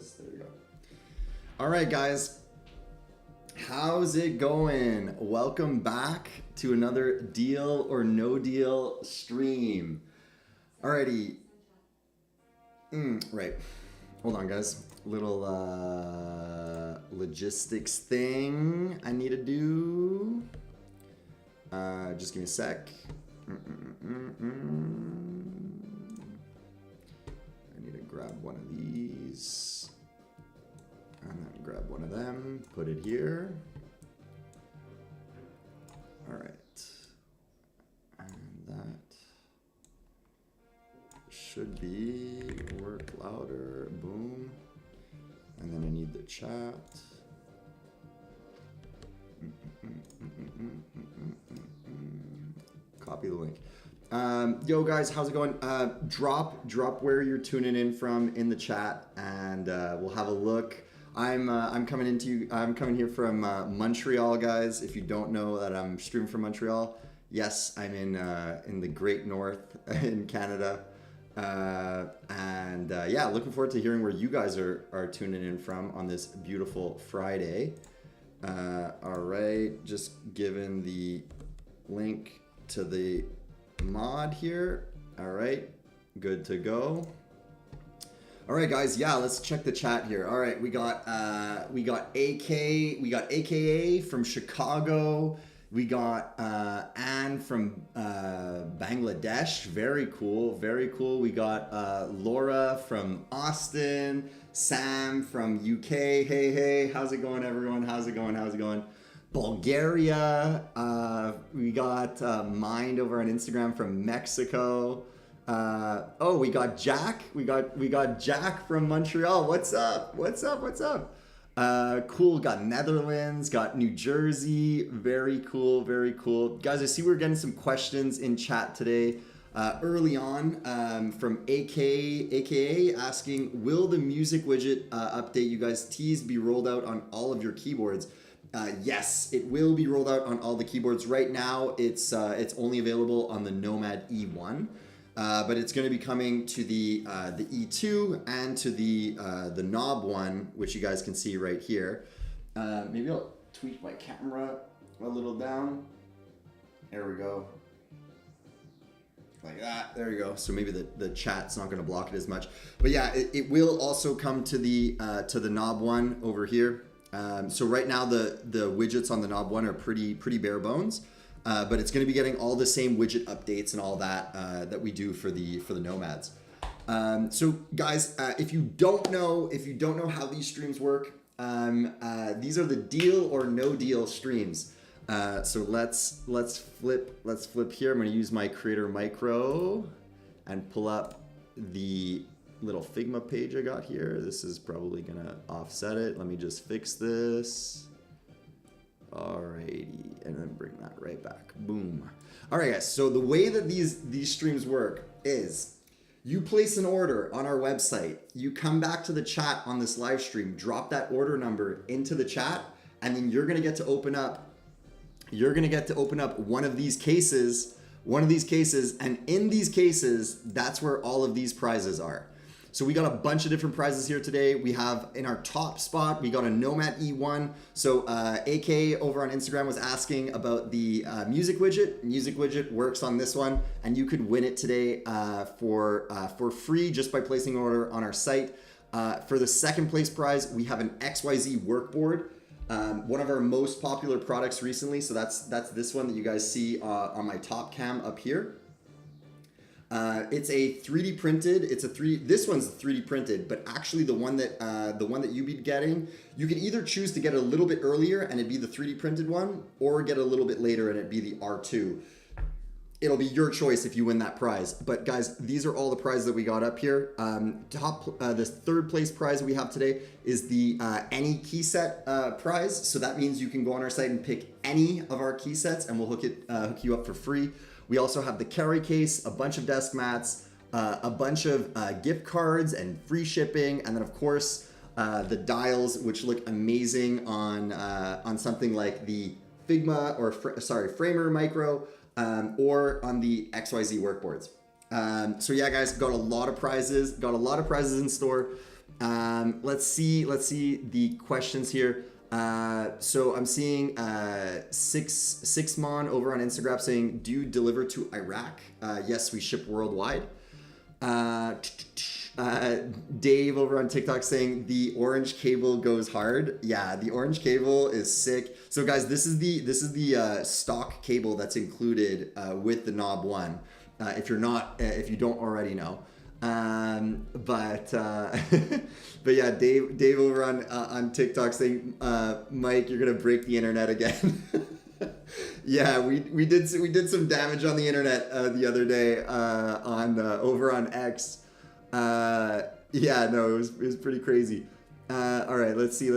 is. There you go. All right, guys. How's it going? Welcome back to another Deal or No Deal stream. Alrighty. Right. Hold on, guys. Little logistics thing I need to do. Just give me a sec. I need to grab one of these. And then grab one of them, put it here. All right. And that should be work louder. Boom. And then I need the chat. Copy the link. Yo guys, how's it going? Drop where you're tuning in from in the chat, and we'll have a look. I'm coming here from Montreal, guys. If you don't know that I'm streaming from Montreal, yes, I'm in the Great North in Canada, and yeah, looking forward to hearing where you guys are tuning in from on this beautiful Friday. All right, just giving the link to the mod here. All right, good to go. All right, guys. Yeah, let's check the chat here. All right, we got AKA from Chicago. We got Anne from Bangladesh. Very cool, very cool. We got Laura from Austin. Sam from UK. Hey, how's it going, everyone? How's it going? Bulgaria. We got Mind over on Instagram from Mexico. Oh, we got Jack. We got Jack from Montreal. What's up? Cool. Got Netherlands. Got New Jersey. Very cool. Guys, I see we're getting some questions in chat today. Early on, from AKA asking, will the music widget update you guys teased be rolled out on all of your keyboards? Yes, it will be rolled out on all the keyboards. Right now, it's only available on the Nomad E1. But it's going to be coming to the E2 and to the knob one, which you guys can see right here. Maybe I'll tweak my camera a little down. There we go. Like that. There you go. So maybe the chat's not going to block it as much. But yeah, it will also come to the knob one over here. So right now the widgets on the knob one are pretty bare bones. But it's going to be getting all the same widget updates and all that that we do for the Nomads. So guys, if you don't know how these streams work, these are the Deal or No Deal streams. So let's flip here. I'm going to use my Creator Micro and pull up the little Figma page I got here. This is probably going to offset it. Let me just fix this. Alrighty, and then bring that right back. Boom. All right, guys. So the way that these streams work is you place an order on our website. You come back to the chat on this live stream, drop that order number into the chat, and then you're gonna get to open up. One of these cases, and in these cases, that's where all of these prizes are. So we got a bunch of different prizes here today. We have in our top spot, we got a Nomad E1. So AK over on Instagram was asking about the music widget. Music widget works on this one, and you could win it today for free just by placing an order on our site. For the second place prize, we have an XYZ workboard. One of our most popular products recently. So that's this one that you guys see on my top cam up here. It's a 3D printed. This one's 3D printed, but actually the one that you'd be getting, you can either choose to get it a little bit earlier and it'd be the 3D printed one, or get it a little bit later and it'd be the R2. It'll be your choice if you win that prize. But guys, these are all the prizes that we got up here. This third place prize we have today is the any key set prize. So that means you can go on our site and pick any of our key sets, and we'll hook you up for free. We also have the carry case, a bunch of desk mats, a bunch of gift cards and free shipping, and then of course the dials, which look amazing on something like the Figma or Framer Micro, or on the XYZ workboards. So yeah, guys, got a lot of prizes in store. Let's see the questions here. So I'm seeing six mon over on Instagram saying, "Do you deliver to Iraq?" Yes, we ship worldwide. Uh, Dave over on TikTok saying the orange cable goes hard. Yeah, the orange cable is sick. So guys, this is the stock cable that's included with the Knob One. If you don't already know. But but yeah, Dave over on TikTok saying, Mike, you're gonna break the internet again. Yeah, we did some damage on the internet the other day on over on X. Yeah, no, it was pretty crazy. All right, let's see.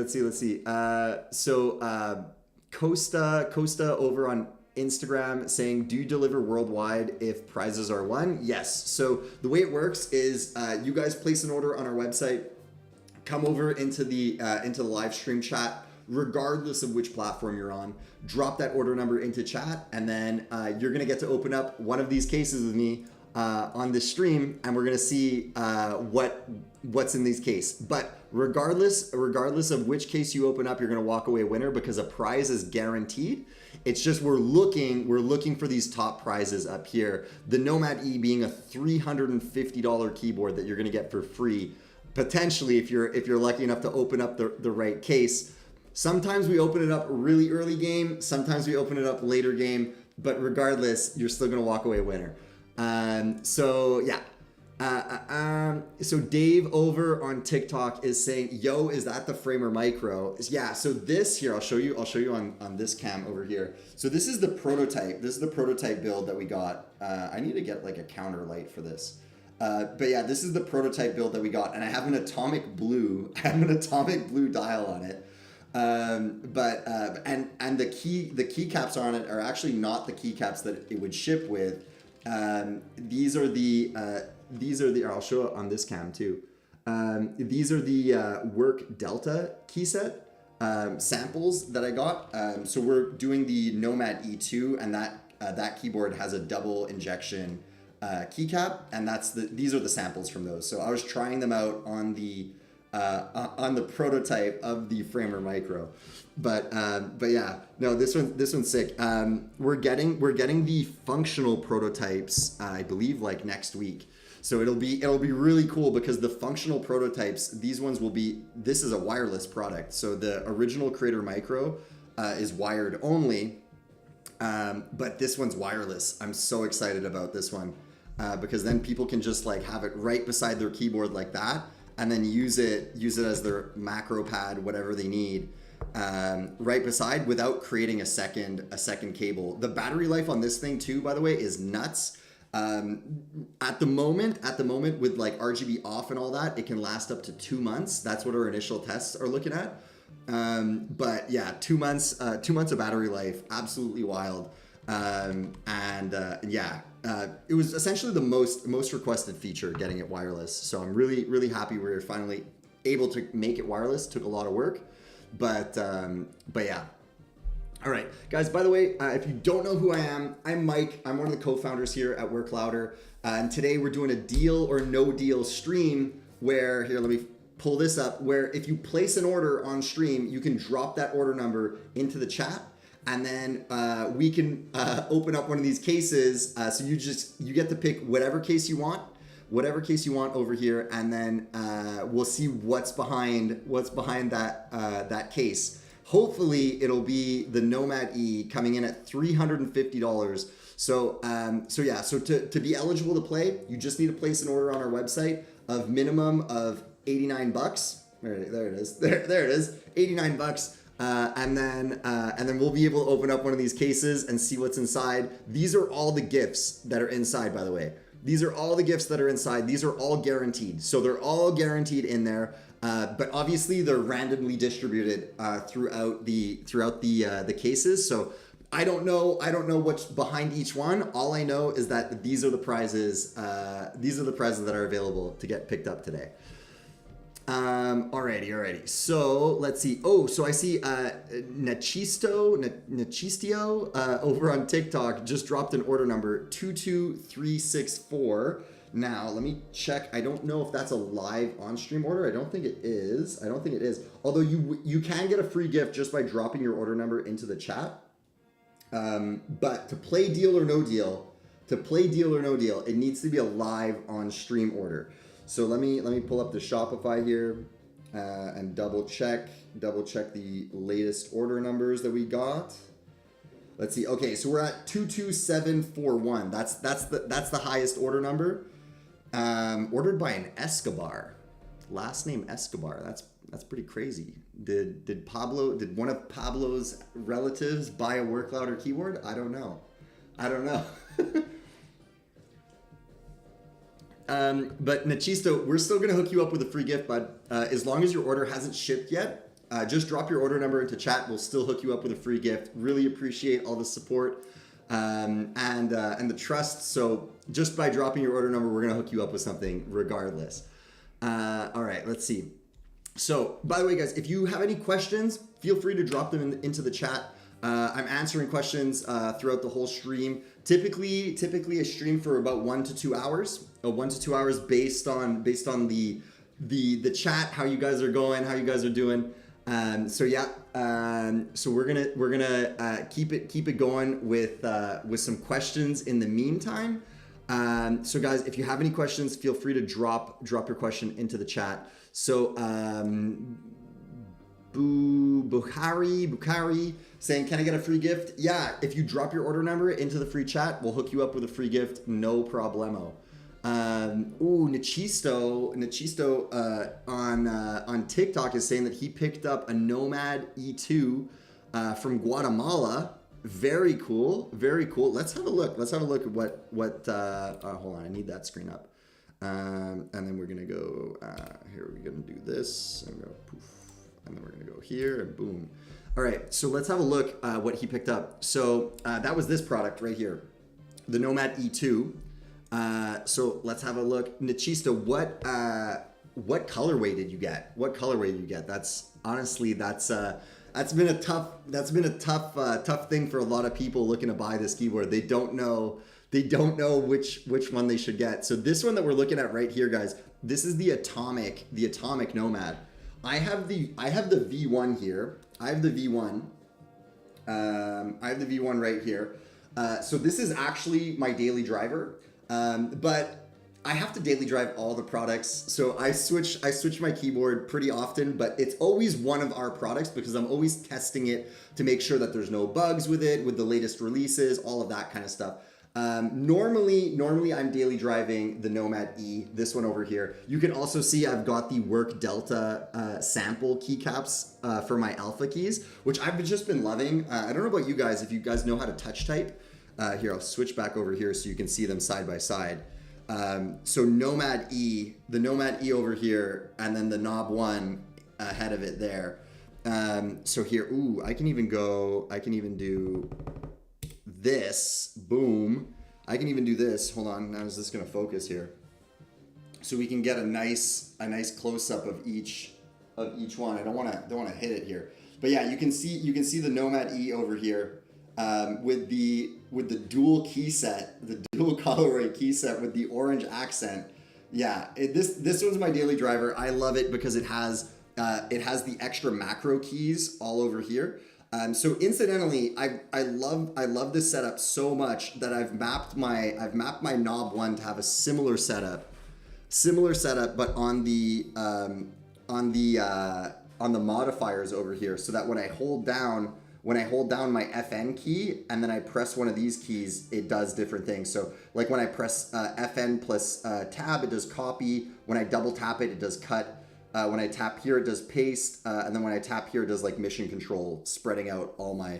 So Costa over on Instagram saying, "Do you deliver worldwide if prizes are won?" Yes. So the way it works is you guys place an order on our website, come over into the live stream chat, regardless of which platform you're on. Drop that order number into chat, and then you're gonna get to open up one of these cases with me on this stream, and we're gonna see what's in these case. But regardless of which case you open up, you're gonna walk away a winner because a prize is guaranteed. It's just we're looking for these top prizes up here. The Nomad E being a $350 keyboard that you're gonna get for free, potentially if you're lucky enough to open up the right case. Sometimes we open it up really early game, sometimes we open it up later game, but regardless, you're still gonna walk away a winner. So yeah. So Dave over on TikTok is saying, "Yo, is that the Framer Micro?" Yeah. So this here, I'll show you on this cam over here. So this is the prototype. This is the prototype build that we got. I need to get like a counter light for this. But yeah, this is the prototype build that we got, and I have an atomic blue. I have an atomic blue dial on it. And the keycaps on it are actually not the keycaps that it would ship with. These are the I'll show it on this cam too. These are the Work Delta key set samples that I got. So we're doing the Nomad E2, and that keyboard has a double injection keycap, and these are the samples from those. So I was trying them out on the prototype of the Framer Micro, but yeah, no, this one's sick. We're getting the functional prototypes, I believe, like next week. So it'll be really cool because the functional prototypes, these ones will be. This is a wireless product, so the original Creator Micro is wired only, but this one's wireless. I'm so excited about this one because then people can just like have it right beside their keyboard like that, and then use it as their macro pad, whatever they need, right beside, without creating a second cable. The battery life on this thing too, by the way, is nuts. At the moment with like RGB off and all that, it can last up to 2 months. That's what our initial tests are looking at. But yeah, 2 months of battery life, absolutely wild. Yeah, it was essentially the most requested feature, getting it wireless. So I'm really, really happy we were finally able to make it wireless. Took a lot of work, but yeah. All right, guys, by the way, if you don't know who I am, I'm Mike. I'm one of the co-founders here at Work Louder. And today we're doing a deal or no deal stream where, here, let me pull this up, where if you place an order on stream, you can drop that order number into the chat, and then we can open up one of these cases. So you get to pick whatever case you want over here, and then we'll see what's behind that case. Hopefully it'll be the Nomad E, coming in at $350. So yeah, so to be eligible to play, you just need to place an order on our website of minimum of $89. There it is. There it is. $89. And then we'll be able to open up one of these cases and see what's inside. These are all the gifts that are inside, by the way. These are all the gifts that are inside. These are all guaranteed. So they're all guaranteed in there. But obviously they're randomly distributed throughout the cases. So I don't know what's behind each one. All I know is that these are the prizes. These are the prizes that are available to get picked up today. Alrighty. So let's see. Oh, so I see Nachistio over on TikTok just dropped an order number 22364. Now, let me check. I don't know if that's a live on-stream order. I don't think it is. I don't think it is. Although you can get a free gift just by dropping your order number into the chat. But to play Deal or No Deal, it needs to be a live on-stream order. So let me pull up the Shopify here and double check the latest order numbers that we got. Let's see. Okay, so we're at 22741. That's the highest order number. Ordered by an Escobar. Last name Escobar. That's pretty crazy. Did one of Pablo's relatives buy a Work Louder keyboard? I don't know. But Nachisto, we're still gonna hook you up with a free gift, bud. As long as your order hasn't shipped yet, just drop your order number into chat. We'll still hook you up with a free gift. Really appreciate all the support and the trust. So just by dropping your order number, we're gonna hook you up with something regardless. All right, let's see. So, by the way, guys, if you have any questions, feel free to drop them into the chat. I'm answering questions throughout the whole stream. Typically a stream for about 1 to 2 hours. 1 to 2 hours based on the chat, how you guys are going, how you guys are doing. So we're gonna keep it going with some questions in the meantime. So guys, if you have any questions, feel free to drop your question into the chat. So Bukhari saying, can I get a free gift? Yeah, if you drop your order number into the free chat, we'll hook you up with a free gift, no problemo. Nachisto on TikTok is saying that he picked up a Nomad E2 from Guatemala. Very cool. Let's have a look at what hold on, I need that screen up. And then we're gonna go here. We're gonna do this and go poof, and then we're gonna go here and boom. All right, so let's have a look what he picked up. So that was this product right here, the Nomad E2. So let's have a look. Nachisto, what colorway did you get? That's honestly that's been a tough thing for a lot of people looking to buy this keyboard. They don't know which one they should get. So this one that we're looking at right here, guys, this is the Atomic Nomad. I have the V1 here. I have the V1 right here. So this is actually my daily driver. But I have to daily drive all the products. So I switch my keyboard pretty often, but it's always one of our products because I'm always testing it to make sure that there's no bugs with it, with the latest releases, all of that kind of stuff. Normally I'm daily driving the Nomad E, this one over here. You can also see I've got the Work Delta sample keycaps for my alpha keys, which I've just been loving. I don't know about you guys, if you guys know how to touch type. Here, I'll switch back over here so you can see them side by side. So the Nomad E over here, and then the Knob 1 ahead of it there. So here, I can even do this, boom. I can even do this. Hold on, now is this gonna focus here? So we can get a nice close up of each one. I don't wanna hit it here, but yeah, you can see the Nomad E over here with the dual key set, the dual colorway key set with the orange accent. Yeah, this one's my daily driver. I love it because it has the extra macro keys all over here. So incidentally, I love this setup so much that I've mapped my Knob 1 to have a similar setup, but on the modifiers over here, so that when I hold down my FN key and then I press one of these keys, it does different things. So like when I press FN plus tab, it does copy. When I double tap it, it does cut. When I tap here, it does paste. And then when I tap here, it does like mission control, spreading out all my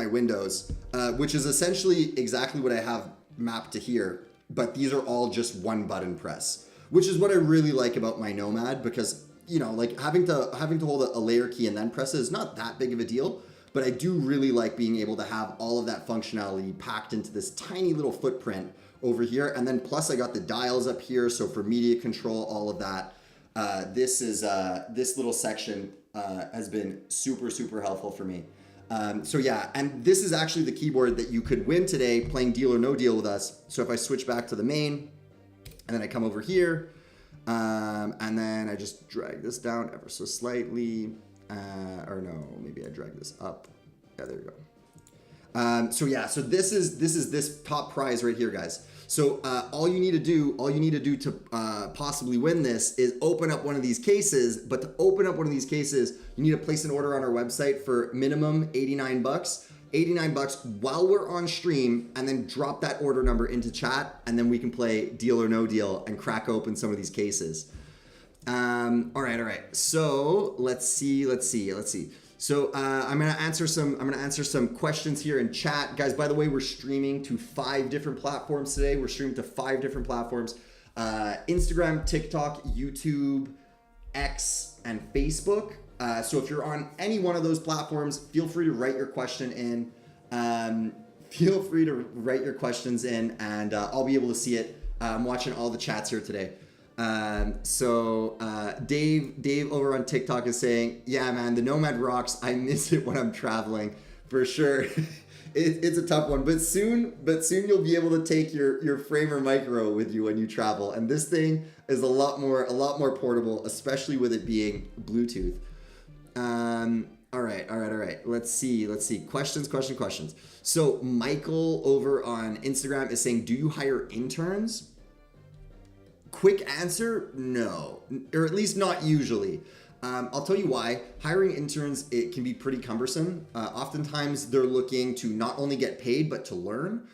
windows, which is essentially exactly what I have mapped to here. But these are all just one button press, which is what I really like about my Nomad, because like having to hold a layer key and then press it is not that big of a deal, but I do really like being able to have all of that functionality packed into this tiny little footprint over here. And then plus I got the dials up here, so for media control, all of that. This little section has been super helpful for me. So yeah, and this is actually the keyboard that you could win today playing Deal or No Deal with us. So if I switch back to the main, And then I come over here, and then I just drag this down ever so slightly. Or no, maybe I drag this up. Yeah, there you go. So yeah, this is this top prize right here, guys. So all you need to do to possibly win this is open up one of these cases. But to open up one of these cases, you need to place an order on our website for minimum $89. $89 while we're on stream, and then drop that order number into chat, and then we can play Deal or No Deal and crack open some of these cases. All right. So let's see. So I'm gonna answer some questions here in chat, guys. By the way, we're streaming to 5 different platforms today. We're streaming to 5 different platforms: Instagram, TikTok, YouTube, X, and Facebook. So if you're on any one of those platforms, feel free to write your question in. Feel free to write your questions in, and I'll be able to see it. I'm watching all the chats here today. Dave over on TikTok is saying, yeah, man, the Nomad rocks. I miss it when I'm traveling for sure. It's a tough one, but soon you'll be able to take your Framer Micro with you when you travel. And this thing is a lot more portable, especially with it being Bluetooth. All right. Let's see. Questions. So Michael over on Instagram is saying, do you hire interns? Quick answer, no, or at least not usually. I'll tell you why. Hiring interns, it can be pretty cumbersome. Oftentimes they're looking to not only get paid, but to learn.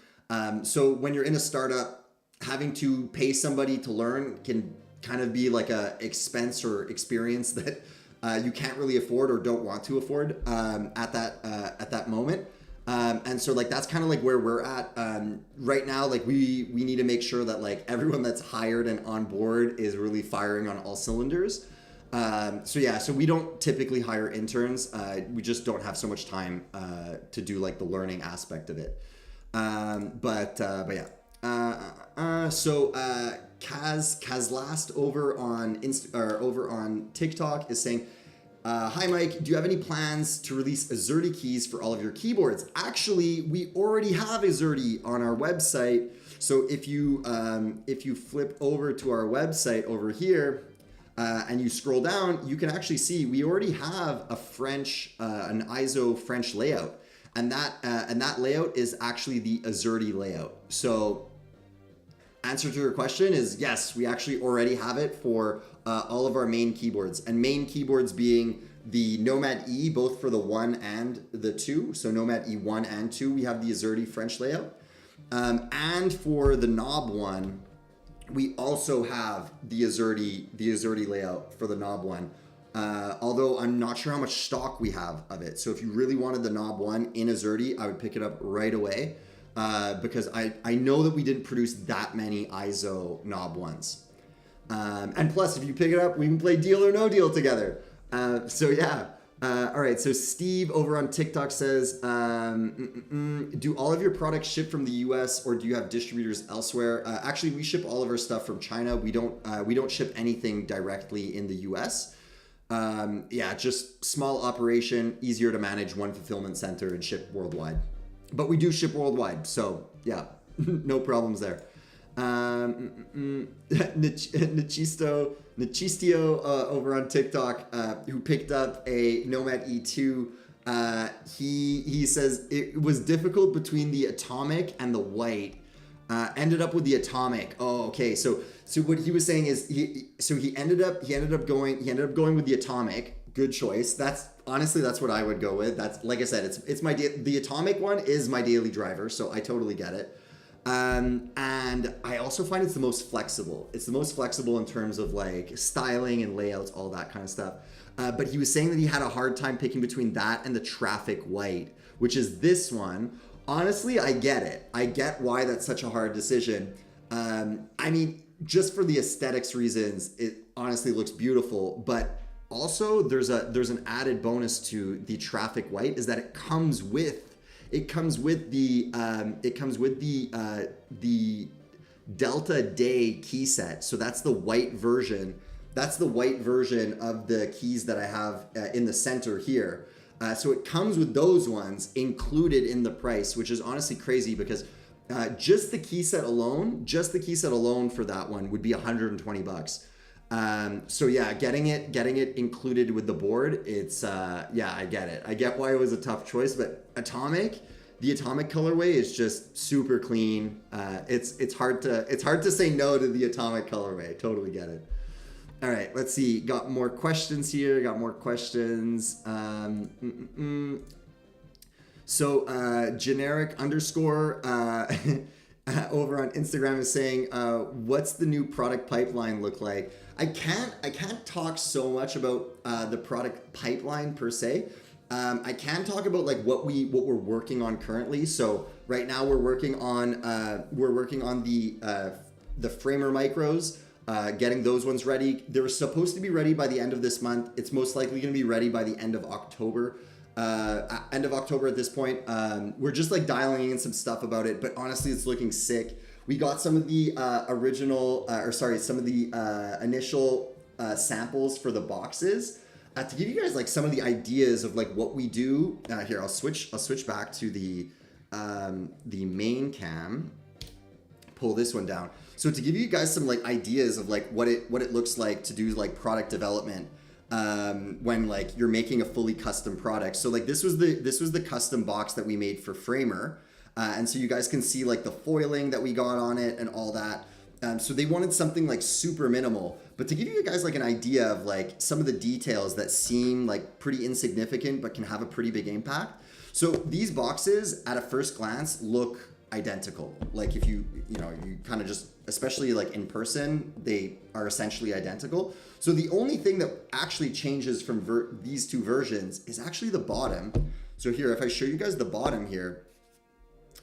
So when you're in a startup, having to pay somebody to learn can kind of be like a expense or experience that you can't really afford or don't want to afford at that moment. And so like that's kind of like where we're at right now. Like we need to make sure that like everyone that's hired and on board is really firing on all cylinders. So we don't typically hire interns. We just don't have so much time to do like the learning aspect of it. But yeah. So Kaz last over on over on TikTok is saying, hi Mike, do you have any plans to release Azerty keys for all of your keyboards? Actually, we already have Azerty on our website. So if you flip over to our website over here and you scroll down, you can actually see we already have a an ISO French layout, and that layout is actually the Azerty layout. So answer to your question is yes, we actually already have it for all of our main keyboards, and main keyboards being the Nomad E, both for the 1 and the 2. So Nomad E1 and 2, we have the Azerty French layout. And for the Knob one, we also have the Azerty layout for the Knob one. Although I'm not sure how much stock we have of it. So if you really wanted the Knob one in Azerty, I would pick it up right away. Because I know that we didn't produce that many ISO Knob ones. And plus, if you pick it up, we can play Deal or No Deal together. So yeah. All right. So Steve over on TikTok says, do all of your products ship from the US, or do you have distributors elsewhere? Actually, we ship all of our stuff from China. We don't ship anything directly in the US. Yeah, just small operation, easier to manage, one fulfillment center, and ship worldwide. But we do ship worldwide. So yeah, no problems there. Nachistio over on TikTok, who picked up a Nomad E2, he says it was difficult between the Atomic and the White. Ended up with the Atomic. Oh, okay. So what he was saying is he ended up going with the Atomic. Good choice. That's what I would go with. That's, like I said, it's the Atomic one is my daily driver, so I totally get it. And I also find it's the most flexible. It's the most flexible in terms of like styling and layouts, all that kind of stuff. But he was saying that he had a hard time picking between that and the Traffic White, which is this one. Honestly, I get it. I get why that's such a hard decision. I mean, just for the aesthetics reasons, it honestly looks beautiful. But also, there's an added bonus to the Traffic White is that it comes with the Delta Day key set. So that's the white version. That's the white version of the keys that I have in the center here. So it comes with those ones included in the price, which is honestly crazy because Just the key set alone for that one would be $120. So yeah, getting it included with the board, it's yeah, I get it. I get why it was a tough choice, but the atomic colorway is just super clean. It's hard to say no to the atomic colorway. I totally get it. All right, let's see. Got more questions here. So generic underscore over on Instagram is saying, what's the new product pipeline look like? I can't talk so much about the product pipeline per se. I can talk about like what we're working on currently. So right now we're working on the framer micros, getting those ones ready. They're supposed to be ready by the end of this month. It's most likely going to be ready by the end of October. End of October at this point. We're just like dialing in some stuff about it, but honestly, it's looking sick. We got some of the initial samples for the boxes to give you guys like some of the ideas of like what we do. Here, I'll switch back to the main cam. Pull this one down. So to give you guys some like ideas of like what it looks like to do like product development when like you're making a fully custom product. So like this was the custom box that we made for Framer, and so you guys can see like the foiling that we got on it and all that. So they wanted something like super minimal, but to give you guys like an idea of like some of the details that seem like pretty insignificant but can have a pretty big impact. So these boxes at a first glance look identical. Like if you kind of just, especially like in person, they are essentially identical. So the only thing that actually changes from these two versions is actually the bottom. So here, if I show you guys the bottom here,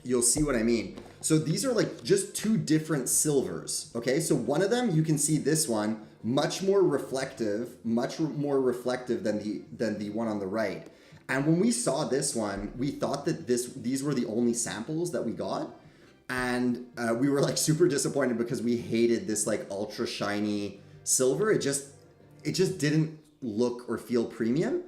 you'll see what I mean. So these are like just two different silvers, okay? So one of them, you can see this one, much more reflective than the one on the right. And when we saw this one, we thought that these were the only samples that we got. And we were like super disappointed because we hated this like ultra shiny silver. It just didn't look or feel premium.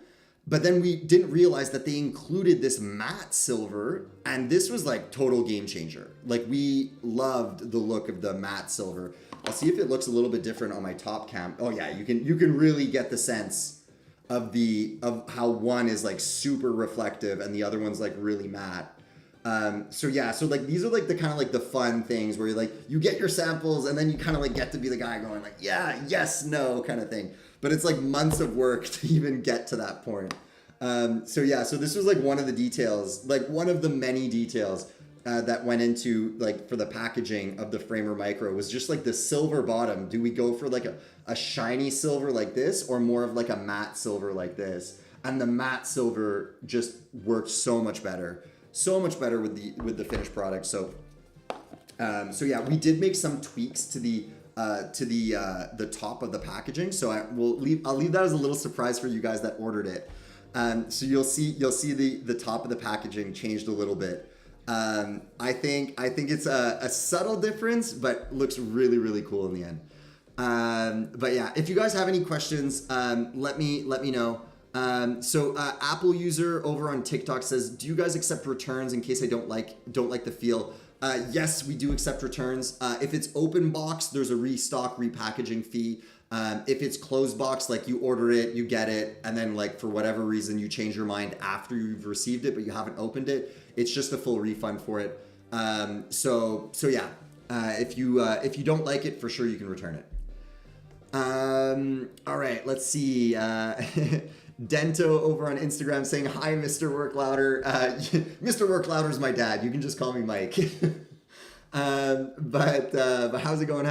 But then we didn't realize that they included this matte silver, and this was like total game changer. Like we loved the look of the matte silver. I'll see if it looks a little bit different on my top cam. Oh yeah, you can really get the sense of how one is like super reflective and the other one's like really matte. So yeah, so like these are like the kind of like the fun things where you get your samples and then you kind of like get to be the guy going like, yeah, yes, no kind of thing. But it's like months of work to even get to that point. So yeah, so this was like one of the details, like one of the many details that went into like for the packaging of the Framer Micro was just like the silver bottom. Do we go for like a shiny silver like this or more of like a matte silver like this? And the matte silver just worked so much better with the finished product. So yeah, we did make some tweaks to the top of the packaging. So I'll leave that as a little surprise for you guys that ordered it. So you'll see the top of the packaging changed a little bit. I think it's a subtle difference, but looks really, really cool in the end. But yeah, if you guys have any questions, let me know. So Apple user over on TikTok says, do you guys accept returns in case I don't like the feel? Yes, we do accept returns. If it's open box, there's a repackaging fee. If it's closed box, like you order it, you get it, and then like for whatever reason you change your mind after you've received it, but you haven't opened it, it's just a full refund for it. So yeah, if you don't like it, for sure you can return it. All right, let's see. Dento over on Instagram saying, hi, Mr. Work Louder. Mr. Work Louder is my dad. You can just call me Mike. But how's it going?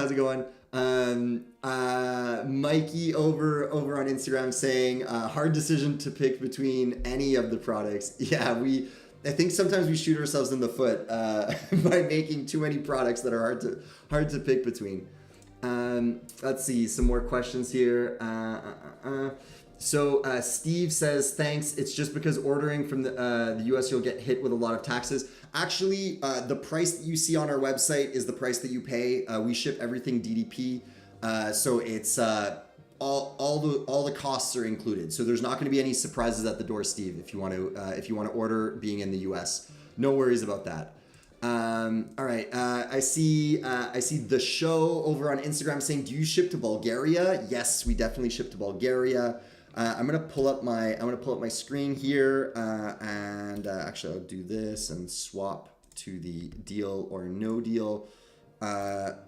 Mikey over on Instagram saying, hard decision to pick between any of the products. Yeah, I think sometimes we shoot ourselves in the foot by making too many products that are hard to pick between. Let's see some more questions here. So Steve says, thanks. It's just because ordering from the US, you'll get hit with a lot of taxes. Actually, the price that you see on our website is the price that you pay. We ship everything DDP. So it's all the costs are included. So there's not going to be any surprises at the door, Steve, if you want to order being in the US. No worries about that. All right. I see the show over on Instagram saying, "Do you ship to Bulgaria?" Yes, we definitely ship to Bulgaria. I'm gonna pull up my screen here, and actually I'll do this and swap to the deal or no deal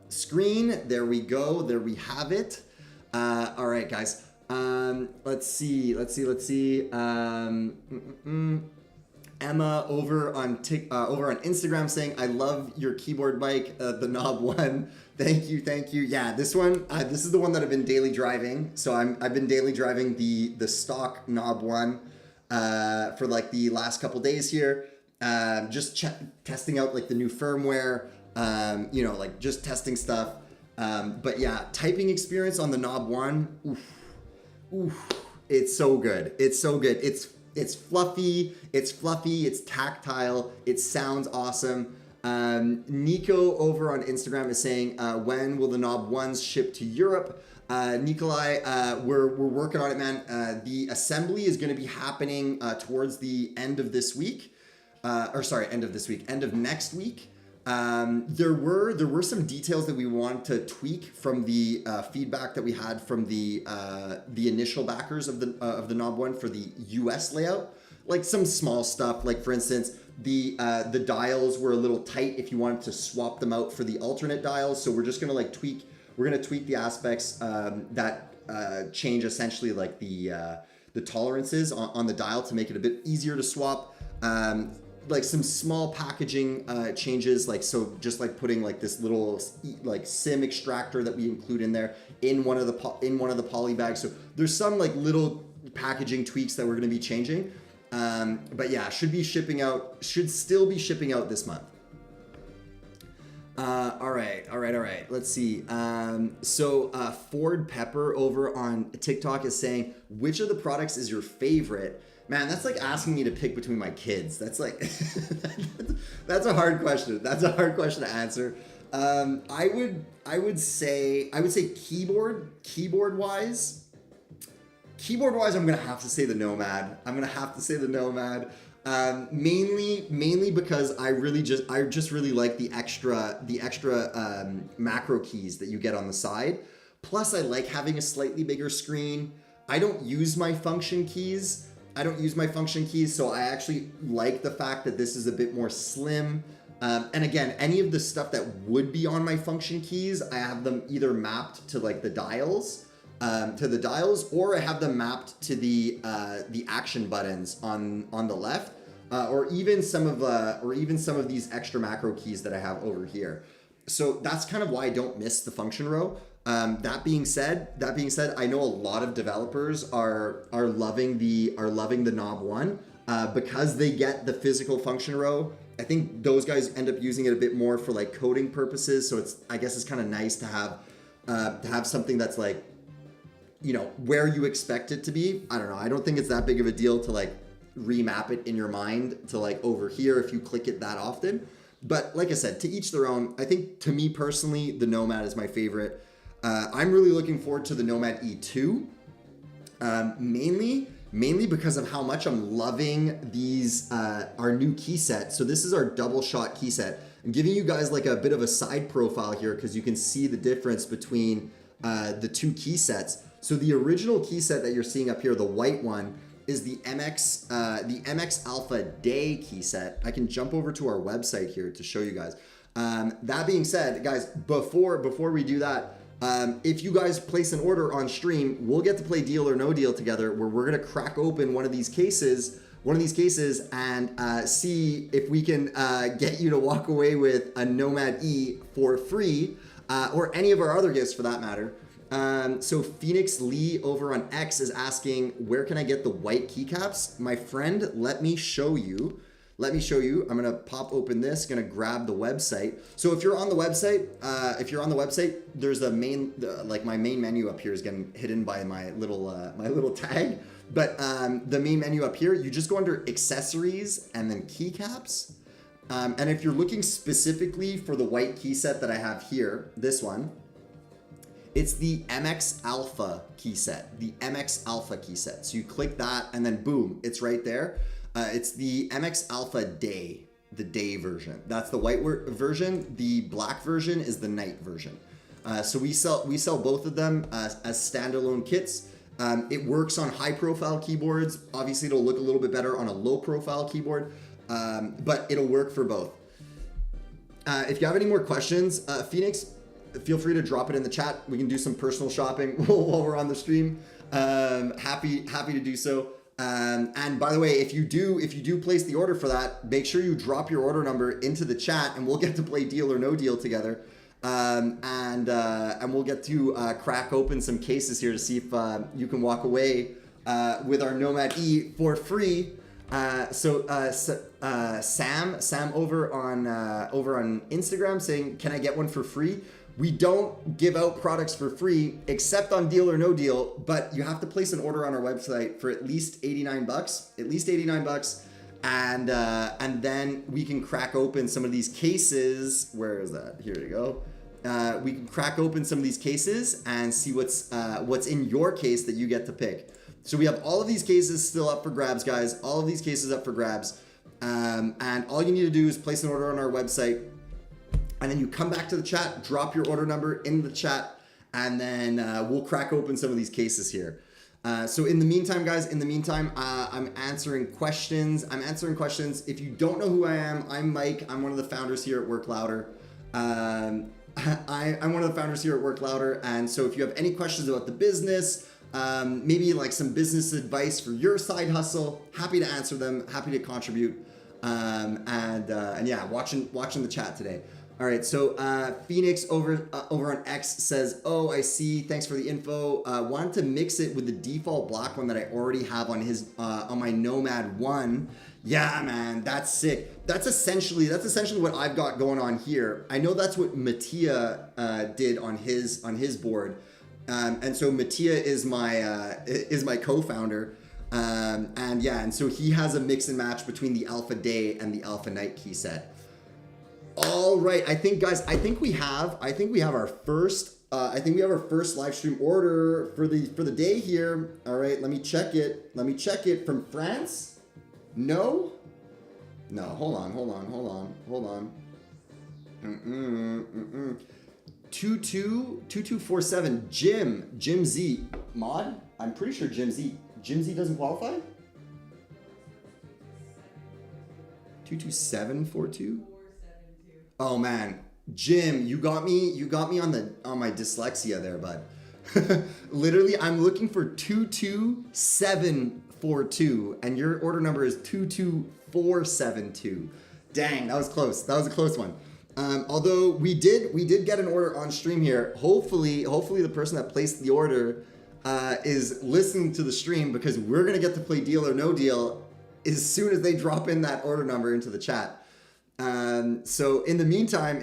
screen. There we go. There we have it. All right, guys. Let's see. Emma over on Instagram saying, "I love your keyboard mic, the Knob One." Thank you. Yeah, this one, this is the one that I've been daily driving. So I've been daily driving the stock Knob One for like the last couple days here. Just testing out like the new firmware. Like just testing stuff. But yeah, typing experience on the Knob One. Oof, it's so good. It's fluffy, it's tactile, it sounds awesome. Nico over on Instagram is saying, when will the Knob Ones ship to Europe? Nikolai, we're working on it, man. The assembly is going to be happening towards the end of this week. End of next week. There were some details that we wanted to tweak from the feedback that we had from the initial backers of the Knob One for the US layout. Like some small stuff, like for instance, the dials were a little tight if you wanted to swap them out for the alternate dials. So we're just gonna tweak the aspects that change essentially like the tolerances on the dial to make it a bit easier to swap. Like some small packaging changes, like so just like putting like this little like SIM extractor that we include in there in one of the poly bags. So there's some like little packaging tweaks that we're going to be changing. But yeah, should still be shipping out this month. All right. Let's see. So Ford Pepper over on TikTok is saying, which of the products is your favorite? Man, that's like asking me to pick between my kids. That's like, that's a hard question. That's a hard question to answer. I would say keyboard wise, I'm going to have to say the Nomad. Mainly because I just really like the extra macro keys that you get on the side. Plus I like having a slightly bigger screen. I don't use my function keys. So I actually like the fact that this is a bit more slim. And again, any of the stuff that would be on my function keys, I have them either mapped to like the dials, or I have them mapped to the action buttons on the left, or even some of these extra macro keys that I have over here. So that's kind of why I don't miss the function row. That being said, I know a lot of developers are loving the Knob One because they get the physical function row. I think those guys end up using it a bit more for like coding purposes. So I guess it's kind of nice to have something that's like, where you expect it to be. I don't know. I don't think it's that big of a deal to like remap it in your mind to like over here if you click it that often. But like I said, to each their own. I think to me personally, the Nomad is my favorite. I'm really looking forward to the Nomad E2, mainly because of how much I'm loving these, our new key set. So this is our double shot key set. I'm giving you guys like a bit of a side profile here because you can see the difference between the two key sets. So the original key set that you're seeing up here, the white one, is the MX Alpha Day key set. I can jump over to our website here to show you guys. That being said, guys, before we do that, if you guys place an order on stream, we'll get to play Deal or No Deal together, where we're gonna crack open one of these cases and see if we can get you to walk away with a Nomad E for free, or any of our other gifts for that matter. So Phoenix Lee over on X is asking, where can I get the white keycaps? My friend, let me show you. I'm gonna pop open this, gonna grab the website. So if you're on the website, there's my main menu up here is getting hidden by my little tag. But the main menu up here, you just go under accessories and then keycaps. And if you're looking specifically for the white key set that I have here, this one, it's the MX Alpha key set, So you click that and then boom, it's right there. It's the MX Alpha Day day version. That's the white version. The black version is the night version. So we sell both of them as standalone kits. It works on high profile keyboards. Obviously, it'll look a little bit better on a low profile keyboard, but it'll work for both. If you have any more questions, Phoenix, feel free to drop it in the chat. We can do some personal shopping while we're on the stream. Happy to do so. And by the way, if you do place the order for that, make sure you drop your order number into the chat, and we'll get to play Deal or No Deal together. And we'll get to crack open some cases here to see if you can walk away with our Nomad E for free. Sam over on Instagram saying, "Can I get one for free?" We don't give out products for free except on Deal or No Deal, but you have to place an order on our website for at least $89, and then we can crack open some of these cases. Where is that? Here we go. We can crack open some of these cases and see what's in your case that you get to pick. So we have all of these cases still up for grabs, guys. All of these cases up for grabs. And all you need to do is place an order on our website. And then you come back to the chat, drop your order number in the chat, and then we'll crack open some of these cases here. So in the meantime, guys, I'm answering questions. If you don't know who I am, I'm Mike. I'm one of the founders here at Work Louder. I'm one of the founders here at Work Louder. And so if you have any questions about the business, maybe like some business advice for your side hustle, happy to answer them, happy to contribute. And yeah, watching the chat today. All right, so Phoenix over on X says, "Oh, I see. Thanks for the info. Wanted to mix it with the default black one that I already have on my Nomad One. Yeah, man, that's sick. That's essentially what I've got going on here. I know that's what Mattia did on his board, and so Mattia is my co-founder, and so he has a mix and match between the Alpha Day and the Alpha Night key set." All right, I think we have our first live stream order for the day here. All right, let me check it from France. No, hold on. 2247 Jim Z mod. I'm pretty sure Jim Z doesn't qualify. 22742. Oh man, Jim, you got me on my dyslexia there, bud. Literally, I'm looking for 22742, and your order number is 22472. Dang, that was close. That was a close one. Although we did get an order on stream here. Hopefully the person that placed the order is listening to the stream, because we're gonna get to play Deal or No Deal as soon as they drop in that order number into the chat. So in the meantime,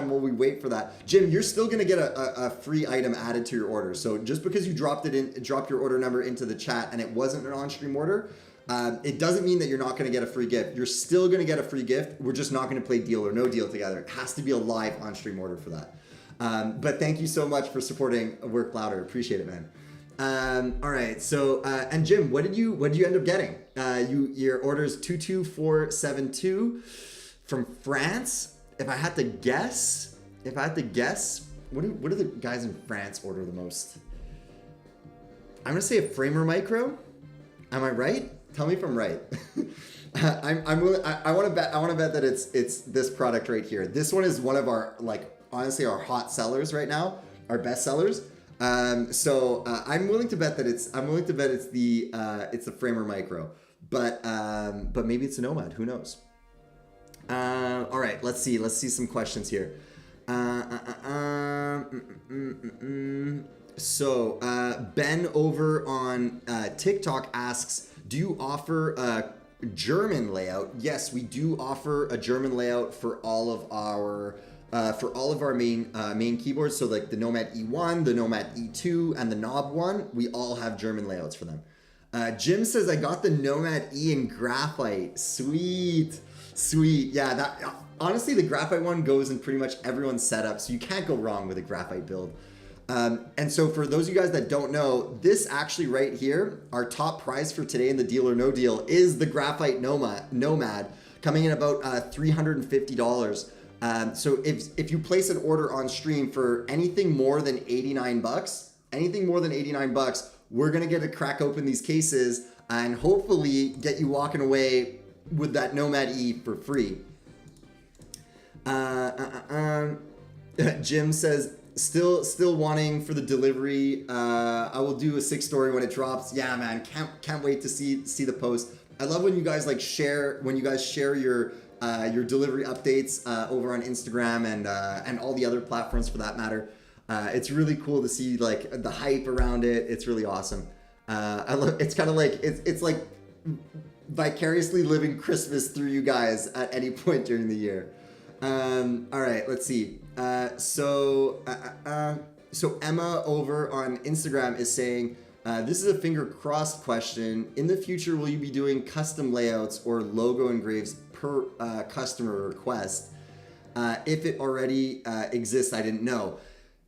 while we wait for that, Jim, you're still going to get a free item added to your order. So just because you dropped your order number into the chat and it wasn't an on-stream order, it doesn't mean that you're not going to get a free gift. You're still going to get a free gift. We're just not going to play Deal or No Deal together. It has to be a live on-stream order for that. But thank you so much for supporting Work Louder. Appreciate it, man. All right. So, and Jim, what did you end up getting? Your order is 22472. From France. If I had to guess, what do the guys in France order the most? I'm gonna say a Framer Micro. Am I right? Tell me if I'm right. I want to bet that it's this product right here. This one is one of our, honestly, our hot sellers right now, our best sellers. So I'm willing to bet it's the Framer Micro, but maybe it's a Nomad. Who knows? All right, let's see some questions here. So Ben over on TikTok asks, do you offer a German layout? Yes, we do offer a German layout for all of our main keyboards. So like the Nomad E1, the Nomad E2, and the Knob one, we all have German layouts for them. Jim says, I got the Nomad E in graphite. Sweet. Yeah, honestly, the graphite one goes in pretty much everyone's setup, so you can't go wrong with a graphite build. And so for those of you guys that don't know, this actually right here, our top prize for today in the Deal or No Deal is the Graphite Nomad. coming in about $350. So if you place an order on stream for anything more than $89, we're gonna get to crack open these cases and hopefully get you walking away with that Nomad E for free. Jim says, still wanting for the delivery. I will do a 6 story when it drops. Yeah, man, can't wait to see the post. I love when you guys share your delivery updates over on Instagram and all the other platforms for that matter. It's really cool to see the hype around it. It's really awesome. I love. It's kind of like it's like vicariously living Christmas through you guys at any point during the year. All right, let's see. So Emma over on Instagram is saying, this is a finger crossed question. In the future, will you be doing custom layouts or logo engraves per customer request? If it already exists, I didn't know.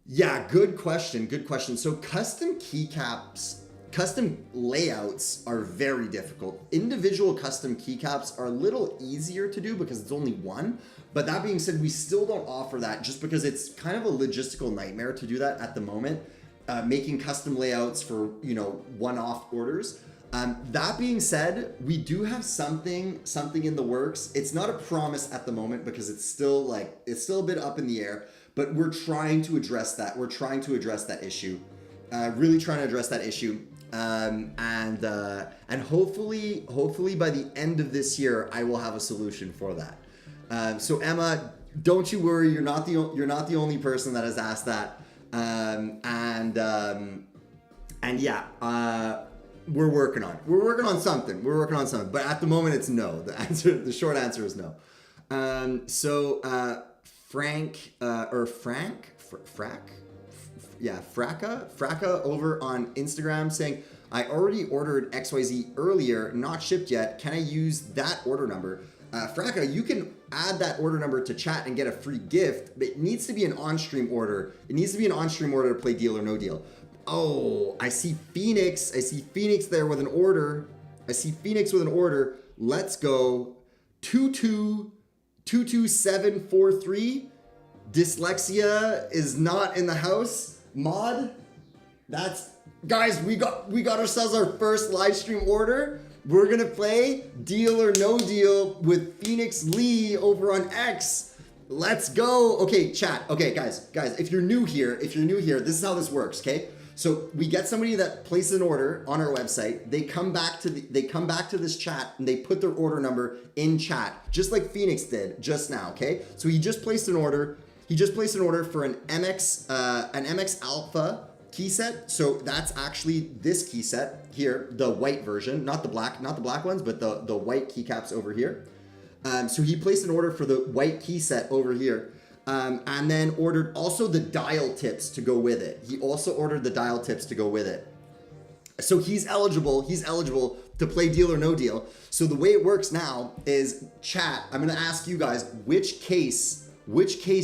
Yeah, good question. So custom keycaps, custom layouts are very difficult. Individual custom keycaps are a little easier to do because it's only one. But that being said, we still don't offer that just because it's kind of a logistical nightmare to do that at the moment. Making custom layouts for, one-off orders. That being said, we do have something in the works. It's not a promise at the moment because it's still a bit up in the air, but we're trying to address that. We're trying to address that issue. Really trying to address that issue. And hopefully by the end of this year, I will have a solution for that. So Emma, don't you worry. You're not the only person that has asked that. We're working on something. But at the moment, it's no. The short answer is no. Fracka over on Instagram saying, I already ordered XYZ earlier, not shipped yet. Can I use that order number? Fracka, you can add that order number to chat and get a free gift, but it needs to be an on-stream order. It needs to be an on-stream order to play Deal or No Deal. Oh, I see Phoenix. There with an order. Let's go. 22743. Dyslexia is not in the house. Mod. Guys, we got ourselves our first live stream order. We're gonna play Deal or No Deal with Phoenix Lee over on X. Let's go. Okay, chat. Okay, guys, if you're new here, this is how this works, okay? So we get somebody that places an order on our website. They come back to this chat and they put their order number in chat, just like Phoenix did just now, okay? So he just placed an order. For an MX Alpha key set. So that's actually this key set here, the white version, not the black ones, but the white keycaps over here. So he placed an order for the white key set over here. And then ordered also the dial tips to go with it. So he's eligible to play Deal or No Deal. So the way it works now is, chat, I'm gonna ask you guys, which case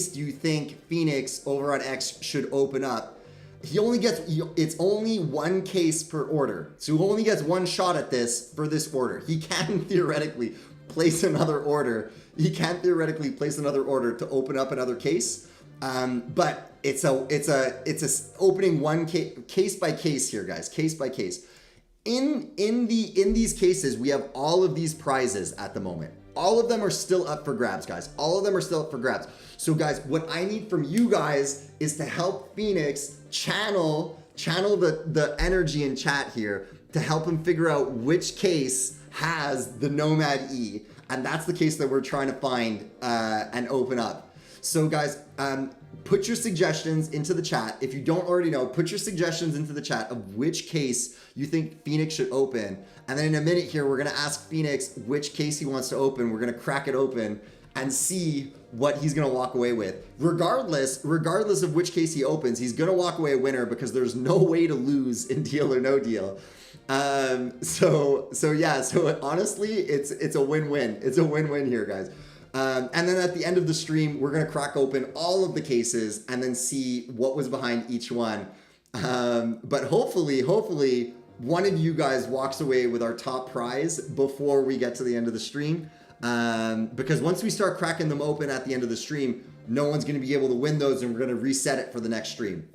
do you think Phoenix over on X should open up? It's only one case per order. So he only gets one shot at this for this order. He can theoretically place another order. To open up another case. But it's opening one case by case here, guys. Case by case. In these cases, we have all of these prizes at the moment. All of them are still up for grabs, guys. So guys, what I need from you guys is to help Phoenix channel the energy in chat here to help him figure out which case has the Nomad E. And that's the case that we're trying to find and open up. So guys, put your suggestions into the chat. If you don't already know, put your suggestions into the chat of which case you think Phoenix should open. And then in a minute here, we're gonna ask Phoenix which case he wants to open. We're gonna crack it open and see what he's gonna walk away with. Regardless of which case he opens, he's gonna walk away a winner because there's no way to lose in Deal or No Deal. So honestly, it's a win-win. It's a win-win here, guys. And then at the end of the stream, we're gonna crack open all of the cases and then see what was behind each one. But hopefully one of you guys walks away with our top prize before we get to the end of the stream. Because once we start cracking them open at the end of the stream, no one's going to be able to win those, and we're going to reset it for the next stream.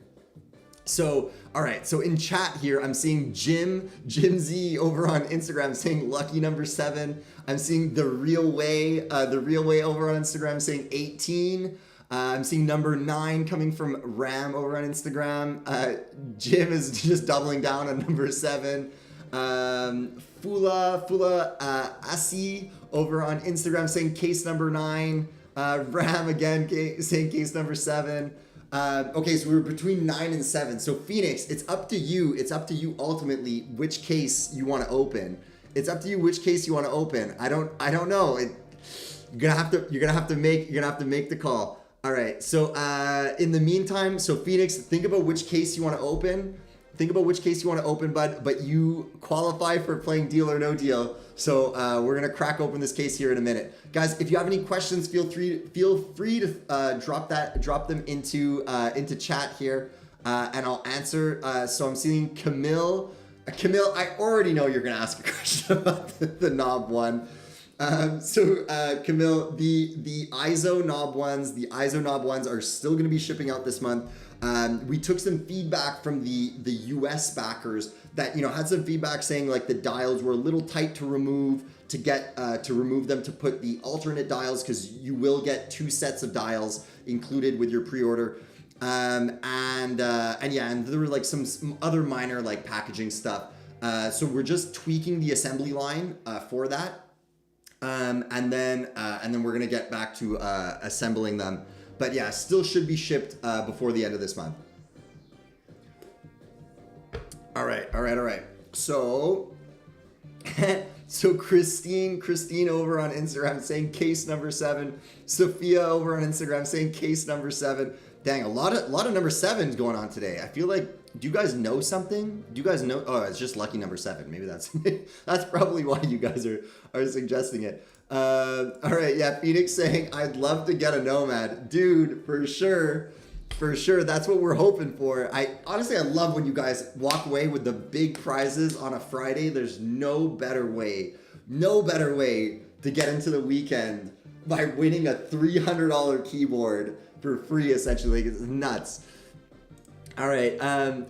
So, all right. So in chat here, I'm seeing Jim Z over on Instagram saying lucky number 7. I'm seeing the real way over on Instagram saying 18. I'm seeing number 9 coming from Ram over on Instagram. Jim is just doubling down on number 7. Fula Asi over on Instagram saying case number 9. Ram again saying case number 7. Okay, so we were between 9 and 7. So Phoenix, it's up to you. It's up to you ultimately which case you want to open. It's up to you which case you want to open. I don't know. You're gonna have to make the call. All right. So in the meantime, so Phoenix, think about which case you want to open. Bud. But you qualify for playing Deal or No Deal. So we're gonna crack open this case here in a minute, guys. If you have any questions, feel free to drop them into chat here, and I'll answer. So I'm seeing Camille. I already know you're gonna ask a question about the knob one. Camille, the ISO knob ones are still gonna be shipping out this month. We took some feedback from the US backers that had some feedback saying like the dials were a little tight to remove to remove them to put the alternate dials, because you will get 2 sets of dials included with your pre-order. And there were like some other minor like packaging stuff. So we're just tweaking the assembly line for that. And then we're gonna get back to assembling them. But yeah, still should be shipped before the end of this month. All right. So, Christine over on Instagram saying case number 7. Sophia over on Instagram saying case number 7. Dang, a lot of number 7s going on today. I feel like, do you guys know something? Do you guys know? Oh, it's just lucky number 7. Maybe that's probably why you guys are suggesting it. All right, yeah, Phoenix saying I'd love to get a Nomad, dude, for sure. That's what we're hoping for. I love when you guys walk away with the big prizes on a Friday. There's no better way to get into the weekend by winning a $300 keyboard for free, essentially. It's nuts. All right,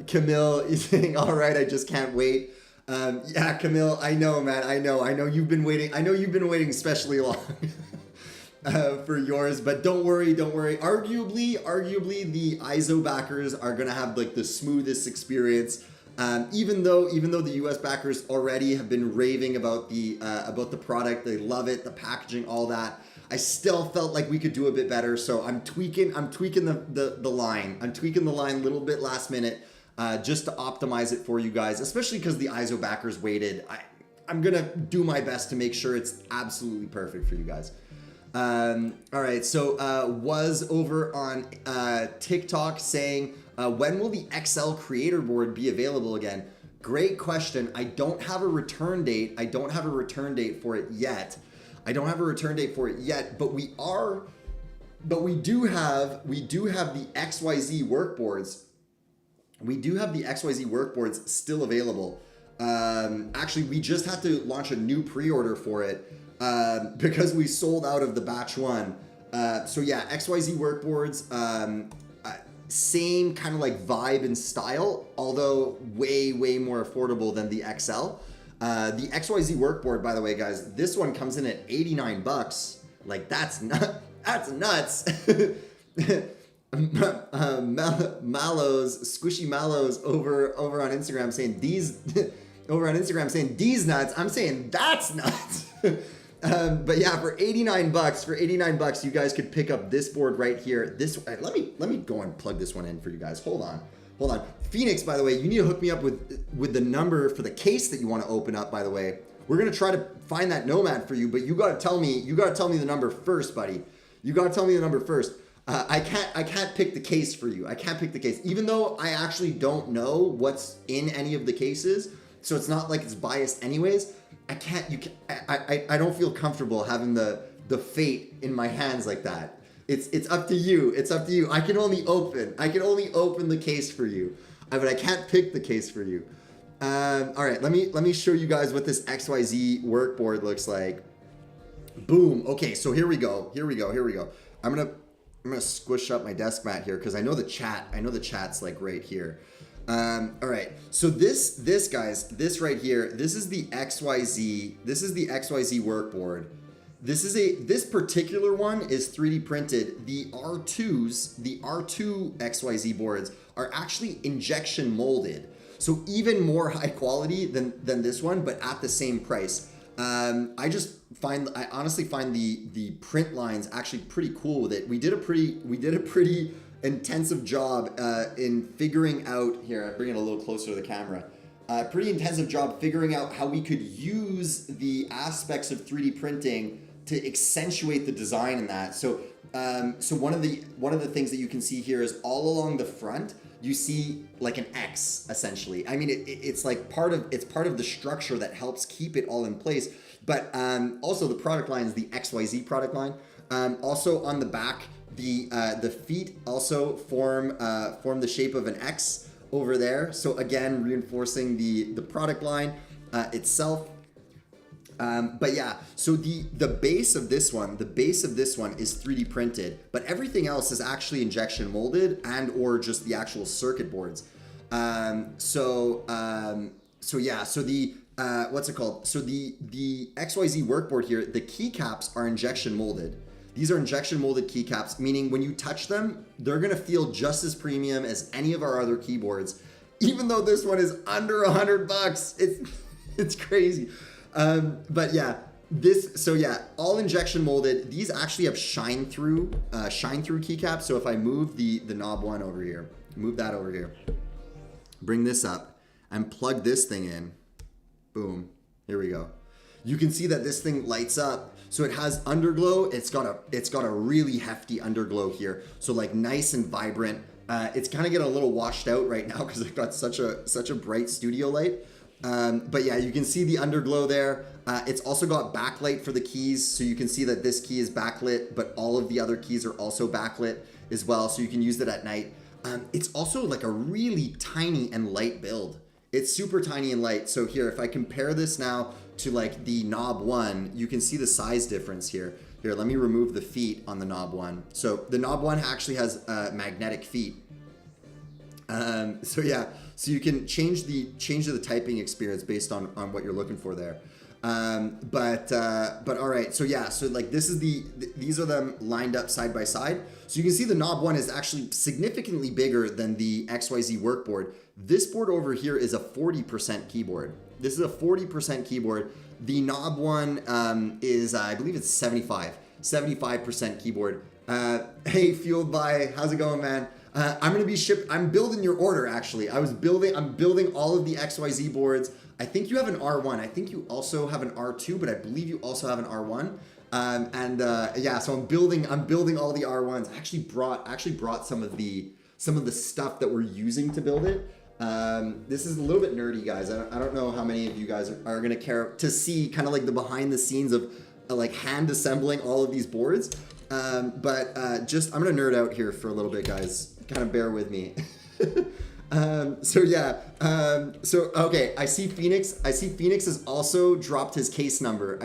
Camille is saying, all right, I just can't wait. Yeah, Camille, I know, man. I know you've been waiting. Especially long for yours, but don't worry. Arguably, the ISO backers are gonna have like the smoothest experience. Even though the US backers already have been raving about the product, they love it, the packaging, all that. I still felt like we could do a bit better, so I'm tweaking the line. I'm tweaking the line a little bit last minute. Just to optimize it for you guys, especially because the ISO backers waited. I'm gonna do my best to make sure it's absolutely perfect for you guys. All right, so was over on TikTok saying, when will the XL creator board be available again? Great question. I don't have a return date. For it yet. But we do have the XYZ workboards. We do have the XYZ workboards still available. Actually, we just had to launch a new pre-order for it because we sold out of the batch 1. So yeah, XYZ workboards, same kind of like vibe and style, although way more affordable than the XL. The XYZ workboard, by the way, guys, this one comes in at $89. Like that's nuts. Squishy Mallows over on Instagram saying these nuts. I'm saying that's nuts. But yeah, for $89, you guys could pick up this board right here. Let me go and plug this one in for you guys. Hold on. Phoenix, by the way, you need to hook me up with the number for the case that you want to open up, by the way. We're going to try to find that Nomad for you, but you got to tell me the number first, buddy. You got to tell me the number first. I can't pick the case for you. I can't pick the case, even though I actually don't know what's in any of the cases. So it's not like it's biased anyways. I don't feel comfortable having the fate in my hands like that. It's up to you. I can only open the case for you, but I can't pick the case for you. All right, let me show you guys what this XYZ workboard looks like. Boom. Okay, so here we go. I'm gonna squish up my desk mat here because I know the chat's like right here. All right. So this guys, this right here, this is the XYZ. This is the XYZ workboard. This particular one is 3D printed. The R2s, the R2 XYZ boards are actually injection molded. So even more high quality than this one, but at the same price. I honestly find the print lines actually pretty cool with it. We did a pretty intensive job in figuring out, here, I bring it a little closer to the camera. Pretty intensive job figuring out how we could use the aspects of 3D printing to accentuate the design in that. So one of the things that you can see here is all along the front, you see like an X essentially. I mean, it's like part of the structure that helps keep it all in place. But also the product line is the XYZ product line. Also on the back, the feet also form the shape of an X over there. So again, reinforcing the product line itself. But yeah, so the base of this one is 3D printed, but everything else is actually injection molded and or just the actual circuit boards. So the what's it called? So the XYZ workboard here, the keycaps are injection molded. These are injection molded keycaps, meaning when you touch them, they're gonna feel just as premium as any of our other keyboards, even though this one is under $100. It's crazy. But yeah, all injection molded. These actually have shine through keycaps. So if I move the knob one over here, move that over here, bring this up and plug this thing in, boom, here we go. You can see that this thing lights up. So it has underglow. It's got a really hefty underglow here. So like nice and vibrant. It's kind of getting a little washed out right now because I've got such a bright studio light. But yeah, you can see the underglow there. It's also got backlight for the keys. So you can see that this key is backlit, but all of the other keys are also backlit as well. So you can use it at night. It's also like a really tiny and light build. It's super tiny and light. So here, if I compare this now to like the knob one, you can see the size difference here. Here, let me remove the feet on the knob one. So the knob one actually has magnetic feet. So yeah, so you can change the typing experience based on what you're looking for there. But all right, so yeah, so like these are them lined up side by side. So you can see the knob one is actually significantly bigger than the XYZ workboard. This board over here is a 40% keyboard. This is a 40% keyboard. The knob one is, I believe it's 75% keyboard. Hey, Fueled by, how's it going, man? I'm building your order actually. I'm building all of the XYZ boards. I think you have an R1. I think you also have an R2, but I believe you also have an R1. Yeah, so I'm building all the R1s. I actually brought some of the stuff that we're using to build it. This is a little bit nerdy, guys. I don't know how many of you guys are gonna care to see kind of like the behind the scenes of like hand assembling all of these boards. But I'm gonna nerd out here for a little bit, guys. Kind of bear with me. Okay, I see Phoenix has also dropped his case number.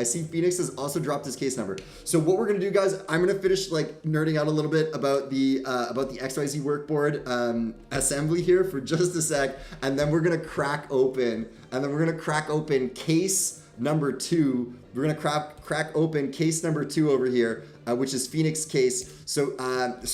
So what we're gonna do, guys, I'm gonna finish like nerding out a little bit about the XYZ workboard assembly here for just a sec, and then we're gonna crack open case number 2. We're gonna crack open case number 2 over here, which is Phoenix case. So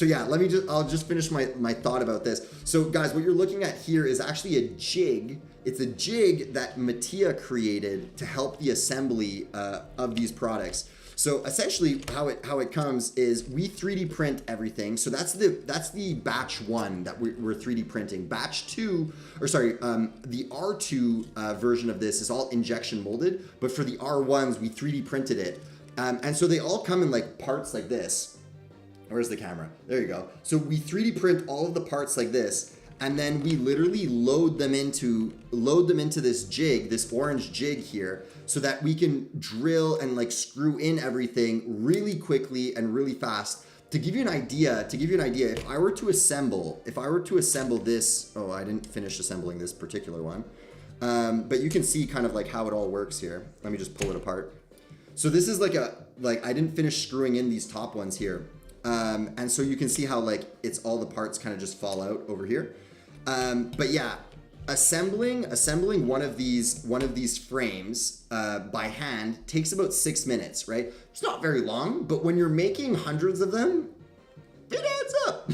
yeah, I'll just finish my thought about this. So guys, what you're looking at here is actually a jig. It's a jig that Mattia created to help the assembly of these products. So essentially how it comes is we 3D print everything. So that's the batch 1 that we're 3D printing. Batch 2, the R2 version of this is all injection molded, but for the R1s we 3D printed it. And so they all come in like parts like this. Where's the camera? There you go. So we 3D print all of the parts like this, and then we literally load them into this jig, this orange jig here, so that we can drill and like screw in everything really quickly and really fast. To give you an idea, if I were to assemble this, oh, I didn't finish assembling this particular one, but you can see kind of like how it all works here. Let me just pull it apart. So this is like I didn't finish screwing in these top ones here. And so you can see how like it's all the parts kind of just fall out over here. But yeah, assembling one of these frames by hand takes about 6 minutes, right? It's not very long, but when you're making hundreds of them, it adds up.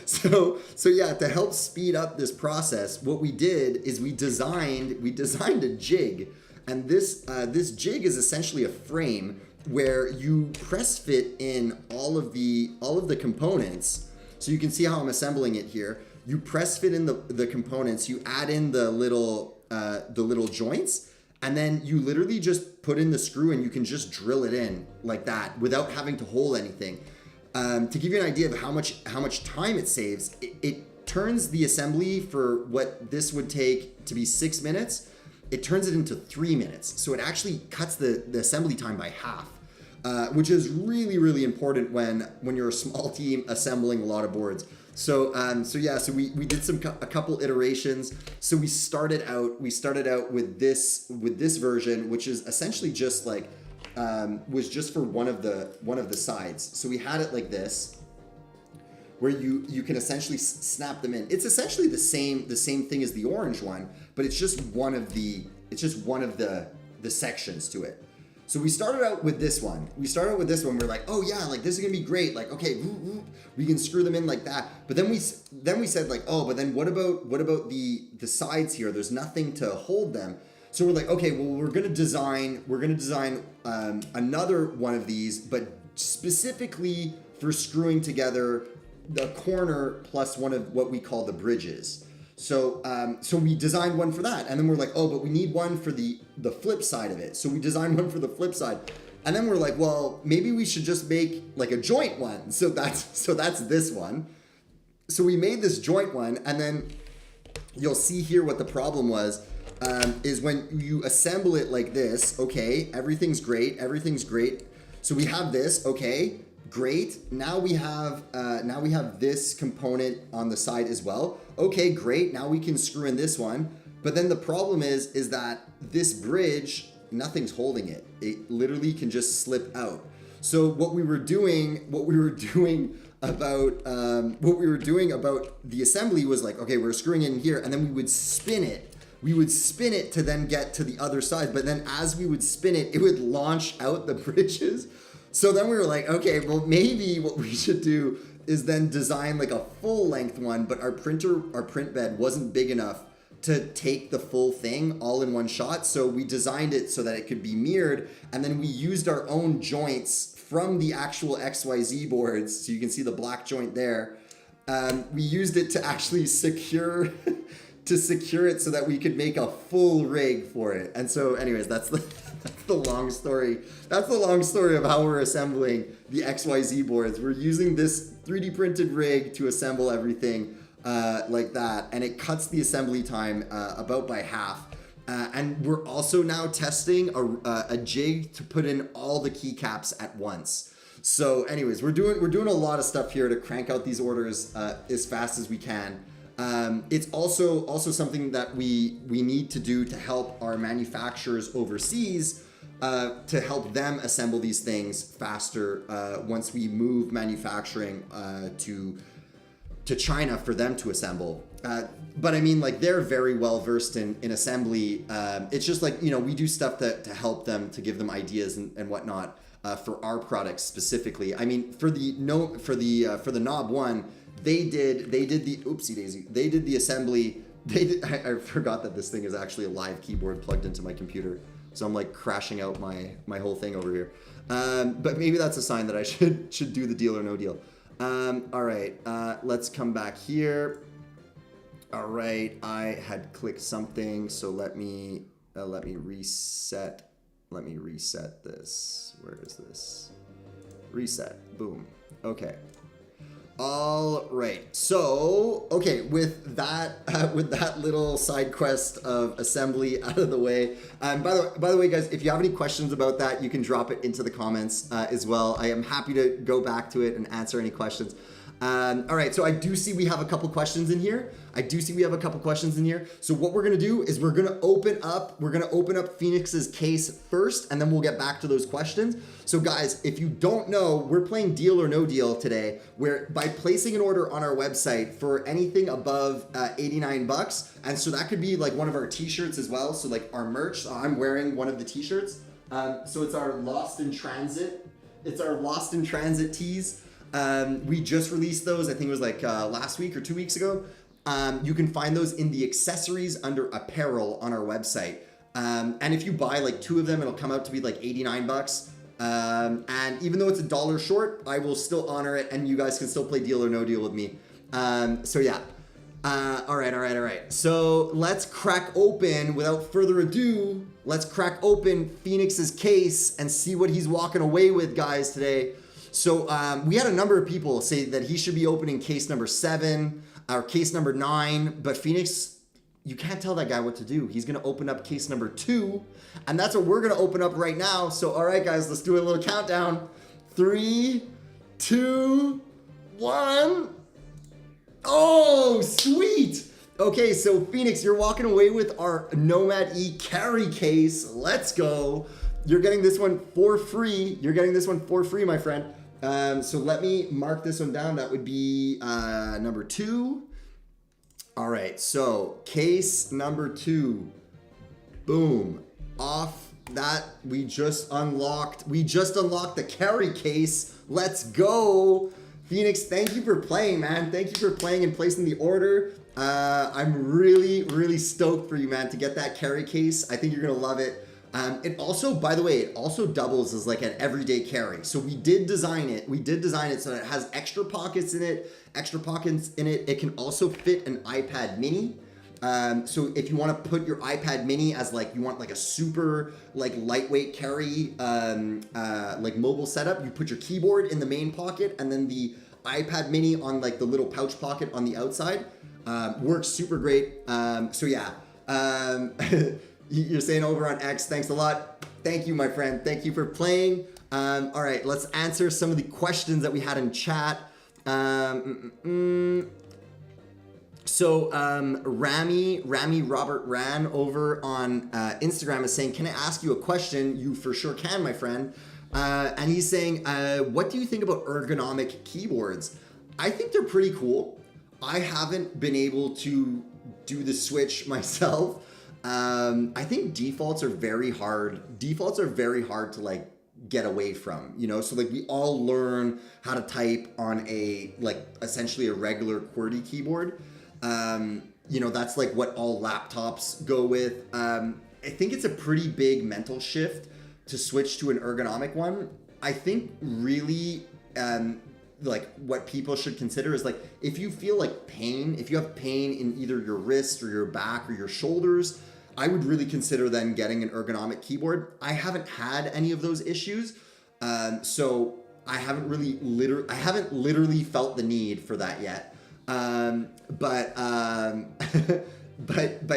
so yeah, to help speed up this process, what we did is we designed a jig, and this jig is essentially a frame where you press fit in all of the components. So you can see how I'm assembling it here. You press fit in the components, you add in the little joints, and then you literally just put in the screw and you can just drill it in like that without having to hold anything. To give you an idea of how much time it saves, it turns the assembly for what this would take to be 6 minutes, it turns it into 3 minutes. So it actually cuts the assembly time by half, which is really, really important when you're a small team assembling a lot of boards. So we did a couple iterations. So we started out with this version, which is essentially just like was just for one of the sides. So we had it like this, where you can essentially snap them in. It's essentially the same thing as the orange one, but it's just one of the sections to it. So we started out with this one. We're like, oh yeah, like this is gonna be great. Like, okay, we can screw them in like that. But then we said like, oh, but then what about the sides here? There's nothing to hold them. So we're like, okay, well, we're gonna design another one of these, but specifically for screwing together the corner plus one of what we call the bridges. So we designed one for that, and then we're like, oh, but we need one for the flip side of it. So we designed one for the flip side, and then we're like, well, maybe we should just make like a joint one. So that's this one. So we made this joint one, and then you'll see here what the problem was. Is when you assemble it like this, okay, everything's great. So we have this, okay, great. Now we have this component on the side as well. Okay, great. Now we can screw in this one. But then the problem is that this bridge, nothing's holding it. It literally can just slip out. So what we were doing about the assembly was like, okay, we're screwing in here, and then we would spin it. To then get to the other side, but then as we would spin it, it would launch out the bridges. So then we were like, okay, well, maybe what we should do is then design like a full length one, but our print bed wasn't big enough to take the full thing all in one shot. So we designed it so that it could be mirrored, and then we used our own joints from the actual XYZ boards. So you can see the black joint there. We used it to actually secure it so that we could make a full rig for it. And so anyways, that's the long story. That's the long story of how we're assembling the XYZ boards. We're using this 3D printed rig to assemble everything like that. And it cuts the assembly time about by half. And we're also now testing a jig to put in all the keycaps at once. So anyways, we're doing a lot of stuff here to crank out these orders as fast as we can. It's also something that we need to do to help our manufacturers overseas, to help them assemble these things faster once we move manufacturing to China for them to assemble. But I mean, like, they're very well versed in assembly. It's just like, we do stuff to help them, to give them ideas and whatnot for our products specifically. I mean, for the Knob One, they did the oopsie daisy. They did the assembly. I forgot that this thing is actually a live keyboard plugged into my computer. So I'm like crashing out my whole thing over here. But maybe that's a sign that I should do the Deal or No Deal. All right, let's come back here. All right, I had clicked something, so let me reset. Let me reset this. Where is this? Reset. Boom. Okay. All right. So, okay, with that little side quest of assembly out of the way. By the way, guys, if you have any questions about that, you can drop it into the comments as well. I am happy to go back to it and answer any questions. All right, so I do see we have a couple questions in here. So what we're gonna do is we're gonna open up Phoenix's case first, and then we'll get back to those questions. So guys, if you don't know, we're playing Deal or No Deal today, where by placing an order on our website for anything above 89 bucks, and so that could be like one of our t-shirts as well. So like our merch, I'm wearing one of the t-shirts. So it's our Lost in Transit. It's our Lost in Transit tees. We just released those, I think it was like last week or 2 weeks ago. You can find those in the accessories under apparel on our website. And if you buy like 2 of them, it'll come out to be like 89 bucks. And even though it's $1 short, I will still honor it, and you guys can still play Deal or No Deal with me. So yeah. All right. So let's crack open, without further ado, let's crack open Phoenix's case and see what he's walking away with, guys, today. So we had a number of people say that he should be opening case number 7 or case number 9, but Phoenix, you can't tell that guy what to do. He's gonna open up case number 2, and that's what we're gonna open up right now. So all right, guys, let's do a little countdown. 3, 2, 1. Oh, sweet. Okay, so Phoenix, you're walking away with our Nomad E carry case. Let's go. You're getting this one for free. My friend. So let me mark this one down. That would be number 2. All right, so case number 2. Boom. Off that, we just unlocked the carry case. Let's go. Phoenix, thank you for playing, man. Thank you for playing and placing the order. I'm really stoked for you, man, to get that carry case. I think you're gonna love it. It also, by the way, it also doubles as like an everyday carry. So we did design it so that it has extra pockets in it. It can also fit an iPad mini. So if you want to put your iPad mini as like, you want like a super like lightweight carry, like mobile setup, you put your keyboard in the main pocket and then the iPad mini on like the little pouch pocket on the outside. Works super great. So yeah, you're saying over on X, thanks a lot. Thank you, my friend. Thank you for playing. All right, let's answer some of the questions that we had in chat. So Rami Robert Ran over on Instagram is saying, can I ask you a question? You for sure can, my friend. And he's saying, what do you think about ergonomic keyboards? I think they're pretty cool. I haven't been able to do the switch myself. I think defaults are very hard. Defaults are very hard to like get away from, you know? So like we all learn how to type on a like essentially a regular QWERTY keyboard. You know, that's like what all laptops go with. I think it's a pretty big mental shift to switch to an ergonomic one. I think really, like what people should consider is like, if you feel like pain, if you have pain in either your wrist or your back or your shoulders, I would really consider then getting an ergonomic keyboard. I haven't had any of those issues. So I haven't literally felt the need for that yet. But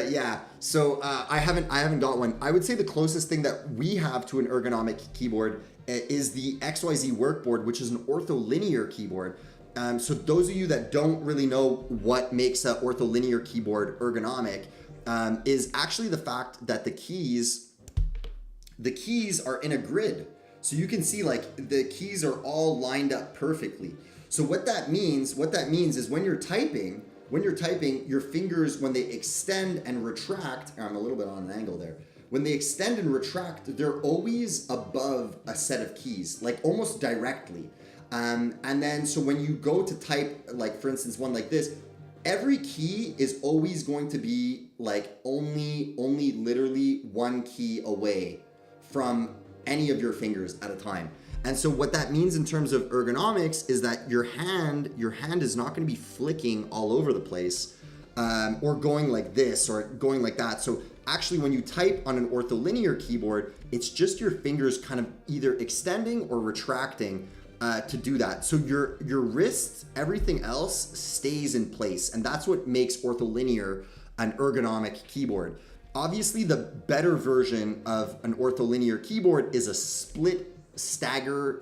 yeah, so I haven't got one. I would say the closest thing that we have to an ergonomic keyboard is the XYZ Workboard, which is an ortholinear keyboard. So those of you that don't really know what makes an ortholinear keyboard ergonomic, is actually the fact that the keys are in a grid. So you can see like the keys are all lined up perfectly. So what that means is when you're typing, your fingers, when they extend and retract, I'm a little bit on an angle there. When they extend and retract, they're always above a set of keys, like almost directly. And then, so when you go to type, like for instance, one like this, every key is always going to be like only literally one key away from any of your fingers at a time. And so what that means in terms of ergonomics is that your hand is not going to be flicking all over the place, or going like this or going like that. So actually when you type on an ortholinear keyboard, it's just your fingers kind of either extending or retracting to do that. So your wrists, everything else stays in place. And that's what makes ortholinear an ergonomic keyboard. Obviously the better version of an ortholinear keyboard is a split stagger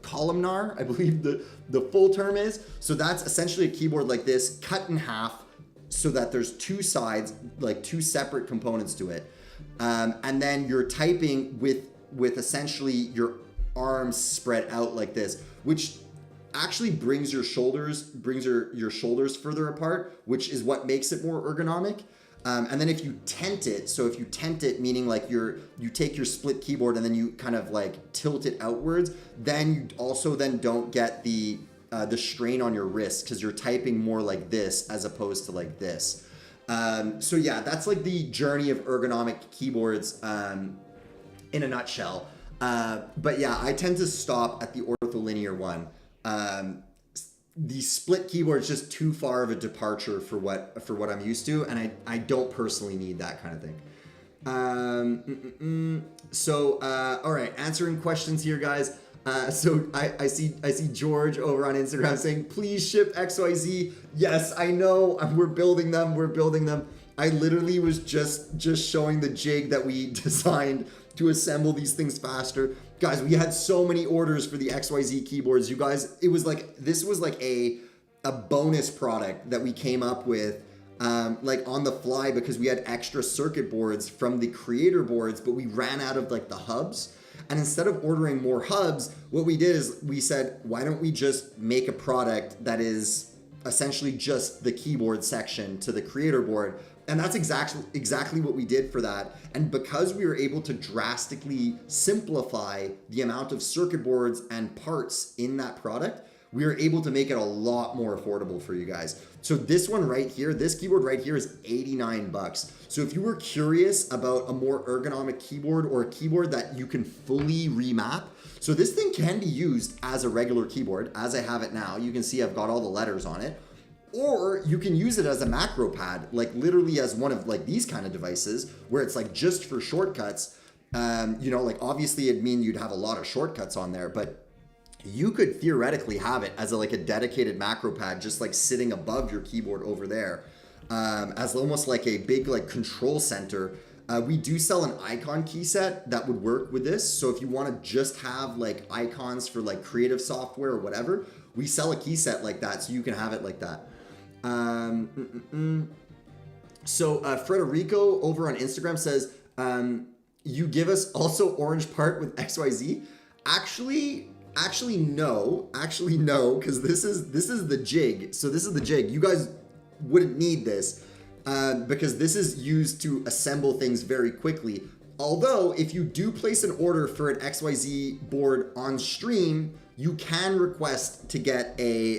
columnar, I believe the full term is. So that's essentially a keyboard like this, cut in half so that there's two sides, like two separate components to it. And then you're typing with essentially your arms spread out like this, which actually brings your shoulders further apart, which is what makes it more ergonomic. And then if you tent it, so if you tent it, meaning like you take your split keyboard and then you kind of like tilt it outwards, then you also then don't get the strain on your wrist because you're typing more like this as opposed to like this. So yeah, that's like the journey of ergonomic keyboards in a nutshell. But yeah, I tend to stop at the ortholinear one. The split keyboard is just too far of a departure for what I'm used to, and I don't personally need that kind of thing. So all right, answering questions here, guys. So I see George over on Instagram saying, please ship XYZ. Yes, I know. We're building them. I literally was just showing the jig that we designed to assemble these things faster. Guys, we had so many orders for the XYZ keyboards. You guys, this was like a bonus product that we came up with like on the fly because we had extra circuit boards from the creator boards, but we ran out of like the hubs. And instead of ordering more hubs, what we did is we said, why don't we just make a product that is essentially just the keyboard section to the creator board? And that's exactly what we did for that. And because we were able to drastically simplify the amount of circuit boards and parts in that product, we were able to make it a lot more affordable for you guys. So this one right here, this keyboard right here is $89. So if you were curious about a more ergonomic keyboard or a keyboard that you can fully remap, so this thing can be used as a regular keyboard, as I have it now. You can see I've got all the letters on it. Or you can use it as a macro pad, like literally as one of like these kind of devices where it's like just for shortcuts. Like obviously it'd mean you'd have a lot of shortcuts on there, but you could theoretically have it as a dedicated macro pad, just like sitting above your keyboard over there, as almost like a big like control center. We do sell an icon key set that would work with this. So if you want to just have like icons for like creative software or whatever, we sell a key set like that, so you can have it like that. So Frederico over on Instagram says, you give us also orange part with XYZ. Actually no, because this is the jig. So this is the jig. You guys wouldn't need this because this is used to assemble things very quickly. Although if you do place an order for an XYZ board on stream, you can request to get it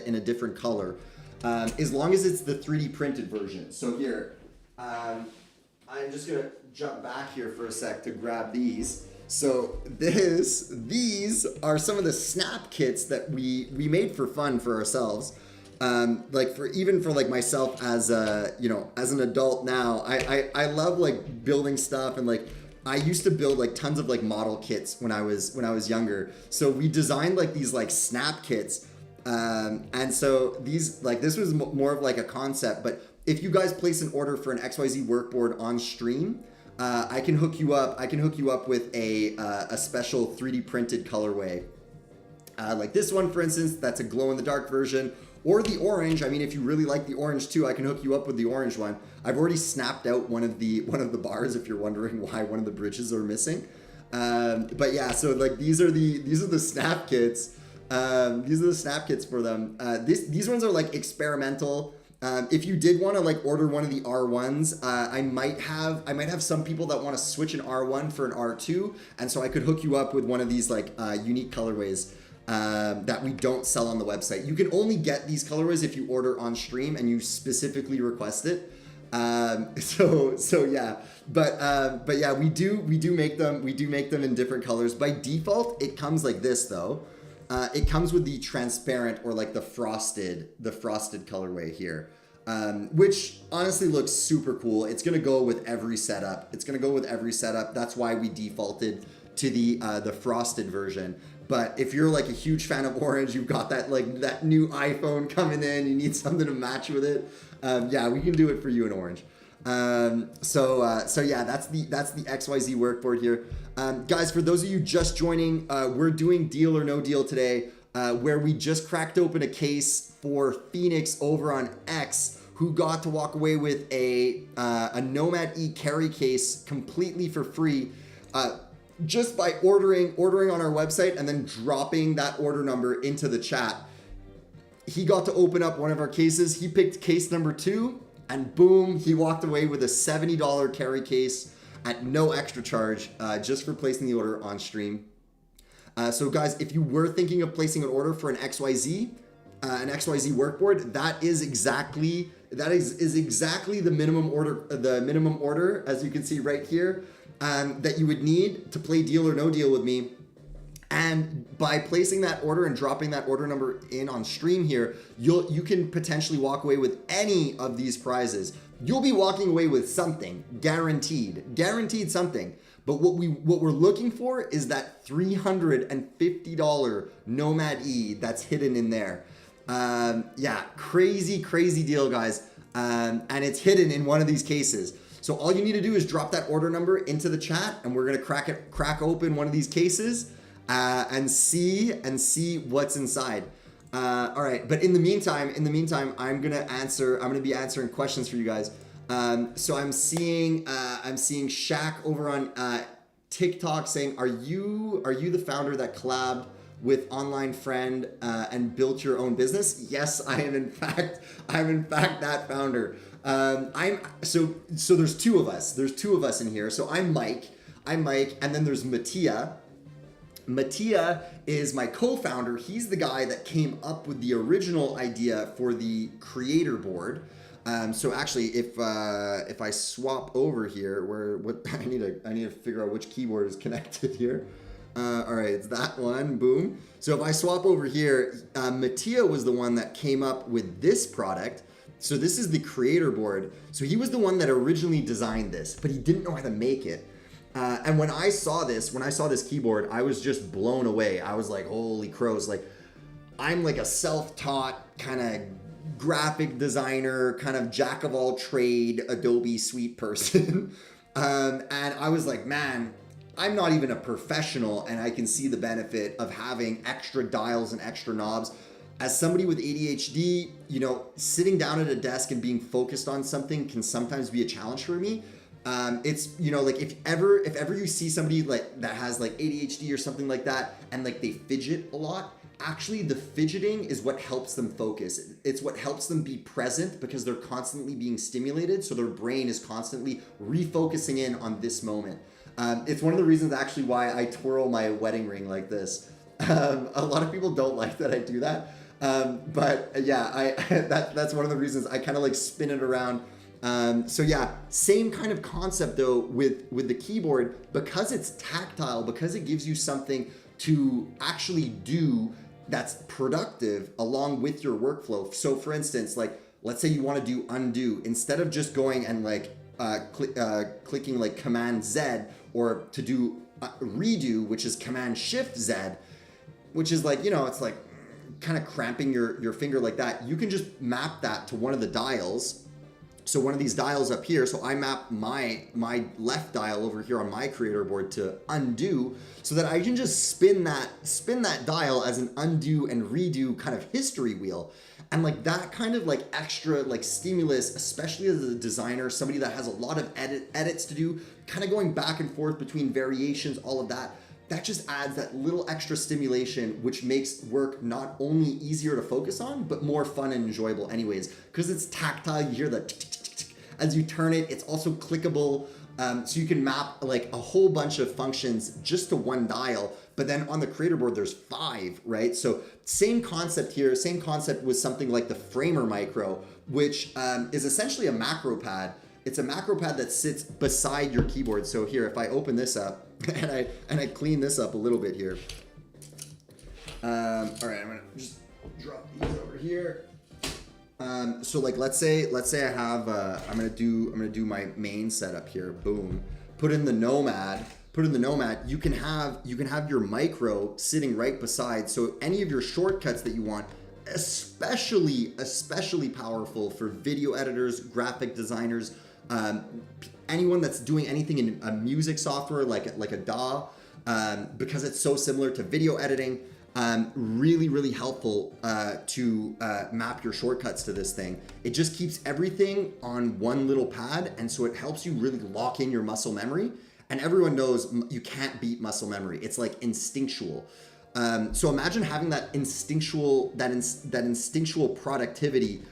in a different color, as long as it's the 3D printed version. So here, I'm just gonna jump back here for a sec to grab these. So these are some of the snap kits that we made for fun for ourselves. Like for myself as as an adult now, I love like building stuff, and like I used to build like tons of like model kits when I was younger. So we designed like these like snap kits, and so these this was more of like a concept. But if you guys place an order for an XYZ workboard on stream, I can hook you up. I can hook you up with a special 3D printed colorway, like this one, for instance. That's a glow in the dark version, or the orange. I mean, if you really like the orange too, I can hook you up with the orange one. I've already snapped out one of the bars if you're wondering why one of the bridges are missing. But yeah, so like these are the snap kits. These are the snap kits for them. These ones are like experimental. If you did want to like order one of the R1s, I might have some people that want to switch an R1 for an R2, and so I could hook you up with one of these like unique colorways that we don't sell on the website. You can only get these colorways if you order on stream and you specifically request it. So yeah, but yeah, we do make them. We do make them in different colors. By default, it comes like this though. It comes with the transparent or like the frosted colorway here, which honestly looks super cool. It's gonna go with every setup. That's why we defaulted to the frosted version. But if you're like a huge fan of orange, you've got that new iPhone coming in, you need something to match with it. Yeah, we can do it for you in orange. So yeah, that's the XYZ workboard here. Guys, for those of you just joining, we're doing Deal or No Deal today, where we just cracked open a case for Phoenix over on X, who got to walk away with a Nomad E carry case completely for free, just by ordering on our website and then dropping that order number into the chat. He got to open up one of our cases. He picked case number 2, and boom, he walked away with a $70 carry case at no extra charge, just for placing the order on stream. So guys, if you were thinking of placing an order for an XYZ workboard, that is exactly the minimum order, as you can see right here, that you would need to play Deal or No Deal with me. And by placing that order and dropping that order number in on stream here, you can potentially walk away with any of these prizes. You'll be walking away with something, guaranteed something. But what we're looking for is that $350 Nomad E that's hidden in there. Yeah, crazy deal, guys. And it's hidden in one of these cases. So all you need to do is drop that order number into the chat, and we're gonna crack open one of these cases and see what's inside. All right, but in the meantime, I'm gonna be answering questions for you guys. So I'm seeing Shaq over on TikTok saying, "Are you the founder that collabed with Online Friend and built your own business?" Yes, I am in fact that founder. So there's two of us. There's two of us in here. So I'm Mike, and then there's Mattia. Mattia is my co-founder. He's the guy that came up with the original idea for the creator board. So actually, if I swap over here, I need to figure out which keyboard is connected here. All right, it's that one. Boom. So if I swap over here, Mattia was the one that came up with this product. So this is the creator board. So he was the one that originally designed this, but he didn't know how to make it. And when I saw this keyboard, I was just blown away. I was like, holy crows. Like, I'm like a self-taught kind of graphic designer, kind of jack of all trade, Adobe Suite person. And I was like, man, I'm not even a professional, and I can see the benefit of having extra dials and extra knobs. As somebody with ADHD, sitting down at a desk and being focused on something can sometimes be a challenge for me. It's, like if ever you see somebody like that has like ADHD or something like that, and like they fidget a lot, actually the fidgeting is what helps them focus. It's what helps them be present, because they're constantly being stimulated. So their brain is constantly refocusing in on this moment. It's one of the reasons actually why I twirl my wedding ring like this. A lot of people don't like that I do that. But yeah, that's one of the reasons I kind of like spin it around. So yeah, same kind of concept though with the keyboard, because it's tactile, because it gives you something to actually do that's productive along with your workflow. So for instance, like let's say you want to do undo, instead of just going and like clicking like Command Z, or to do redo, which is Command Shift Z, which is like, it's like kind of cramping your finger like that. You can just map that to one of the dials. So one of these dials up here, so I map my left dial over here on my creator board to undo, so that I can just spin that dial as an undo and redo kind of history wheel. And like that kind of like extra like stimulus, especially as a designer, somebody that has a lot of edits to do, kind of going back and forth between variations, all of that, that just adds that little extra stimulation, which makes work not only easier to focus on, but more fun and enjoyable anyways, because it's tactile. You hear the tick, tick, tick, tick as you turn it. It's also clickable. So you can map like a whole bunch of functions just to one dial, but then on the creator board, there's 5, right? So same concept here, same concept with something like the Framer Micro, which is essentially a macro pad. It's a macro pad that sits beside your keyboard. So here, if I open this up and I clean this up a little bit here. All right, I'm gonna just drop these over here. So like let's say I have I'm gonna do my main setup here. Boom. Put in the Nomad. You can have your micro sitting right beside. So any of your shortcuts that you want, especially powerful for video editors, graphic designers, Anyone that's doing anything in a music software like a DAW, because it's so similar to video editing. Really, really helpful to map your shortcuts to this thing. It just keeps everything on one little pad, and so it helps you really lock in your muscle memory. And everyone knows you can't beat muscle memory. It's like instinctual. So imagine having that instinctual productivity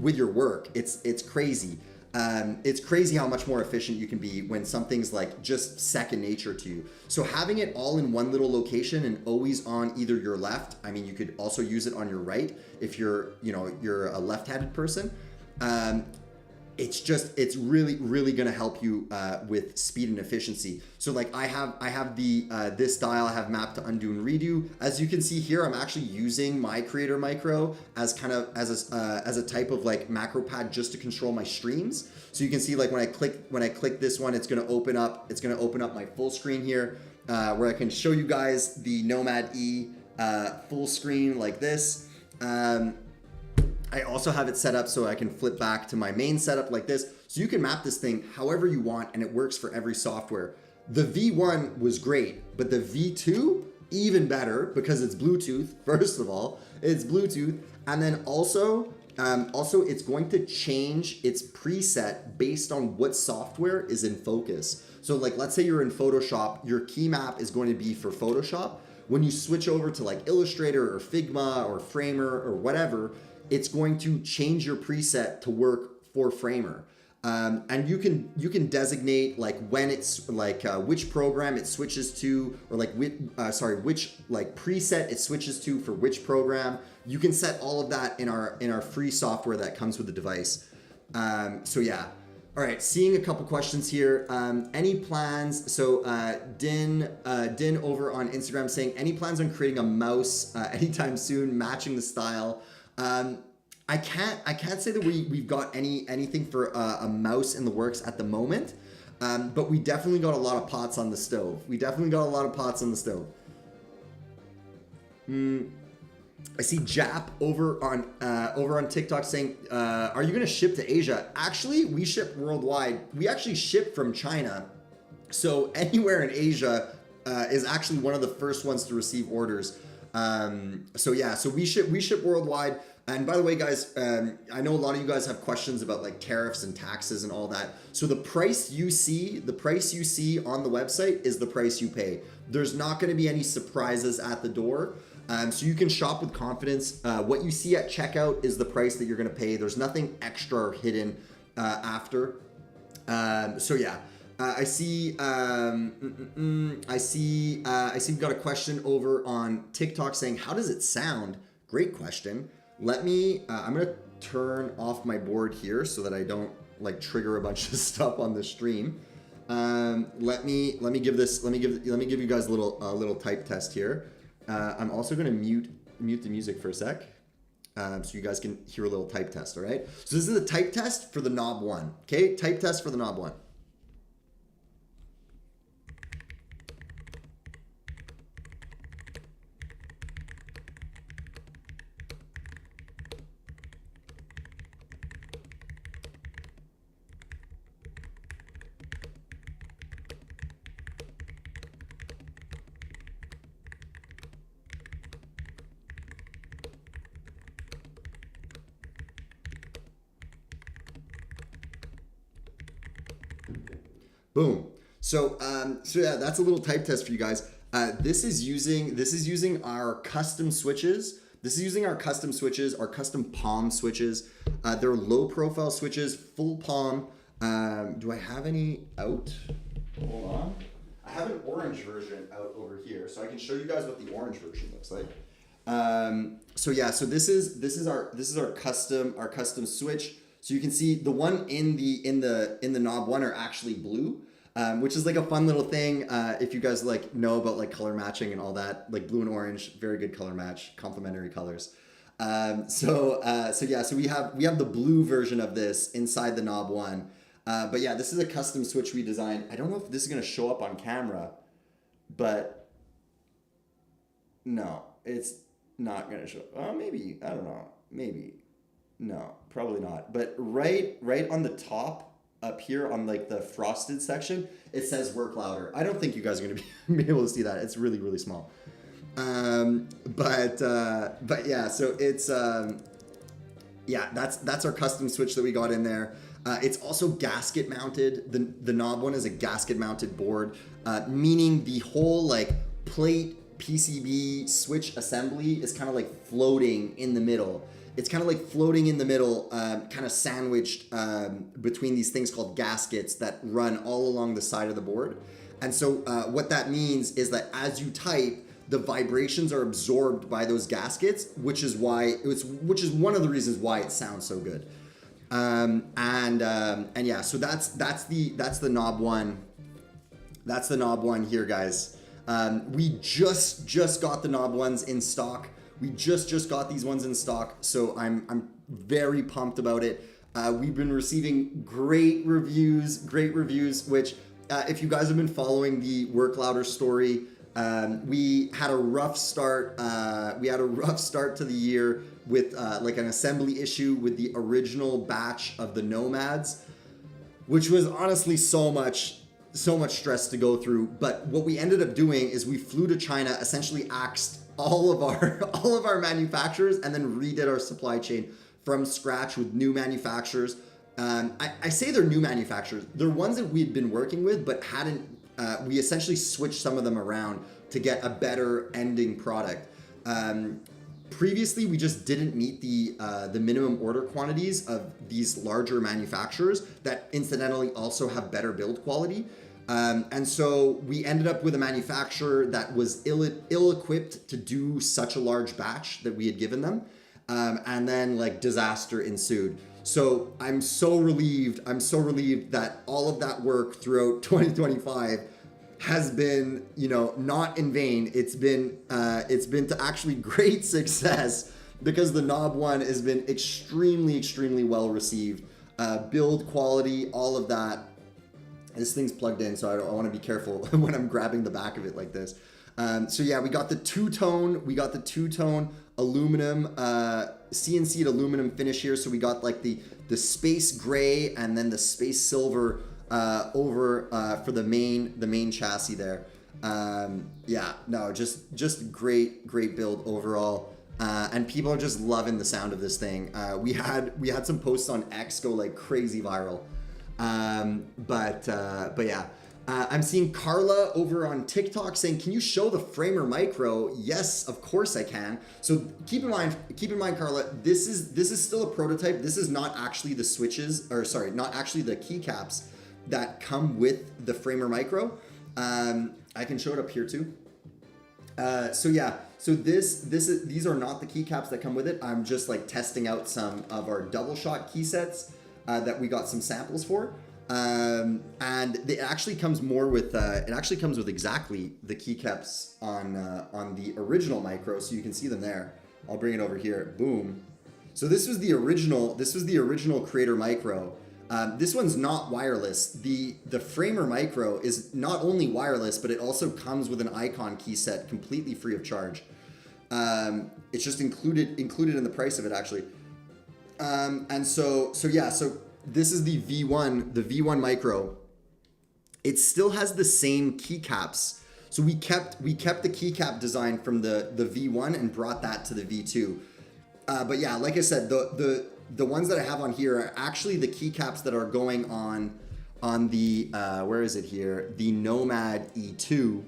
with your work. It's crazy. It's crazy how much more efficient you can be when something's like just second nature to you. So having it all in one little location and always on either your left, I mean, you could also use it on your right if you're a left-handed person. It's really, really going to help you with speed and efficiency. So like I have the this dial I have mapped to undo and redo. As you can see here, I'm actually using my Creator Micro as kind of as a type of like macro pad just to control my streams. So you can see like when I click this one, it's going to open up my full screen here where I can show you guys the Nomad E full screen like this. I also have it set up so I can flip back to my main setup like this. So you can map this thing however you want, and it works for every software. The V1 was great, but the V2, even better because it's Bluetooth. First of all, it's Bluetooth. And then also it's going to change its preset based on what software is in focus. So like, let's say you're in Photoshop, your key map is going to be for Photoshop. When you switch over to like Illustrator or Figma or Framer or whatever, it's going to change your preset to work for Framer. And you can designate like when it's like which program it switches to, or like which like preset it switches to for which program. You can set all of that in our free software that comes with the device. So yeah. All right, seeing a couple questions here. Any plans? So Din over on Instagram saying, any plans on creating a mouse anytime soon, matching the style? I can't say that we've got anything for a mouse in the works at the moment, but we definitely got a lot of pots on the stove. I see Jap over on TikTok saying, are you gonna ship to Asia? Actually, we ship worldwide. We actually ship from China, so anywhere in Asia is actually one of the first ones to receive orders. So yeah, so we ship worldwide. And by the way, guys, I know a lot of you guys have questions about like tariffs and taxes and all that. So the price you see on the website is the price you pay. There's not going to be any surprises at the door. So you can shop with confidence. What you see at checkout is the price that you're going to pay. There's nothing extra or hidden after. So yeah. I see we've got a question over on TikTok saying, how does it sound? Great question. Let me, I'm going to turn off my board here so that I don't like trigger a bunch of stuff on the stream. Let me give you guys a little type test here. I'm also going to mute the music for a sec. So you guys can hear a little type test. All right. So this is a type test for the Knob One. Okay. Type test for the Knob One. Boom. So yeah, that's a little type test for you guys. This is using our custom switches. Our custom palm switches. They're low profile switches, full palm. Do I have any out? Hold on. I have an orange version out over here, so I can show you guys what the orange version looks like. So yeah, so this is our custom switch. So you can see the one in the Knob One are actually blue, which is like a fun little thing. If you guys like know about like color matching and all that, like blue and orange, very good color match, complementary colors. So yeah, so we have the blue version of this inside the Knob One. But yeah, this is a custom switch we designed. I don't know if this is gonna show up on camera, but no, it's not gonna show. Maybe, I don't know, maybe. No, probably not. But right on the top up here on like the frosted section, it says work louder. I don't think you guys are gonna be able to see that. It's really, really small. But yeah, so it's yeah, that's our custom switch that we got in there. It's also gasket mounted. The knob one is a gasket mounted board, meaning the whole like plate PCB switch assembly is kind of like floating in the middle. It's kind of like floating in the middle, kind of sandwiched between these things called gaskets that run all along the side of the board. And so what that means is that as you type, the vibrations are absorbed by those gaskets, which is one of the reasons why it sounds so good. And yeah, so that's the knob one. That's the knob one here, guys. We just got the knob ones in stock. We just got these ones in stock, so I'm very pumped about it. We've been receiving great reviews, which if you guys have been following the Work Louder story, we had a rough start. We had a rough start to the year with like an assembly issue with the original batch of the Nomads, which was honestly so much stress to go through. But what we ended up doing is we flew to China, essentially axed all of our manufacturers, and then redid our supply chain from scratch with new manufacturers. I say they're new manufacturers. They're ones that we'd been working with, but hadn't. We essentially switched some of them around to get a better ending product. Previously, we just didn't meet the minimum order quantities of these larger manufacturers that incidentally also have better build quality. And so we ended up with a manufacturer that was ill-equipped to do such a large batch that we had given them. And then like disaster ensued. So I'm so relieved that all of that work throughout 2025 has been, not in vain. It's been to actually great success, because the knob one has been extremely well received. Build quality, all of that. This thing's plugged in, so I want to be careful when I'm grabbing the back of it like this. So yeah, we got the two-tone aluminum, CNC'd aluminum finish here. So we got like the space gray and then the space silver over for the main chassis there. Yeah, no, just great build overall. And people are just loving the sound of this thing. We had some posts on X go like crazy viral. But yeah. I'm seeing Carla over on TikTok saying, "Can you show the Framer Micro?" Yes, of course I can. So keep in mind, Carla, this is still a prototype. This is not actually the switches, or sorry, not actually the keycaps that come with the Framer Micro. I can show it up here too. So yeah, so these are not the keycaps that come with it. I'm just like testing out some of our double shot key sets that we got some samples for. And it actually comes with exactly the keycaps on the original Micro, so you can see them there. I'll bring it over here. Boom. So this was the original Creator Micro. This one's not wireless. The Framer Micro is not only wireless, but it also comes with an Icon key set completely free of charge. It's just included in the price of it actually. And so this is the V1 Micro. It still has the same keycaps. So we kept the keycap design from the V1 and brought that to the V2. But yeah, like I said, the ones that I have on here are actually the keycaps that are going on the where is it here? The Nomad E2.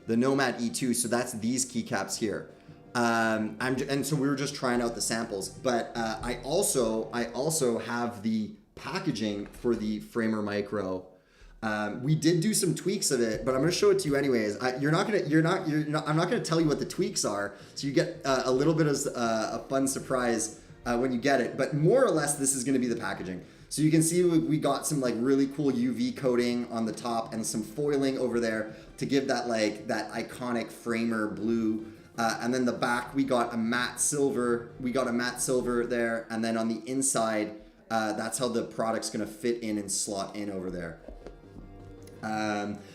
The Nomad E2. So that's these keycaps here. And so we were just trying out the samples, but I also have the packaging for the Framer Micro. We did do some tweaks of it, but I'm going to show it to you anyways. I'm not going to tell you what the tweaks are, so you get a little bit of a fun surprise when you get it. But more or less, this is going to be the packaging. So you can see we got some like really cool UV coating on the top and some foiling over there to give that iconic Framer blue. And then the back, we got a matte silver. There. And then on the inside, that's how the product's going to fit in and slot in over there.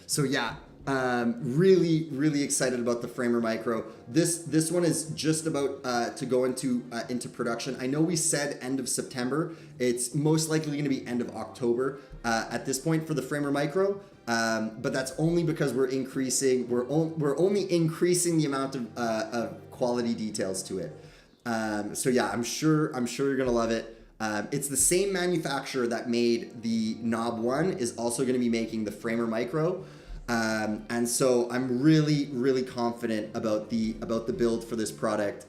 So yeah, Really excited about the Framer Micro. This one is just about to go into production. I know we said end of September. It's most likely going to be end of October at this point for the Framer Micro. But that's only because we're only increasing the amount of quality details to it. So yeah, I'm sure you're gonna love it. It's the same manufacturer that made the Knob One is also going to be making the Framer Micro. And so I'm really confident about the build for this product.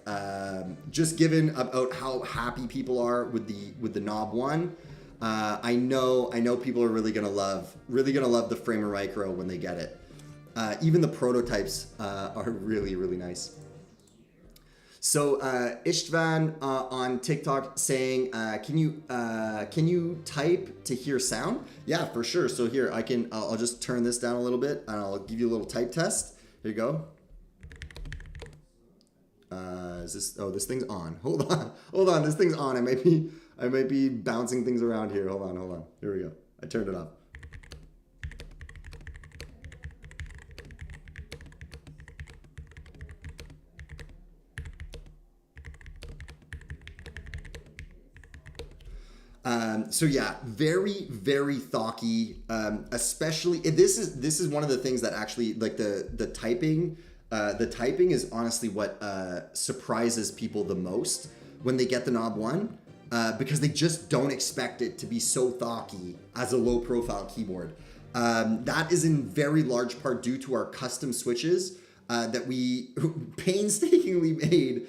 Just given about how happy people are with the Knob One, I know people are really gonna love the Framer Micro when they get it. Even the prototypes are really nice. So Istvan on TikTok saying, can you type to hear sound? Yeah, for sure. So here I'll just turn this down a little bit and I'll give you a little type test. Here you go. This thing's on. Hold on. This thing's on. I might be bouncing things around here. Hold on. Here we go. I turned it up. So yeah, very thocky. Especially this is one of the things that actually like the typing. The typing is honestly what surprises people the most when they get the Knob One, because they just don't expect it to be so thocky as a low profile keyboard. That is in very large part due to our custom switches that we painstakingly made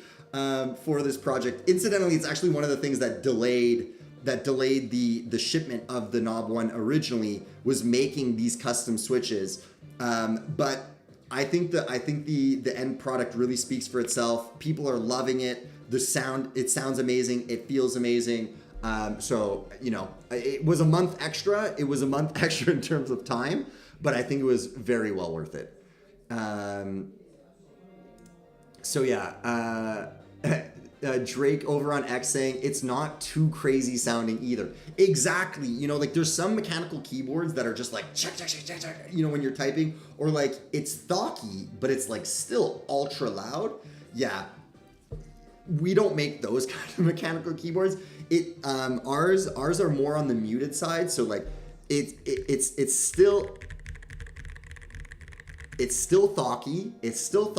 for this project. Incidentally, it's actually one of the things that delayed the shipment of the Knob One originally, was making these custom switches. But I think the end product really speaks for itself. People are loving it. It sounds amazing. It feels amazing. So, it was a month extra. It was a month extra in terms of time, but I think it was very well worth it. So yeah, Drake over on X saying it's not too crazy sounding either. Exactly. Like there's some mechanical keyboards that are just like check, when you're typing, or like it's thocky, but it's like still ultra loud. Yeah. We don't make those kind of mechanical keyboards. Ours are more on the muted side. So like it's still thocky. It's still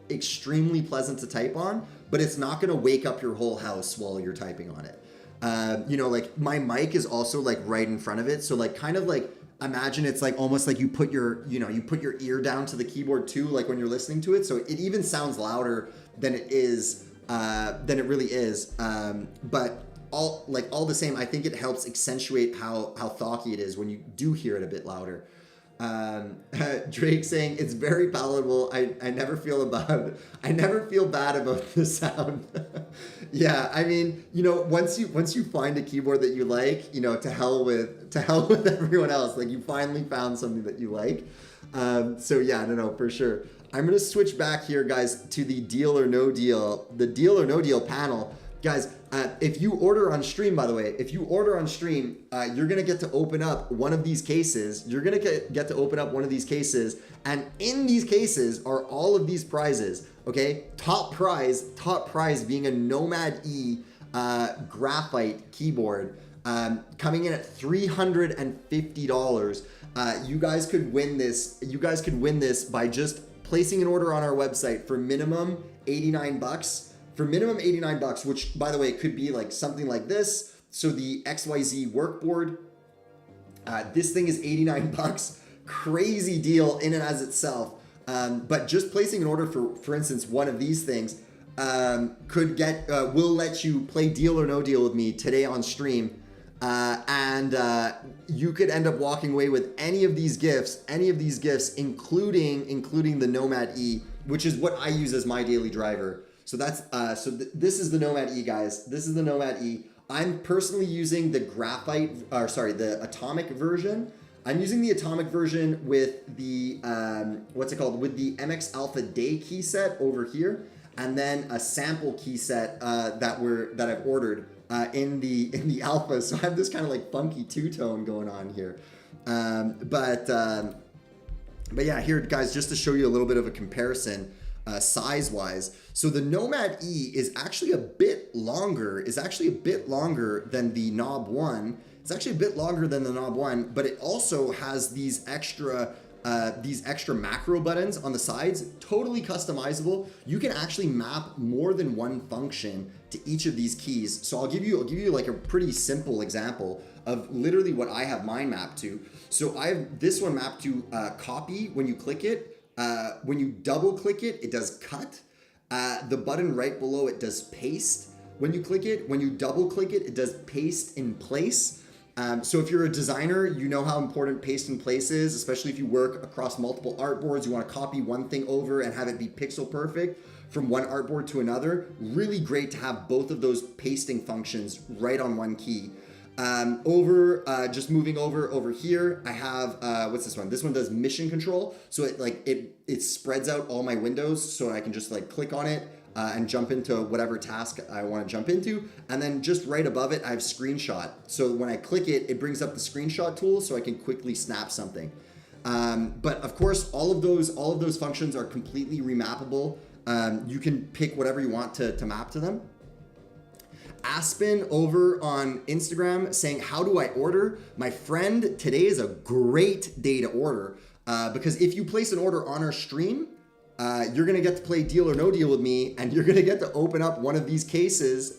extremely pleasant to type on, but it's not going to wake up your whole house while you're typing on it. Like my mic is also like right in front of it. So like kind of like imagine it's like almost like you put your ear down to the keyboard too, like when you're listening to it. So it even sounds louder than it really is. But all the same, I think it helps accentuate how thocky it is when you do hear it a bit louder. Drake saying it's very palatable. I never feel bad about the sound. Yeah, I mean, once you find a keyboard that you like, to hell with everyone else. Like you finally found something that you like. So yeah, no, for sure. I'm gonna switch back here, guys, to the deal or no deal panel. Guys, if you order on stream, by the way, you're going to get to open up one of these cases. And in these cases are all of these prizes, okay? Top prize being a Nomad E graphite keyboard, coming in at $350. You guys could win this by just placing an order on our website for minimum $89. For minimum $89, which by the way could be like something like this. So the XYZ workboard, this thing is $89. Crazy deal in and as itself. But just placing an order for instance, one of these things will let you play Deal or No Deal with me today on stream. And you could end up walking away with any of these gifts, including the Nomad E, which is what I use as my daily driver. So that's this is the Nomad E, guys. This is the Nomad E. I'm personally using the the atomic version. I'm using the atomic version with the with the MX Alpha Day key set over here, and then a sample key set that I've ordered in the Alpha. So I have this kind of like funky two-tone going on here. But yeah, here guys, just to show you a little bit of a comparison size-wise. So the Nomad E is actually a bit longer, than the Knob 1. It's actually a bit longer than the Knob 1, but it also has these extra macro buttons on the sides, totally customizable. You can actually map more than one function to each of these keys. So I'll give you like a pretty simple example of literally what I have mine mapped to. So I have this one mapped to copy. When you click it, when you double click it, it does cut. The button right below it does paste. When you click it, when you double click it, it does paste in place. So if you're a designer, you know how important paste in place is, especially if you work across multiple artboards. You want to copy one thing over and have it be pixel perfect from one artboard to another. Really great to have both of those pasting functions right on one key. Just moving over here, I have, what's this one? This one does mission control. So it spreads out all my windows so I can just like click on it and jump into whatever task I want to jump into. And then just right above it, I have screenshot. So when I click it, it brings up the screenshot tool so I can quickly snap something. But of course, all of those functions are completely remappable. You can pick whatever you want to map to them. Aspen over on Instagram saying, how do I order? My friend, today is a great day to order because if you place an order on our stream, you're gonna get to play Deal or No Deal with me, and you're gonna get to open up one of these cases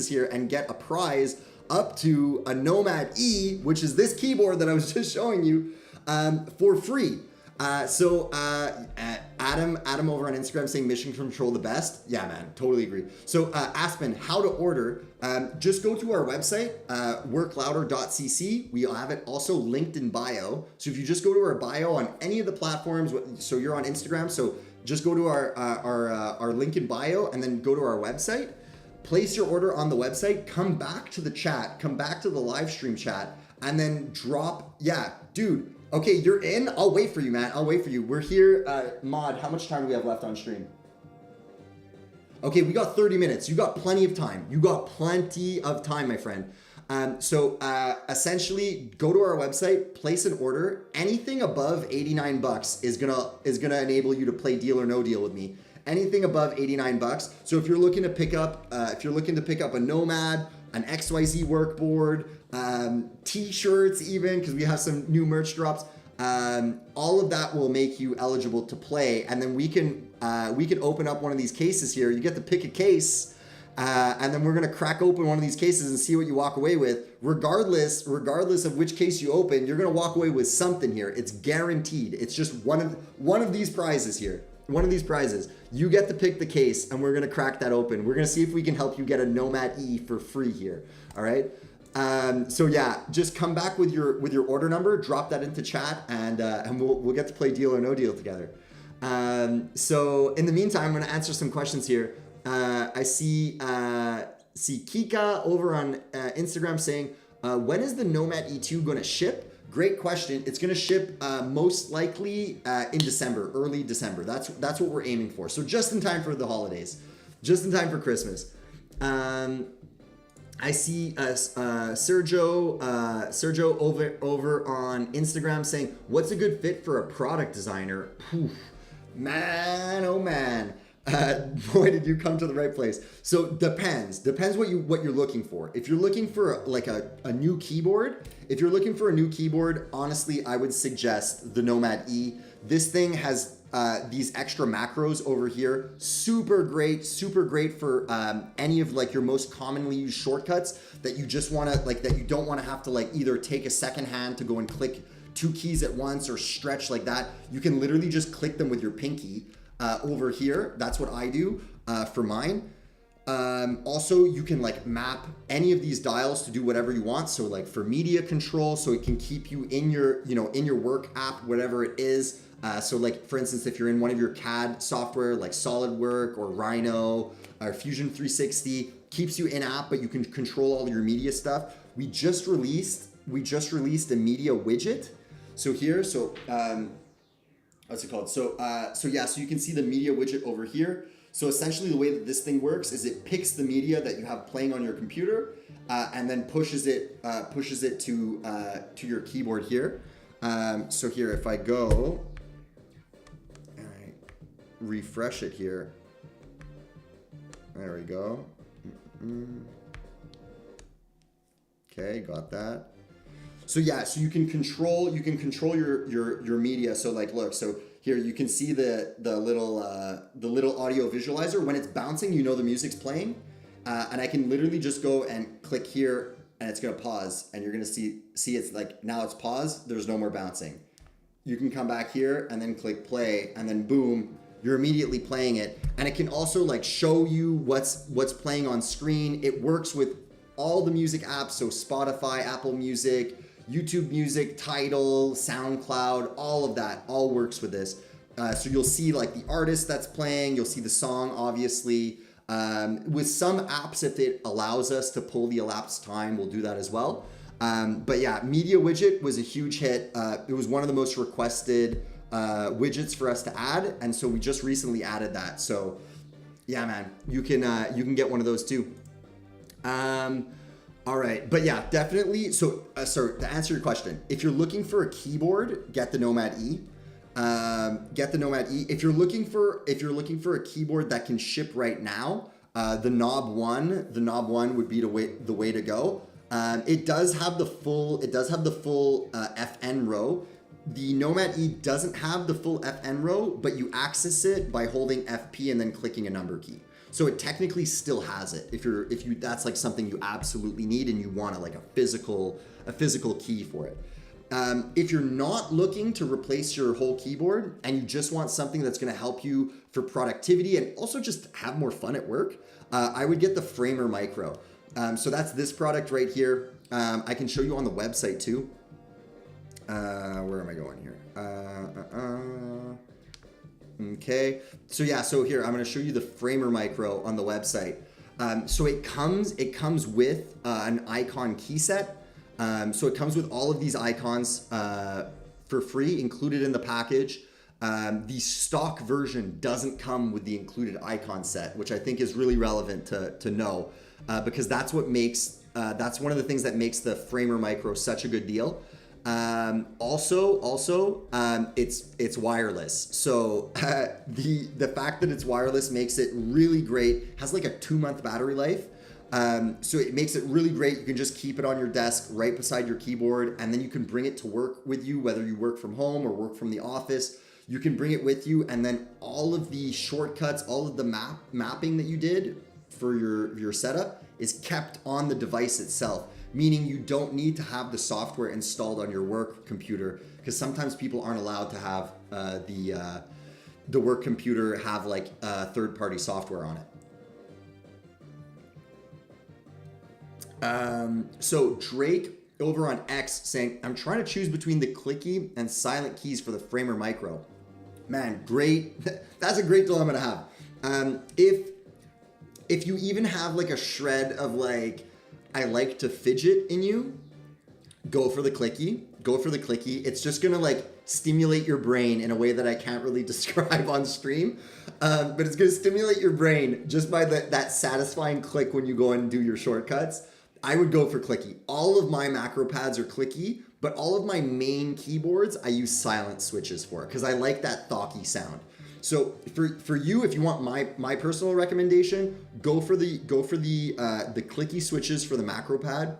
here and get a prize up to a Nomad E, which is this keyboard that I was just showing you, for free. Adam over on Instagram saying mission control the best. Yeah, man, totally agree. So Aspen, how to order? Just go to our website, worklouder.cc. We have it also linked in bio. So if you just go to our bio on any of the platforms, so you're on Instagram, so just go to our link in bio and then go to our website. Place your order on the website. Come back to the chat. Come back to the live stream chat, and then drop. Yeah, dude. Okay, you're in. I'll wait for you, man. I'll wait for you. We're here. Mod, how much time do we have left on stream? Okay, we got 30 minutes. You got plenty of time. You got plenty of time, my friend. Essentially, go to our website, place an order. Anything above 89 bucks is gonna enable you to play Deal or No Deal with me. Anything above 89 bucks. So if you're looking to pick up a Nomad, an XYZ workboard, t-shirts even, because we have some new merch drops, all of that will make you eligible to play. And then we can open up one of these cases here. You get to pick a case, and then we're gonna crack open one of these cases and see what you walk away with. Regardless of which case you open, you're gonna walk away with something here. It's guaranteed. It's just one of these prizes here. One of these prizes. You get to pick the case, and we're gonna crack that open. We're gonna see if we can help you get a Nomad E for free here. All right. So yeah, just come back with your order number, drop that into chat, and we'll get to play Deal or No Deal together. So in the meantime, I'm gonna answer some questions here. I see Kika over on Instagram saying, when is the Nomad E2 gonna ship? Great question. It's going to ship most likely in December, early December. That's what we're aiming for. So just in time for the holidays, just in time for Christmas. I see Sergio over on Instagram saying, "What's a good fit for a product designer?" Poof. Man, oh man. Boy, did you come to the right place. So depends what you're looking for. If you're looking for like a new keyboard, honestly, I would suggest the Nomad E. This thing has these extra macros over here. Super great for any of like your most commonly used shortcuts that you just want to that you don't want to have to like either take a second hand to go and click two keys at once or stretch like that. You can literally just click them with your pinky. Over here, that's what I do for mine. Also, you can like map any of these dials to do whatever you want. So like for media control, so it can keep you in your work app, whatever it is. So like for instance, if you're in one of your CAD software like SolidWorks or Rhino or Fusion 360, keeps you in app, but you can control all your media stuff. We just released a media widget. So here, what's it called? So you can see the media widget over here. So essentially the way that this thing works is it picks the media that you have playing on your computer and then pushes it to your keyboard here. So here, if I go refresh it here. There we go. Okay, got that. So yeah, so you can control your media. So like, look, so here you can see the little audio visualizer. When it's bouncing, you know the music's playing, and I can literally just go and click here, and it's gonna pause, and you're gonna see it's like now it's paused. There's no more bouncing. You can come back here and then click play, and then boom, you're immediately playing it. And it can also like show you what's playing on screen. It works with all the music apps, so Spotify, Apple Music, YouTube Music, Tidal, SoundCloud, all of that all works with this. So you'll see like the artist that's playing, you'll see the song, obviously. With some apps, if it allows us to pull the elapsed time, we'll do that as well. But yeah, Media Widget was a huge hit. It was one of the most requested widgets for us to add, and so we just recently added that. So yeah, man, you can get one of those too. All right, but yeah, definitely. So to answer your question, if you're looking for a keyboard, get the Nomad E. Get the Nomad E. If you're looking for a keyboard that can ship right now, the Knob One would be the way to go. It does have the full FN row. The Nomad E doesn't have the full FN row, but you access it by holding FP and then clicking a number key. So it technically still has it. If you that's like something you absolutely need and you want a physical key for it. If you're not looking to replace your whole keyboard and you just want something that's going to help you for productivity and also just have more fun at work, I would get the Framer Micro. So that's this product right here. I can show you on the website too. Where am I going here? Okay. So yeah, so here I'm going to show you the Framer Micro on the website. So it comes with an icon key set. So it comes with all of these icons for free included in the package. The stock version doesn't come with the included icon set, which I think is really relevant to know, because that's one of the things that makes the Framer Micro such a good deal. Also, it's wireless. So the fact that it's wireless makes it really great. Has like a 2-month battery life. So it makes it really great. You can just keep it on your desk right beside your keyboard, and then you can bring it to work with you, whether you work from home or work from the office. You can bring it with you, and then all of the shortcuts, all of the mapping that you did for your setup is kept on the device itself, meaning you don't need to have the software installed on your work computer, because sometimes people aren't allowed to have the work computer have like third-party software on it. So Drake over on X saying, I'm trying to choose between the clicky and silent keys for the Framer Micro. Man, great. That's a great dilemma to have. If you even have like a shred of like, I like to fidget in you, go for the clicky. It's just gonna like stimulate your brain in a way that I can't really describe on stream. But it's gonna stimulate your brain just by that satisfying click when you go and do your shortcuts. I would go for clicky. All of my macro pads are clicky, but all of my main keyboards I use silent switches for, because I like that thocky sound. So for you, if you want my personal recommendation, go for the clicky switches for the macro pad.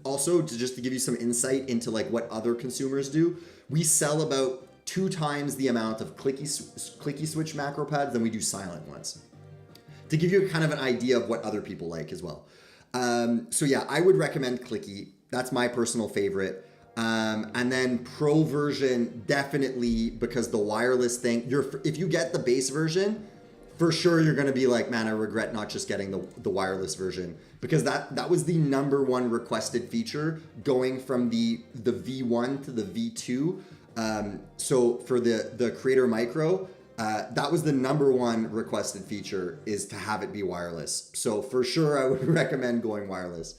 Also, to give you some insight into like what other consumers do, we sell about 2 times the amount of clicky switch macro pads than we do silent ones, to give you kind of an idea of what other people like as well. So yeah, I would recommend clicky. That's my personal favorite. And then pro version, definitely, because the wireless thing, if you get the base version, for sure you're going to be like, man, I regret not just getting the wireless version, because that was the #1 requested feature going from the V1 to the V2. So for the Creator Micro, that was the #1 requested feature, is to have it be wireless. So for sure, I would recommend going wireless.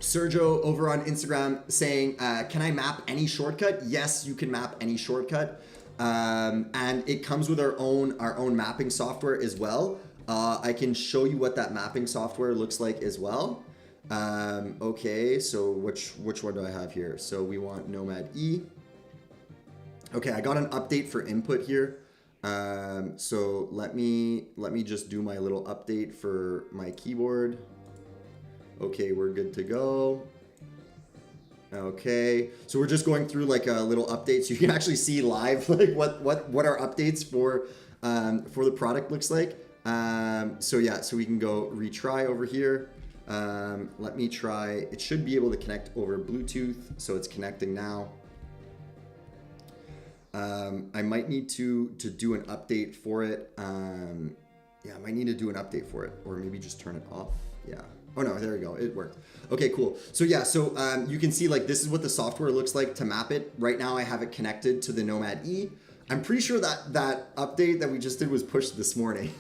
Sergio over on Instagram saying, can I map any shortcut? Yes, you can map any shortcut. And it comes with our own mapping software as well. I can show you what that mapping software looks like as well. Okay, so which one do I have here? So we want Nomad E. Okay, I got an update for input here. So let me just do my little update for my keyboard. Okay, we're good to go. Okay, so we're just going through like a little update, so you can actually see live like what our updates for the product looks like. So yeah, so we can go retry over here. Let me try. It should be able to connect over Bluetooth, so it's connecting now. I might need to do an update for it. Yeah, I might need to do an update for it, or maybe just turn it off. Yeah. Oh no, there we go. It worked. Okay, cool. So yeah, so you can see like this is what the software looks like to map it. Right now I have it connected to the Nomad E. I'm pretty sure that update that we just did was pushed this morning.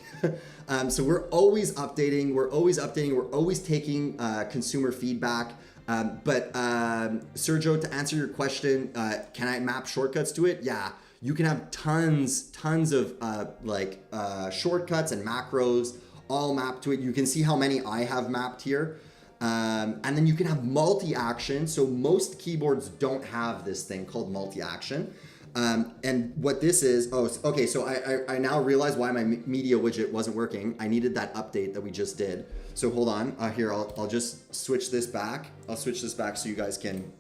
So we're always updating. We're always taking consumer feedback. But Sergio, to answer your question, can I map shortcuts to it? Yeah, you can have tons of shortcuts and macros all mapped to it. You can see how many I have mapped here. And then you can have multi-action. So most keyboards don't have this thing called multi-action. And what this is, okay, so I now realize why my media widget wasn't working. I needed that update that we just did. So hold on, here, I'll just switch this back. I'll switch this back so you guys can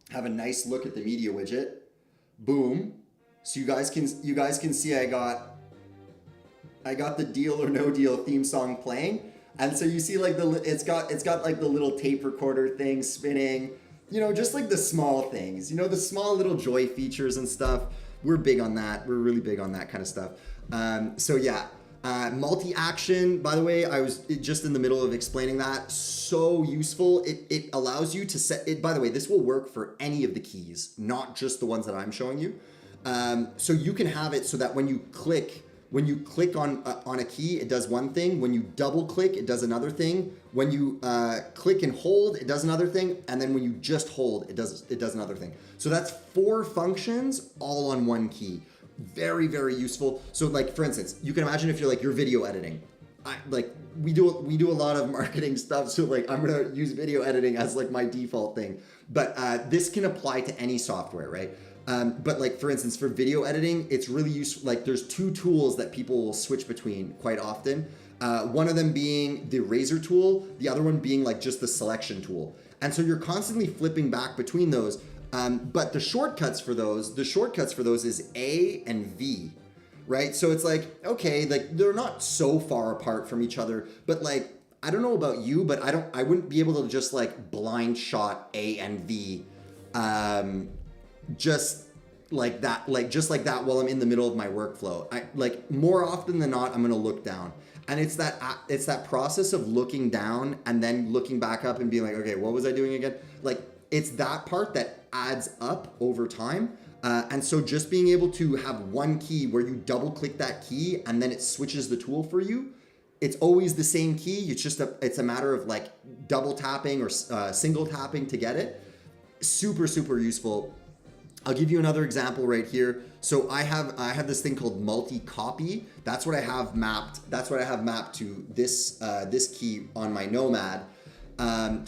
have a nice look at the media widget. Boom. So you guys can see I got the Deal or No Deal theme song playing. And so you see like it's got like the little tape recorder thing spinning. You know, just like the small things, you know, the small little joy features and stuff. We're big on that. We're really big on that kind of stuff. So yeah, multi-action, by the way, I was just in the middle of explaining that. So useful. It allows you to set it. By the way, this will work for any of the keys, not just the ones that I'm showing you. So you can have it so that when you click on a key, it does one thing. When you double click, it does another thing. When you click and hold, it does another thing. And then when you just hold, it does another thing. So that's 4 functions all on one key. Very, very useful. So like, for instance, you can imagine if you're video editing. We do a lot of marketing stuff. So like, I'm going to use video editing as like my default thing. But this can apply to any software, right? But like, for instance, for video editing, it's really useful. Like there's 2 tools that people will switch between quite often. One of them being the razor tool, the other one being like just the selection tool. And so you're constantly flipping back between those. But the shortcuts for those is A and V, right? So it's like, okay, like they're not so far apart from each other, but like, I don't know about you, but I wouldn't be able to just like blind shot A and V, just like that while I'm in the middle of my workflow. I like more often than not, I'm going to look down. And it's that process of looking down and then looking back up and being like, okay, what was I doing again? Like it's that part that adds up over time. And so just being able to have one key where you double click that key and then it switches the tool for you. It's always the same key. It's a matter of like double tapping or single tapping to get it. Super, super useful. I'll give you another example right here. So I have this thing called multi-copy. That's what I have mapped. To this key on my Nomad.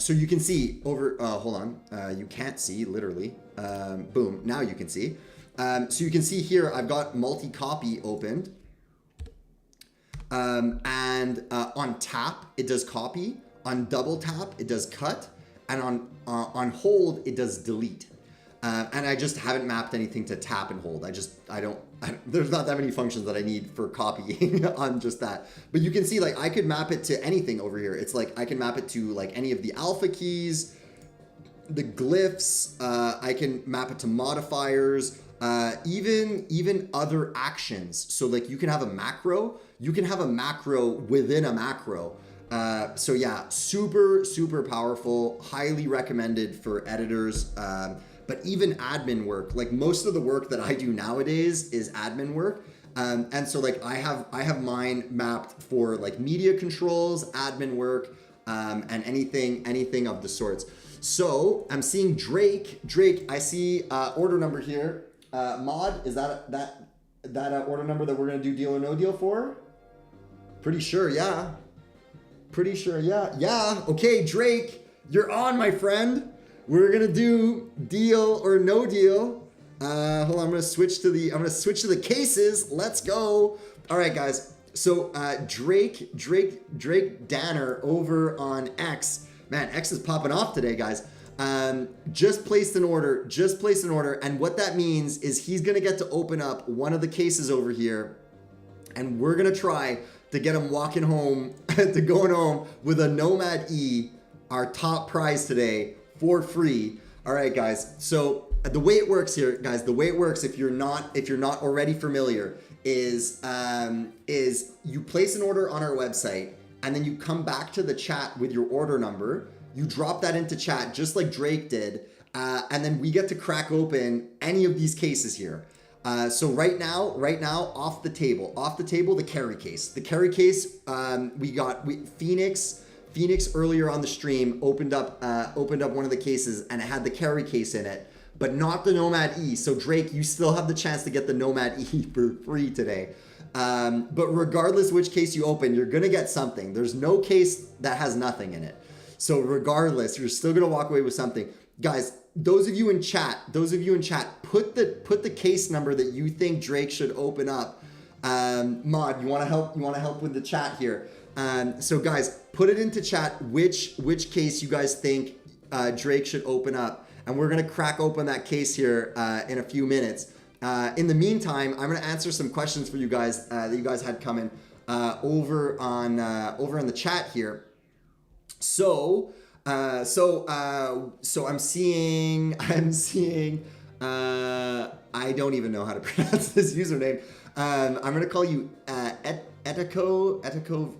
So you can see over. Hold on. You can't see literally. Boom. Now you can see. So you can see here I've got multi-copy opened. And on tap it does copy. On double tap it does cut. And on hold it does delete. And I just haven't mapped anything to tap and hold. There's not that many functions that I need for copying on just that. But you can see like I could map it to anything over here. It's like I can map it to like any of the alpha keys, the glyphs. I can map it to modifiers, even other actions. So like you can have a macro. You can have a macro within a macro. So yeah, super, super powerful. Highly recommended for editors. But even admin work, like most of the work that I do nowadays is admin work. And so like I have mine mapped for like media controls, admin work, and anything of the sorts. So I'm seeing Drake, I see order number here. Mod, is that order number that we're gonna do Deal or No Deal for? Pretty sure, yeah. Yeah, okay, Drake, you're on, my friend. We're gonna do Deal or No Deal. Hold on, I'm gonna switch to the cases. Let's go. All right, guys. So Drake Danner over on X. Man, X is popping off today, guys. Just placed an order. And what that means is he's gonna get to open up one of the cases over here, and we're gonna try to get him walking home, to going home with a Nomad E, our top prize today, for free. All right, guys. So the way it works here, guys, if you're not already familiar, is you place an order on our website, and then you come back to the chat with your order number. You drop that into chat just like Drake did, and then we get to crack open any of these cases here. So right now, off the table, the carry case. The carry case, Phoenix earlier on the stream opened up one of the cases, and it had the carry case in it, but not the Nomad E. So Drake, you still have the chance to get the Nomad E for free today. But regardless which case you open, you're gonna get something. There's no case that has nothing in it. So regardless, you're still gonna walk away with something. Guys, those of you in chat, put the case number that you think Drake should open up. Mod, you wanna help with the chat here. So guys, put it into chat which case you guys think Drake should open up, and we're gonna crack open that case here in a few minutes. In the meantime, I'm gonna answer some questions for you guys that you guys had coming over in the chat here. So I'm seeing. I don't even know how to pronounce this username. I'm gonna call you Etico.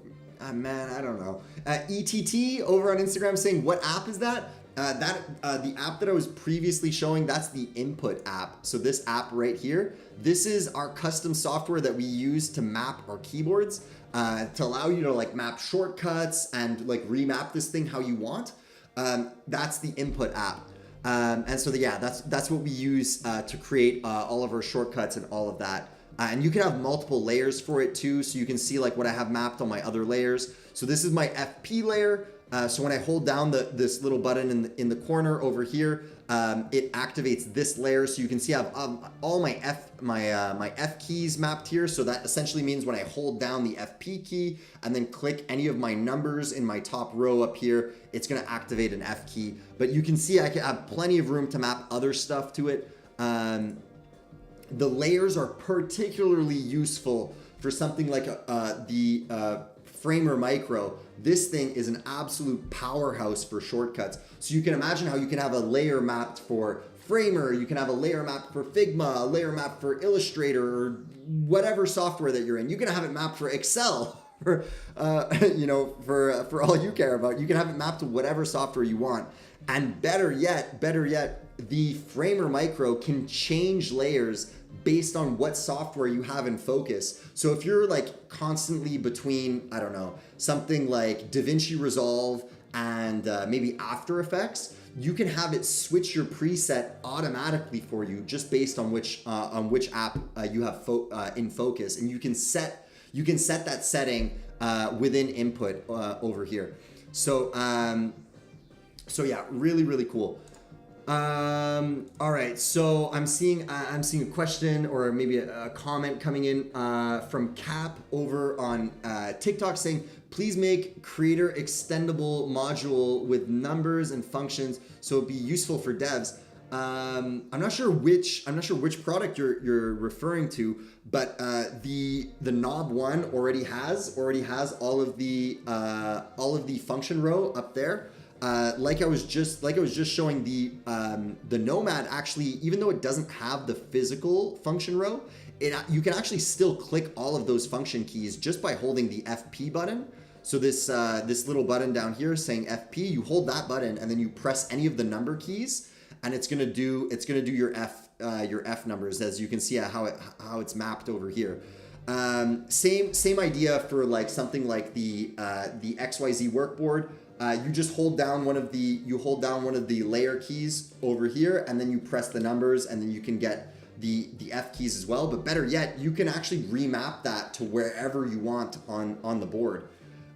Man, I don't know. ETT over on Instagram saying, what app is that? The app that I was previously showing, that's the Input app. So this app right here, this is our custom software that we use to map our keyboards, to allow you to like map shortcuts and like remap this thing how you want. That's the Input app. And so that's what we use to create all of our shortcuts and all of that. And you can have multiple layers for it too, so you can see like what I have mapped on my other layers. So this is my FP layer. So when I hold down this little button in the corner over here, it activates this layer. So you can see I have all my F keys mapped here. So that essentially means when I hold down the FP key and then click any of my numbers in my top row up here, it's gonna activate an F key. But you can see I can have plenty of room to map other stuff to it. The layers are particularly useful for something like the Framer Micro. This thing is an absolute powerhouse for shortcuts. So you can imagine how you can have a layer mapped for Framer, you can have a layer mapped for Figma, a layer mapped for Illustrator, or whatever software that you're in. You can have it mapped for Excel, for all you care about. You can have it mapped to whatever software you want. And better yet, the Framer Micro can change layers based on what software you have in focus. So if you're like constantly between, I don't know, something like DaVinci Resolve and maybe After Effects, you can have it switch your preset automatically for you just based on which app you have in focus, and you can set that setting within Input over here. So yeah, really cool. All right, so I'm seeing a question or maybe a comment coming in from Cap over on TikTok saying, please make creator extendable module with numbers and functions so it'd be useful for devs. I'm not sure which product you're referring to, but the Knob one already has all of the function row up there. Like I was just showing, the Nomad actually, even though it doesn't have the physical function row, you can actually still click all of those function keys just by holding the FP button. So this little button down here saying FP, you hold that button and then you press any of the number keys, and it's gonna do your F numbers, as you can see how it's mapped over here. Same idea for like something like the XYZ workboard. You just hold down one of the layer keys over here, and then you press the numbers, and then you can get the F keys as well. But better yet, you can actually remap that to wherever you want on the board.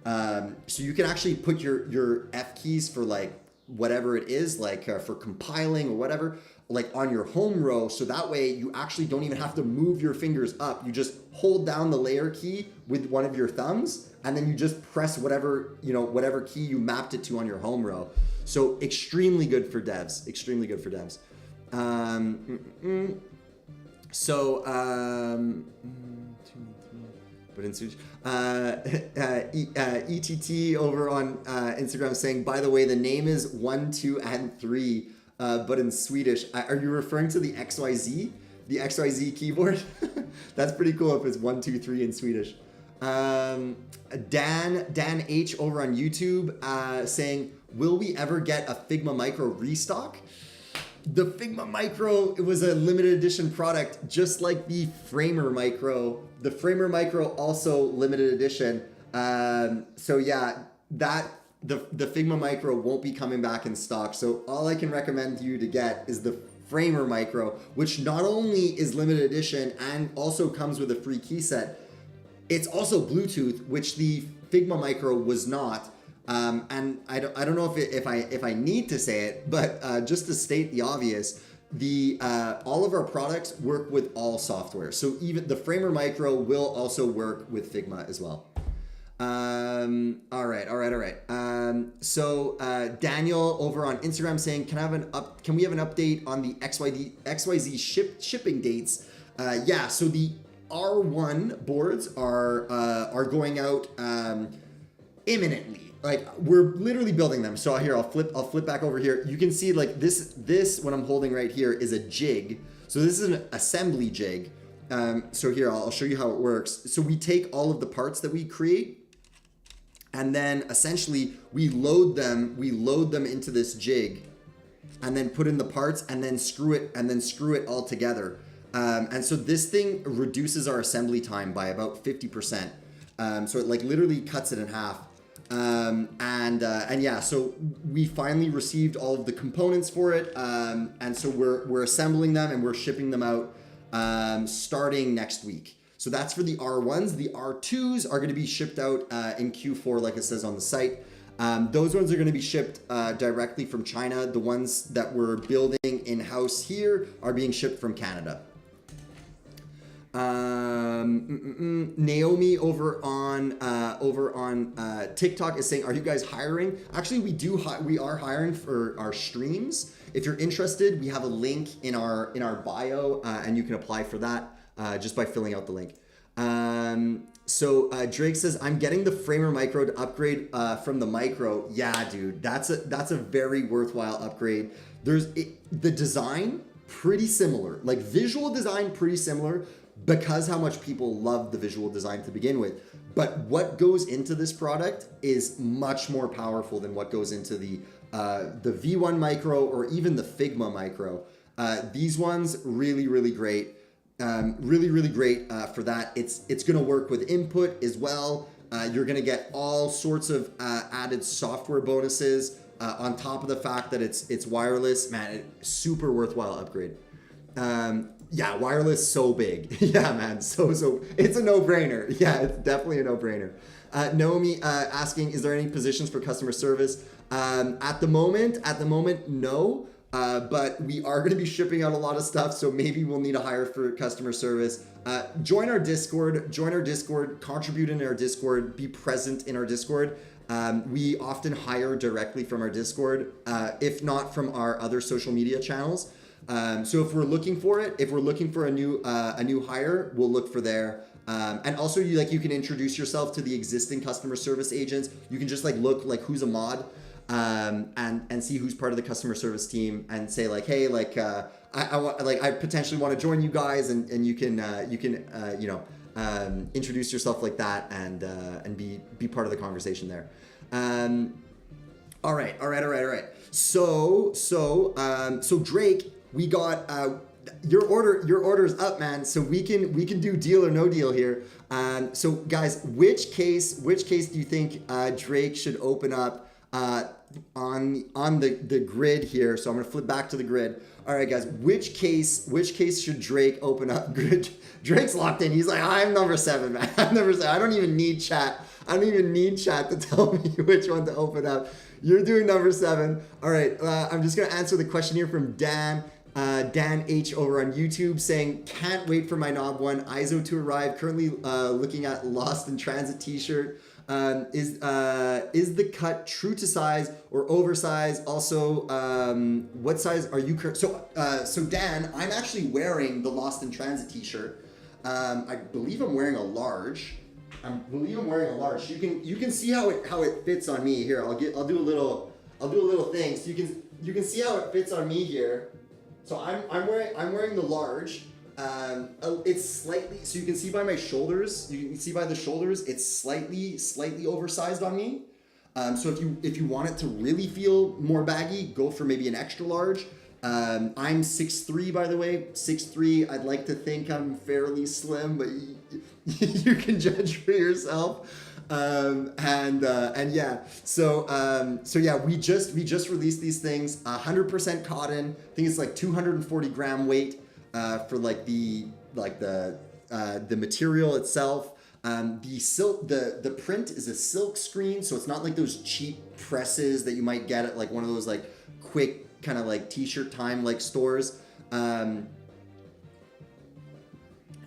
So you can actually put your F keys for like whatever it is, like for compiling or whatever, like on your home row. So that way you actually don't even have to move your fingers up. You just hold down the layer key with one of your thumbs, and then you just press whatever, whatever key you mapped it to on your home row. So extremely good for devs, extremely good for devs. But in Swedish, ETT over on Instagram saying, by the way, the name is 1, 2, and 3, but in Swedish. Are you referring to the XYZ? The XYZ keyboard? That's pretty cool if it's 1, 2, 3 in Swedish. Dan H over on YouTube saying, will we ever get a Figma Micro restock? The Figma Micro, it was a limited edition product, just like the Framer Micro. The Framer Micro also limited edition. So yeah, the Figma Micro won't be coming back in stock. So all I can recommend you to get is the Framer Micro, which not only is limited edition and also comes with a free key set, it's also Bluetooth, which the Figma Micro was not. And I don't know if I need to say it, but just to state the obvious, all of our products work with all software. So even the Framer Micro will also work with Figma as well. All right. So Daniel over on Instagram saying, can we have an update on the XYZ shipping dates? Yeah. So the R1 boards are going out imminently. Like, we're literally building them. So here, I'll flip back over here. You can see like this what I'm holding right here is a jig. So this is an assembly jig. So here, I'll show you how it works. So we take all of the parts that we create, and then essentially we load them into this jig, and then put in the parts, and then screw it all together. And so this thing reduces our assembly time by about 50%. So it like literally cuts it in half. And yeah, so we finally received all of the components for it. And so we're assembling them and we're shipping them out, starting next week. So that's for the R1s. The R2s are going to be shipped out, in Q4, like it says on the site. Those ones are going to be shipped, directly from China. The ones that we're building in-house here are being shipped from Canada. Naomi over on TikTok is saying, are you guys hiring? Actually, we are hiring for our streams. If you're interested, we have a link in our bio, and you can apply for that just by filling out the link. So Drake says, I'm getting the Framer Micro to upgrade from the Micro. Yeah, dude, that's a very worthwhile upgrade. The design pretty similar, like visual design pretty similar, because how much people love the visual design to begin with. But what goes into this product is much more powerful than what goes into the V1 Micro or even the Figma Micro. These ones really, really great. Really great for that. It's going to work with input as well. You're going to get all sorts of added software bonuses on top of the fact that it's wireless. Man, super worthwhile upgrade. Yeah, wireless, so big. Yeah, man, so it's a no-brainer. Yeah, it's definitely a no-brainer. Naomi asking, is there any positions for customer service? At the moment, no. But we are going to be shipping out a lot of stuff, so maybe we'll need a hire for customer service. Join our Discord, contribute in our Discord, be present in our Discord. We often hire directly from our Discord, if not from our other social media channels. So if we're looking for a new hire, we'll look for there. And also you can introduce yourself to the existing customer service agents. You can just look who's a mod, and see who's part of the customer service team and say hey, I potentially want to join you guys, and you can introduce yourself like that and be part of the conversation there. All right. So Drake, we got your order's up, man. So we can do deal or no deal here. So guys, which case do you think Drake should open up on the grid here. So I'm gonna flip back to the grid. All right, guys, which case should Drake open up? Drake's locked in. He's like, I'm number 7, man. I'm number 7. I don't even need chat. I don't even need chat to tell me which one to open up. You're doing number 7. All right, I'm just gonna answer the question here from Dan. Dan H over on YouTube saying, can't wait for my Knob One ISO to arrive. Currently looking at Lost in Transit t-shirt. Is the cut true to size or oversized? Also, what size are you current? So Dan, I'm actually wearing the Lost in Transit t-shirt. I believe I'm wearing a large. You can see how it fits on me here. I'll do a little thing so you can see how it fits on me here. So I'm wearing the large. It's slightly, so you can see by my shoulders. You can see by the shoulders, it's slightly oversized on me. So if you want it to really feel more baggy, go for maybe an extra large. I'm 6'3", by the way. 6'3". I'd like to think I'm fairly slim, but you can judge for yourself. And yeah, so yeah, we just released these things, 100% cotton. I think it's like 240 gram weight, for the material itself. The print is a silk screen, so it's not like those cheap presses that you might get at like one of those like quick kind of like t-shirt time like stores. And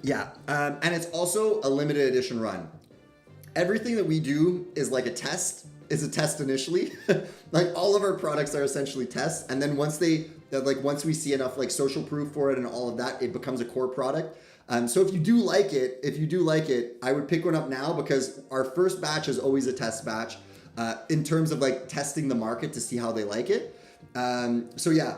it's also a limited edition run. Everything that we do is like a test initially. Like all of our products are essentially tests. And then once we see enough like social proof for it and all of that, it becomes a core product. So if you do like it, I would pick one up now because our first batch is always a test batch, in terms of like testing the market to see how they like it. So yeah,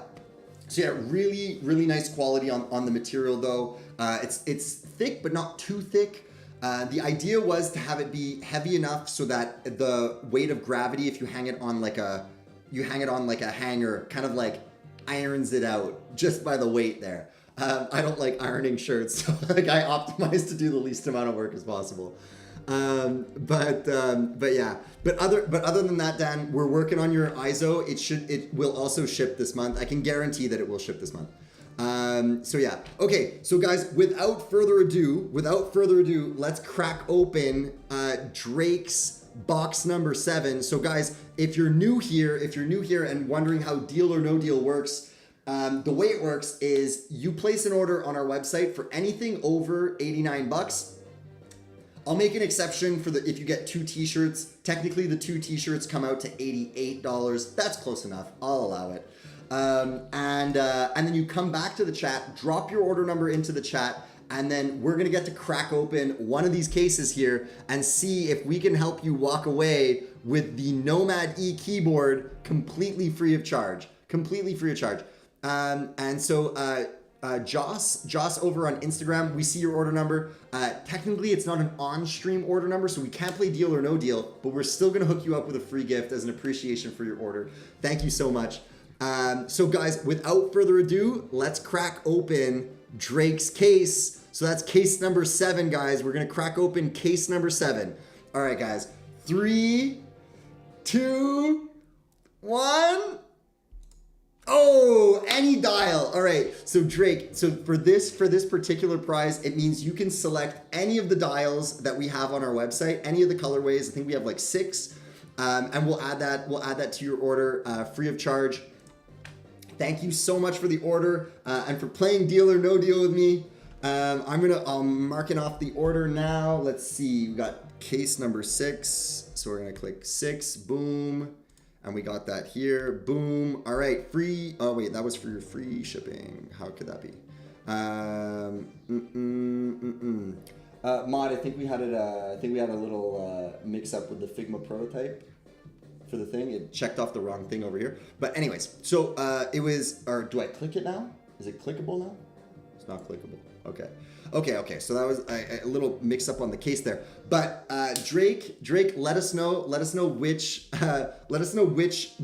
really, really nice quality on the material though. It's thick, but not too thick. The idea was to have it be heavy enough so that the weight of gravity, if you hang it on like a hanger, kind of like irons it out just by the weight there. I don't like ironing shirts, so like I optimize to do the least amount of work as possible. But other than that, Dan, we're working on your ISO. It will also ship this month. I can guarantee that it will ship this month. So yeah. Okay. So guys, without further ado, let's crack open, Drake's box number 7. So guys, if you're new here and wondering how Deal or No Deal works, the way it works is you place an order on our website for anything over $89. I'll make an exception for if you get 2 t-shirts. Technically, the 2 t-shirts come out to $88. That's close enough. I'll allow it. And then you come back to the chat, drop your order number into the chat, and then we're gonna get to crack open one of these cases here and see if we can help you walk away with the Nomad E keyboard completely free of charge. And so Joss over on Instagram, we see your order number. Technically, it's not an on-stream order number, so we can't play Deal or No Deal, but we're still gonna hook you up with a free gift as an appreciation for your order. Thank you so much. So guys, without further ado, let's crack open Drake's case. So that's case number 7, guys. We're gonna crack open case number 7. All right, guys. 3, 2, 1. Oh, any dial. All right. So Drake, so for this particular prize, it means you can select any of the dials that we have on our website, any of the colorways. I think we have like 6. And we'll add that to your order, free of charge. Thank you so much for the order, and for playing Deal or No Deal with me. I'm marking off the order now. Let's see, we got case number 6. So we're gonna click 6, boom. And we got that here, boom. All right, free, oh wait, that was for your free shipping. How could that be? Mod, I think we had a little mix up with the Figma prototype for the thing. It checked off the wrong thing over here. But anyways, so it was, or do I click it now? Is it clickable now? It's not clickable. Okay. So that was a little mix up on the case there. But Drake, let us know which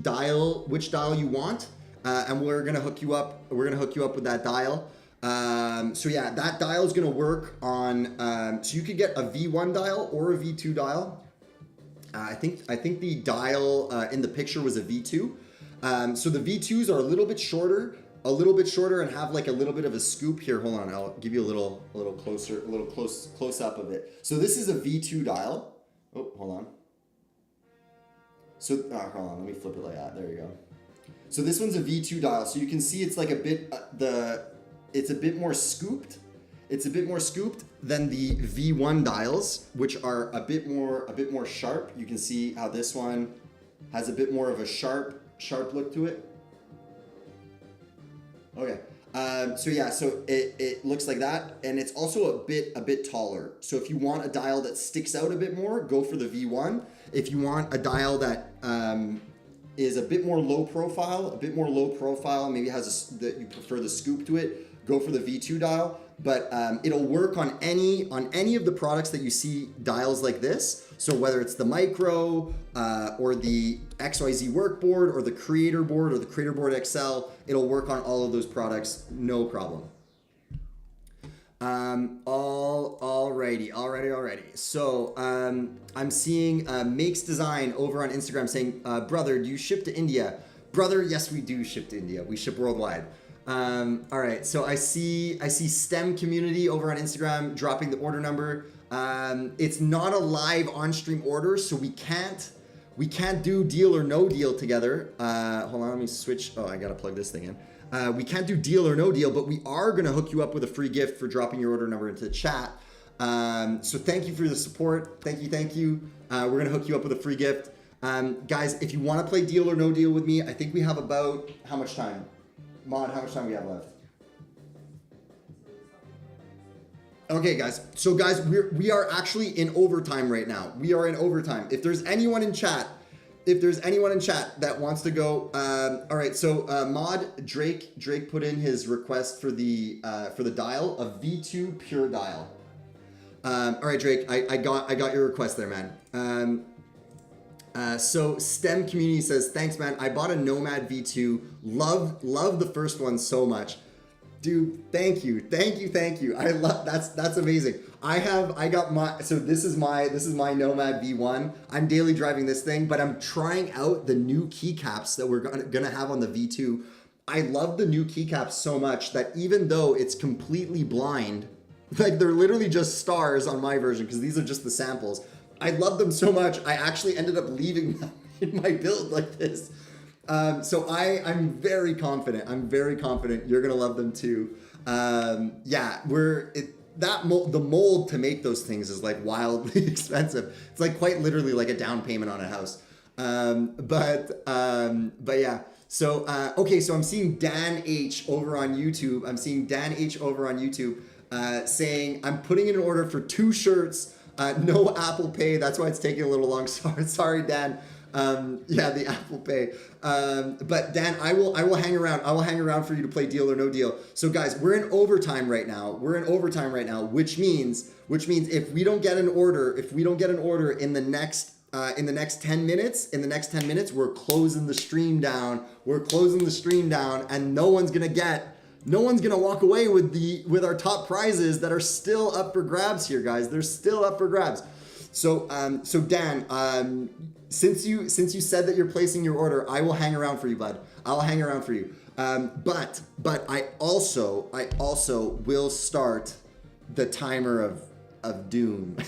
dial you want, and we're gonna hook you up. We're gonna hook you up with that dial. So yeah, that dial is gonna work on. So you could get a V1 dial or a V2 dial. I think the dial in the picture was a V2. So the V2s are a little bit shorter, and have like a little bit of a scoop here. Hold on, I'll give you a little close up of it. So this is a V2 dial. Oh, hold on. So hold on, let me flip it like that. There you go. So this one's a V2 dial. So you can see it's like a bit it's a bit more scooped. It's a bit more scooped than the V1 dials, which are a bit more sharp. You can see how this one has a bit more of a sharp look to it. Okay. So it looks like that, and it's also a bit taller. So if you want a dial that sticks out a bit more, go for the V1. If you want a dial that is a bit more low profile, maybe that you prefer the scoop to it, go for the V2 dial. But it'll work on any of the products that you see dials like this. So whether it's the Micro or the XYZ workboard or the Creator board or the Creator board XL, it'll work on all of those products, no problem. Alrighty. So I'm seeing Makes Design over on Instagram saying, brother, do you ship to India? Brother, yes, we do ship to India. We ship worldwide. All right, so I see STEM Community over on Instagram dropping the order number. It's not a live on-stream order, so we can't do deal or no deal together. Hold on, let me switch. Oh, I gotta plug this thing in. We can't do deal or no deal, but we are gonna hook you up with a free gift for dropping your order number into the chat. So thank you for the support. Thank you. We're gonna hook you up with a free gift. Guys, if you want to play deal or no deal with me, I think we have about how much time? Mod, how much time we have left? Okay, guys. So, guys, we are actually in overtime right now. We are in overtime. If there's anyone in chat that wants to go, all right. So, Mod Drake put in his request for the dial, a V2 pure dial. All right, Drake, I got your request there, man. So STEM Community says, thanks, man. I bought a Nomad V2. Love the first one so much. Dude, thank you. I love, that's amazing. So this is my Nomad V1. I'm daily driving this thing, but I'm trying out the new keycaps that we're gonna have on the V2. I love the new keycaps so much that even though it's completely blind, like they're literally just stars on my version, because these are just the samples. I love them so much, I actually ended up leaving them in my build like this. So I'm very confident. You're gonna love them too. Yeah, the mold to make those things is like wildly expensive. It's like quite literally like a down payment on a house. But yeah. So okay, so I'm seeing Dan H over on YouTube. Saying I'm putting in an order for 2 shirts. No Apple Pay. That's why it's taking a little long. Sorry, Dan. Yeah, the Apple Pay. But Dan, I will hang around. I will hang around for you to play deal or no deal. So guys, we're in overtime right now. Which means if we don't get an order, in the next 10 minutes, we're closing the stream down. And no one's gonna walk away with our top prizes that are still up for grabs here, guys. They're still up for grabs. So Dan, since you said that you're placing your order, I will hang around for you, bud. I'll hang around for you. But I also will start the timer of doom.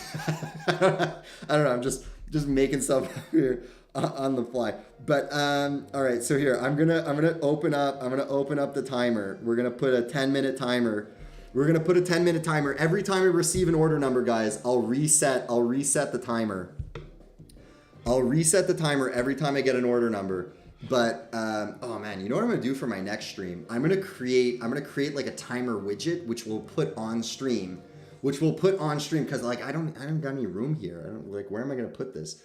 I don't know. I'm just making stuff here on the fly. But all right. So here I'm gonna open up the timer. We're gonna put a 10-minute timer. Every time I receive an order number, guys, I'll reset the timer. I'll reset the timer every time I get an order number. But oh man, you know what I'm gonna do for my next stream? I'm gonna create like a timer widget which we'll put on stream. Because like I don't got any room here. I don't, like, where am I gonna put this?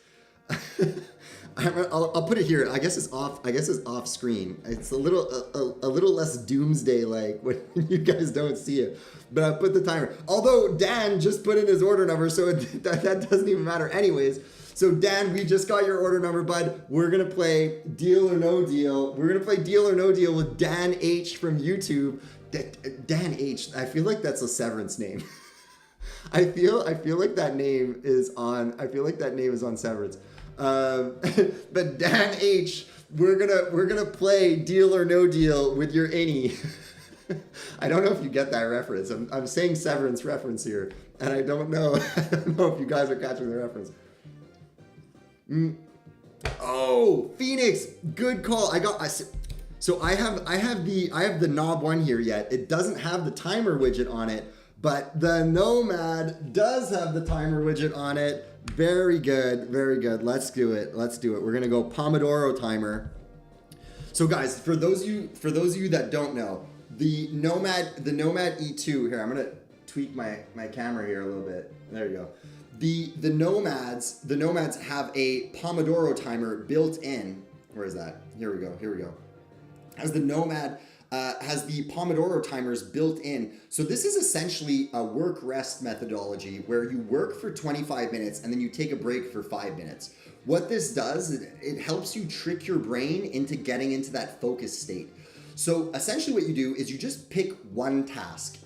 I'll put it here. I guess it's off screen. It's a little less doomsday like when you guys don't see it. But I put the timer. Although Dan just put in his order number, so that doesn't even matter anyways. So Dan, we just got your order number, bud. We're gonna play deal or no deal. With Dan H from YouTube. Dan H. I feel like that's a Severance name. I feel like that name is on Severance. But Dan H, we're gonna play Deal or No Deal with your innie. I don't know if you get that reference. I'm saying Severance reference here, and I don't know if you guys are catching the reference. Oh, Phoenix, good call. So I have the knob one here yet. It doesn't have the timer widget on it, but the Nomad does have the timer widget on it. Very good, very good. Let's do it. We're gonna go Pomodoro timer. So guys, for those of you that don't know, the Nomad E2 here. I'm gonna tweak my camera here a little bit. There you go. The Nomads have a Pomodoro timer built in. Where is that? Here we go. As the Nomad has the Pomodoro timers built in. So this is essentially a work rest methodology where you work for 25 minutes and then you take a break for 5 minutes. What this does, it helps you trick your brain into getting into that focus state. So essentially what you do is you just pick one task,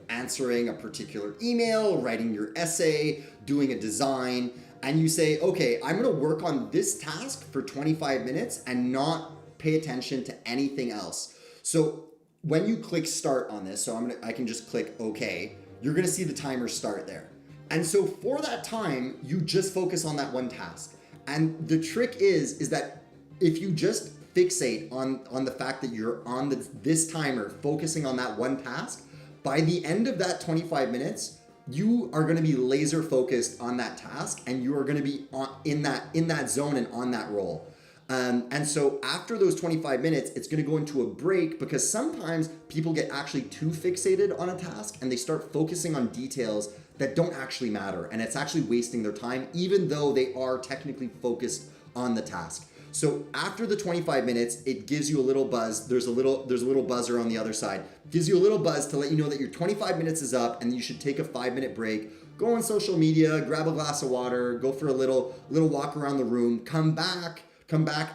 answering a particular email, writing your essay, doing a design, and you say, okay, I'm gonna work on this task for 25 minutes and not pay attention to anything else. So when you click start on this, I can just click OK, you're gonna see the timer start there. And so for that time, you just focus on that one task. And the trick is that if you just fixate on the fact that you're on this timer, focusing on that one task, by the end of that 25 minutes, you are going to be laser focused on that task, and you are going to be in that zone and on that roll. And so after those 25 minutes, it's going to go into a break, because sometimes people get actually too fixated on a task and they start focusing on details that don't actually matter, and it's actually wasting their time, even though they are technically focused on the task. So after the 25 minutes, it gives you a little buzz. There's a little buzzer on the other side. It gives you a little buzz to let you know that your 25 minutes is up and you should take a 5-minute break. Go on social media, grab a glass of water, go for a little walk around the room, come back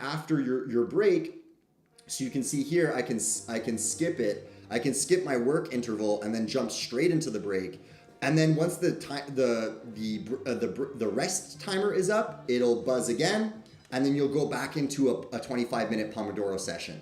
after your break. So you can see here, I can skip it. I can skip my work interval and then jump straight into the break. And then once the rest timer is up, it'll buzz again. And then you'll go back into a 25-minute Pomodoro session.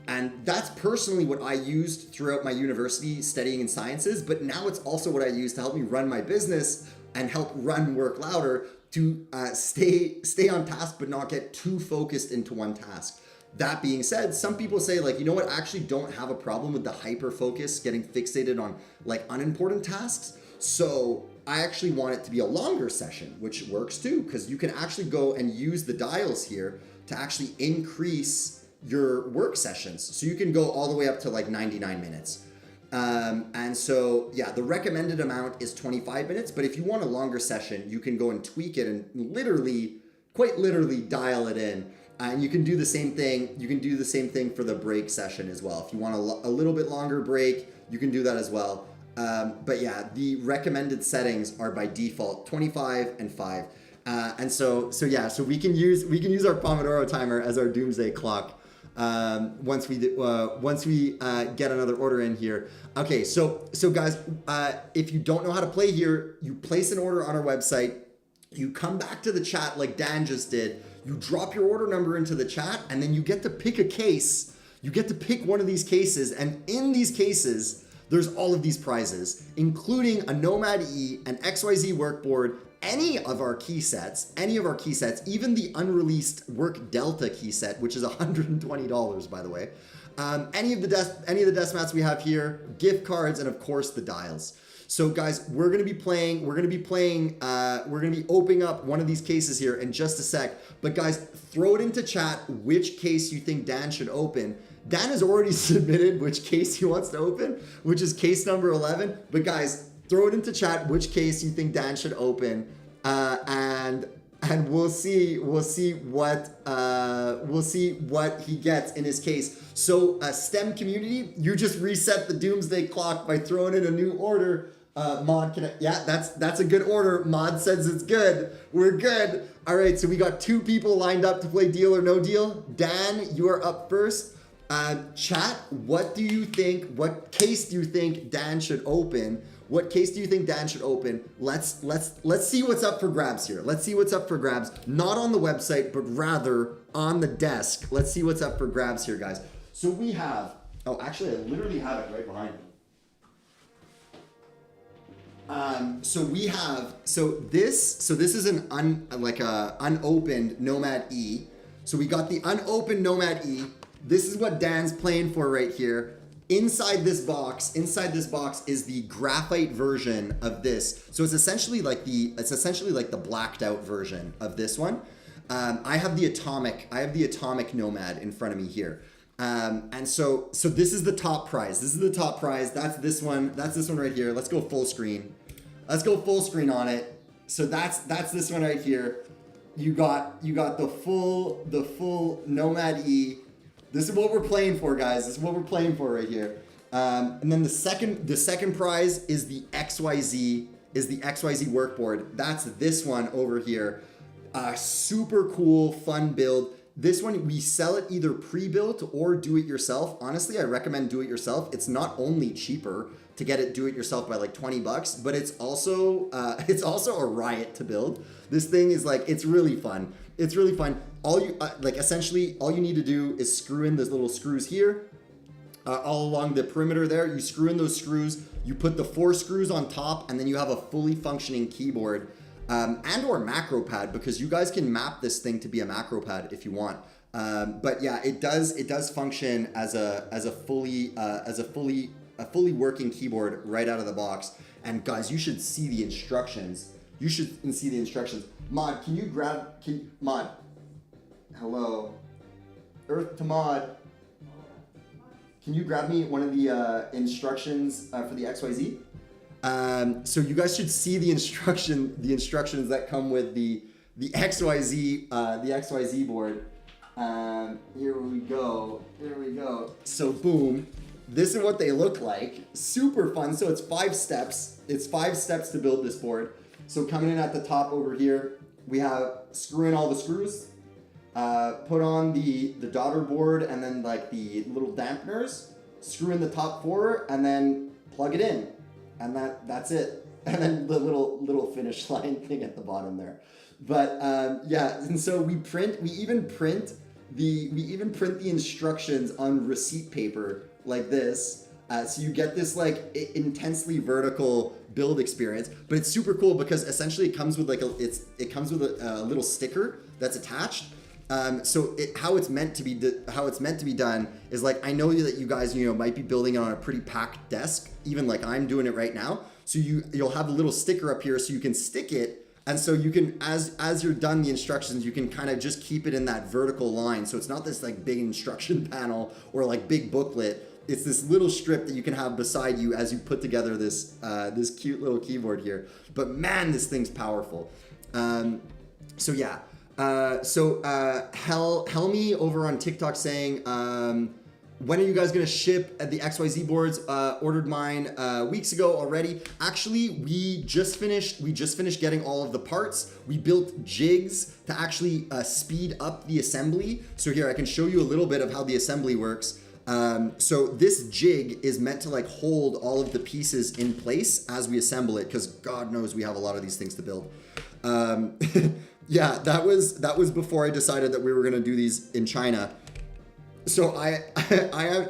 And that's personally what I used throughout my university studying in sciences, but now it's also what I use to help me run my business and help run Work Louder, to stay on task but not get too focused into one task. That being said, some people say, like, you know what, I actually don't have a problem with the hyper focus, getting fixated on like unimportant tasks. So I actually want it to be a longer session, which works too, because you can actually go and use the dials here to actually increase your work sessions. So you can go all the way up to like 99 minutes. And so, yeah, the recommended amount is 25 minutes, but if you want a longer session, you can go and tweak it and quite literally dial it in. And you can do the same thing. You can do the same thing for the break session as well. If you want a little bit longer break, you can do that as well. But yeah, the recommended settings are by default 25 and 5. And so we can use our Pomodoro timer as our doomsday clock once we get another order in here. Okay, so guys, if you don't know how to play here, you place an order on our website. You come back to the chat like Dan just did. You drop your order number into the chat, and then you get to pick a case. You get to pick one of these cases, and in these cases, there's all of these prizes, including a Nomad E, an XYZ workboard, any of our key sets, even the unreleased Work Delta key set, which is $120, by the way. Any of the desk mats we have here, gift cards, and of course the dials. So guys, we're gonna be opening up one of these cases here in just a sec. But guys, throw it into chat which case you think Dan should open. Dan has already submitted which case he wants to open, which is case number 11. But guys, throw it into chat which case you think Dan should open, and we'll see what he gets in his case. So STEM community, you just reset the doomsday clock by throwing in a new order. Mod, that's a good order. Mod says it's good. We're good. All right, so we got 2 people lined up to play Deal or No Deal. Dan, you are up first. Chat, what do you think? What case do you think Dan should open? What case do you think Dan should open? Let's see what's up for grabs here. Let's see what's up for grabs. Not on the website, but rather on the desk. Let's see what's up for grabs here, guys. So we have. Oh, actually, I literally have it right behind me. So this is an unopened Nomad E. So we got the unopened Nomad E. This is what Dan's playing for right here. Inside this box is the graphite version of this. So it's essentially like the blacked out version of this one. I have the atomic Nomad in front of me here. And so this is the top prize. That's this one right here. Let's go full screen. Let's go full screen on it. So that's this one right here. You got the full Nomad E. This is what we're playing for, guys. This is what we're playing for right here. And then the second prize is the XYZ workboard. That's this one over here. Super cool, fun build. This one, we sell it either pre-built or do it yourself. Honestly, I recommend do it yourself. It's not only cheaper to get it do it yourself by like $20, but it's also a riot to build. This thing is like, it's really fun. It's really fun. Essentially all you need to do is screw in those little screws here, all along the perimeter there. You screw in those screws, you put the 4 screws on top, and then you have a fully functioning keyboard. And or macro pad, because you guys can map this thing to be a macro pad if you want. But yeah, it does function as a fully working keyboard right out of the box. And guys, you should see the instructions. Mod, Mod? Hello, Earth to Mod. Can you grab me one of the instructions for the XYZ? So you guys should see the instructions that come with the XYZ board. Here we go. So boom, this is what they look like. Super fun. So it's 5 steps. It's 5 steps to build this board. So coming in at the top over here, we have screw in all the screws, put on the daughter board, and then like the little dampeners, screw in the top 4, and then plug it in. And that's it. And then the little finish line thing at the bottom there. But yeah, and so we even print the instructions on receipt paper like this. So you get this like intensely vertical build experience. But it's super cool because essentially it comes with a little sticker that's attached. So how it's meant to be done is like, I know that you guys might be building it on a pretty packed desk, even like I'm doing it right now. So you'll have a little sticker up here so you can stick it, and so you can as you're done the instructions, you can kind of just keep it in that vertical line. So it's not this like big instruction panel or like big booklet. It's this little strip that you can have beside you as you put together this cute little keyboard here. But man, this thing's powerful. So yeah. Helmy over on TikTok saying, when are you guys gonna ship the XYZ boards? Ordered mine weeks ago already. Actually, we just finished getting all of the parts. We built jigs to actually speed up the assembly. So here I can show you a little bit of how the assembly works. So this jig is meant to like hold all of the pieces in place as we assemble it, because God knows we have a lot of these things to build. Yeah, that was before I decided that we were gonna do these in China. So I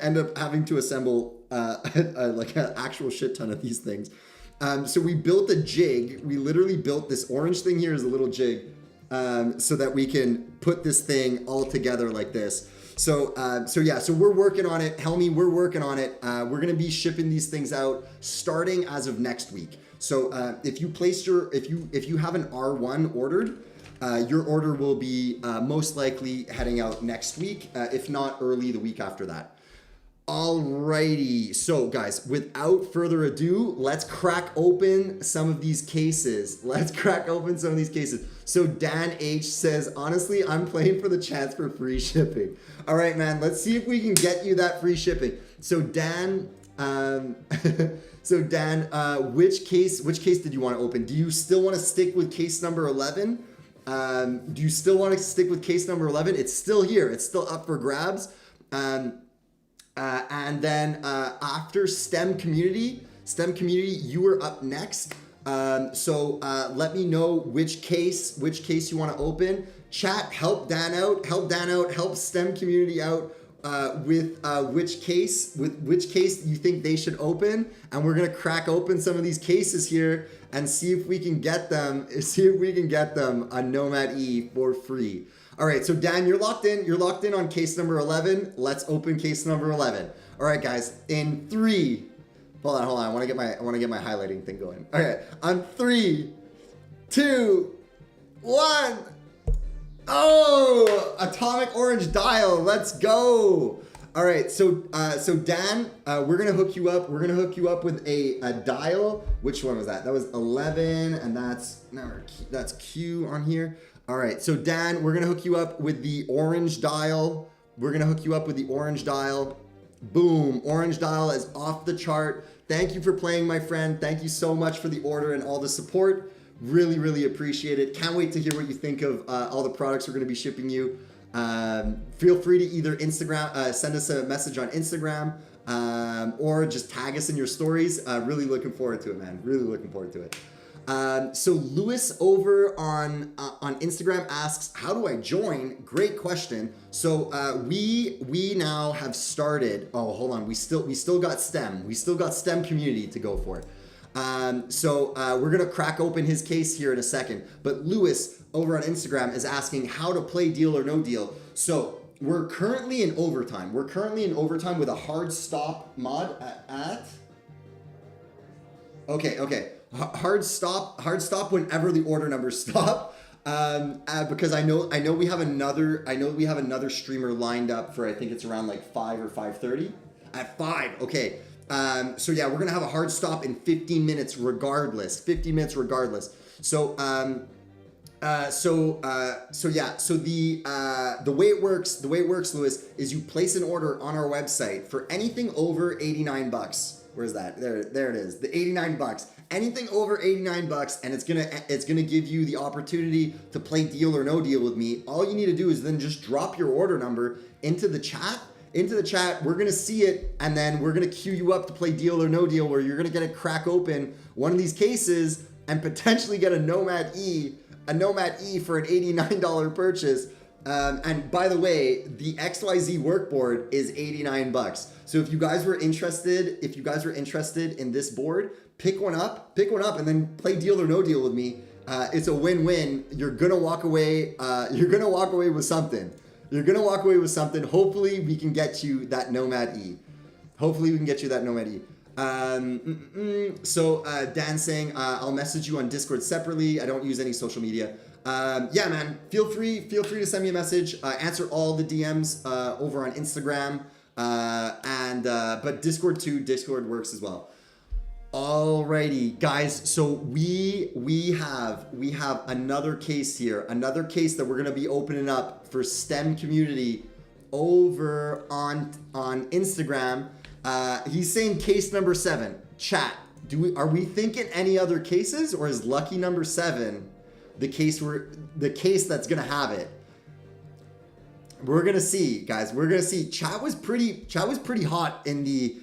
end up having to assemble like an actual shit ton of these things. So we built a jig. We literally built this orange thing here as a little jig, so that we can put this thing all together like this. So we're working on it. Helmy, we're working on it. We're gonna be shipping these things out starting as of next week. So if you have an R1 ordered, your order will be most likely heading out next week, if not early the week after that. Alrighty, so guys, without further ado, let's crack open some of these cases. So Dan H says, honestly, I'm playing for the chance for free shipping. All right, man, let's see if we can get you that free shipping. So Dan, which case did you want to open? Do you still want to stick with case number 11? Do you still want to stick with case number 11? It's still here. It's still up for grabs. And then after STEM community, you are up next. So let me know which case you want to open. Chat, help Dan out, help STEM community out with which case you think they should open, and we're gonna crack open some of these cases here and see if we can get them a Nomad E for free. All right, so Dan, you're locked in on case number 11. Let's open case number 11. All right, guys, in 3. Hold on. I want to get my highlighting thing going. All right, on 3, 2, 1. Oh, atomic orange dial. Let's go. All right, so Dan, we're gonna hook you up. We're gonna hook you up with a dial. Which one was that? That was 11, and that's Q on here. All right, so Dan, we're gonna hook you up with the orange dial. Boom, orange dial is off the chart. Thank you for playing, my friend. Thank you so much for the order and all the support. Really, really appreciate it. Can't wait to hear what you think of all the products we're going to be shipping you. Feel free to either send us a message on Instagram or just tag us in your stories. Really looking forward to it, man. Really looking forward to it. So Lewis over on Instagram asks, how do I join? Great question. So we now have started. Oh, hold on. We still got STEM. We still got STEM community to go for. So we're gonna crack open his case here in a second. But Lewis over on Instagram is asking how to play Deal or No Deal. So we're currently in overtime. With a hard stop mod at. Okay. Hard stop whenever the order numbers stop. Because I know we have another streamer lined up for, I think it's around like 5 or 5:30. At 5, okay. So yeah, we're gonna have a hard stop in 15 minutes regardless. So the way it works, Lewis, is you place an order on our website for anything over $89. Where's that? There it is. The $89. Anything over $89, and it's gonna give you the opportunity to play Deal or No Deal with me. All you need to do is then just drop your order number into the chat. We're gonna see it, and then we're gonna queue you up to play Deal or No Deal, where you're gonna get to crack open one of these cases and potentially get a Nomad E for an $89 purchase. And by the way, the XYZ workboard is $89. So if you guys were interested in this board, pick one up, and then play Deal or No Deal with me. It's a win-win. You're gonna walk away with something. Hopefully we can get you that Nomad E. So Dan saying, I'll message you on Discord separately. I don't use any social media. Yeah, man, feel free to send me a message. Answer all the DMs over on Instagram. But Discord works as well. Alrighty, guys. So we have another case here, that we're gonna be opening up for STEM community over on Instagram. He's saying case number 7. Chat, are we thinking any other cases, or is lucky number 7 the case that's gonna have it? We're gonna see, guys. Chat was pretty hot in the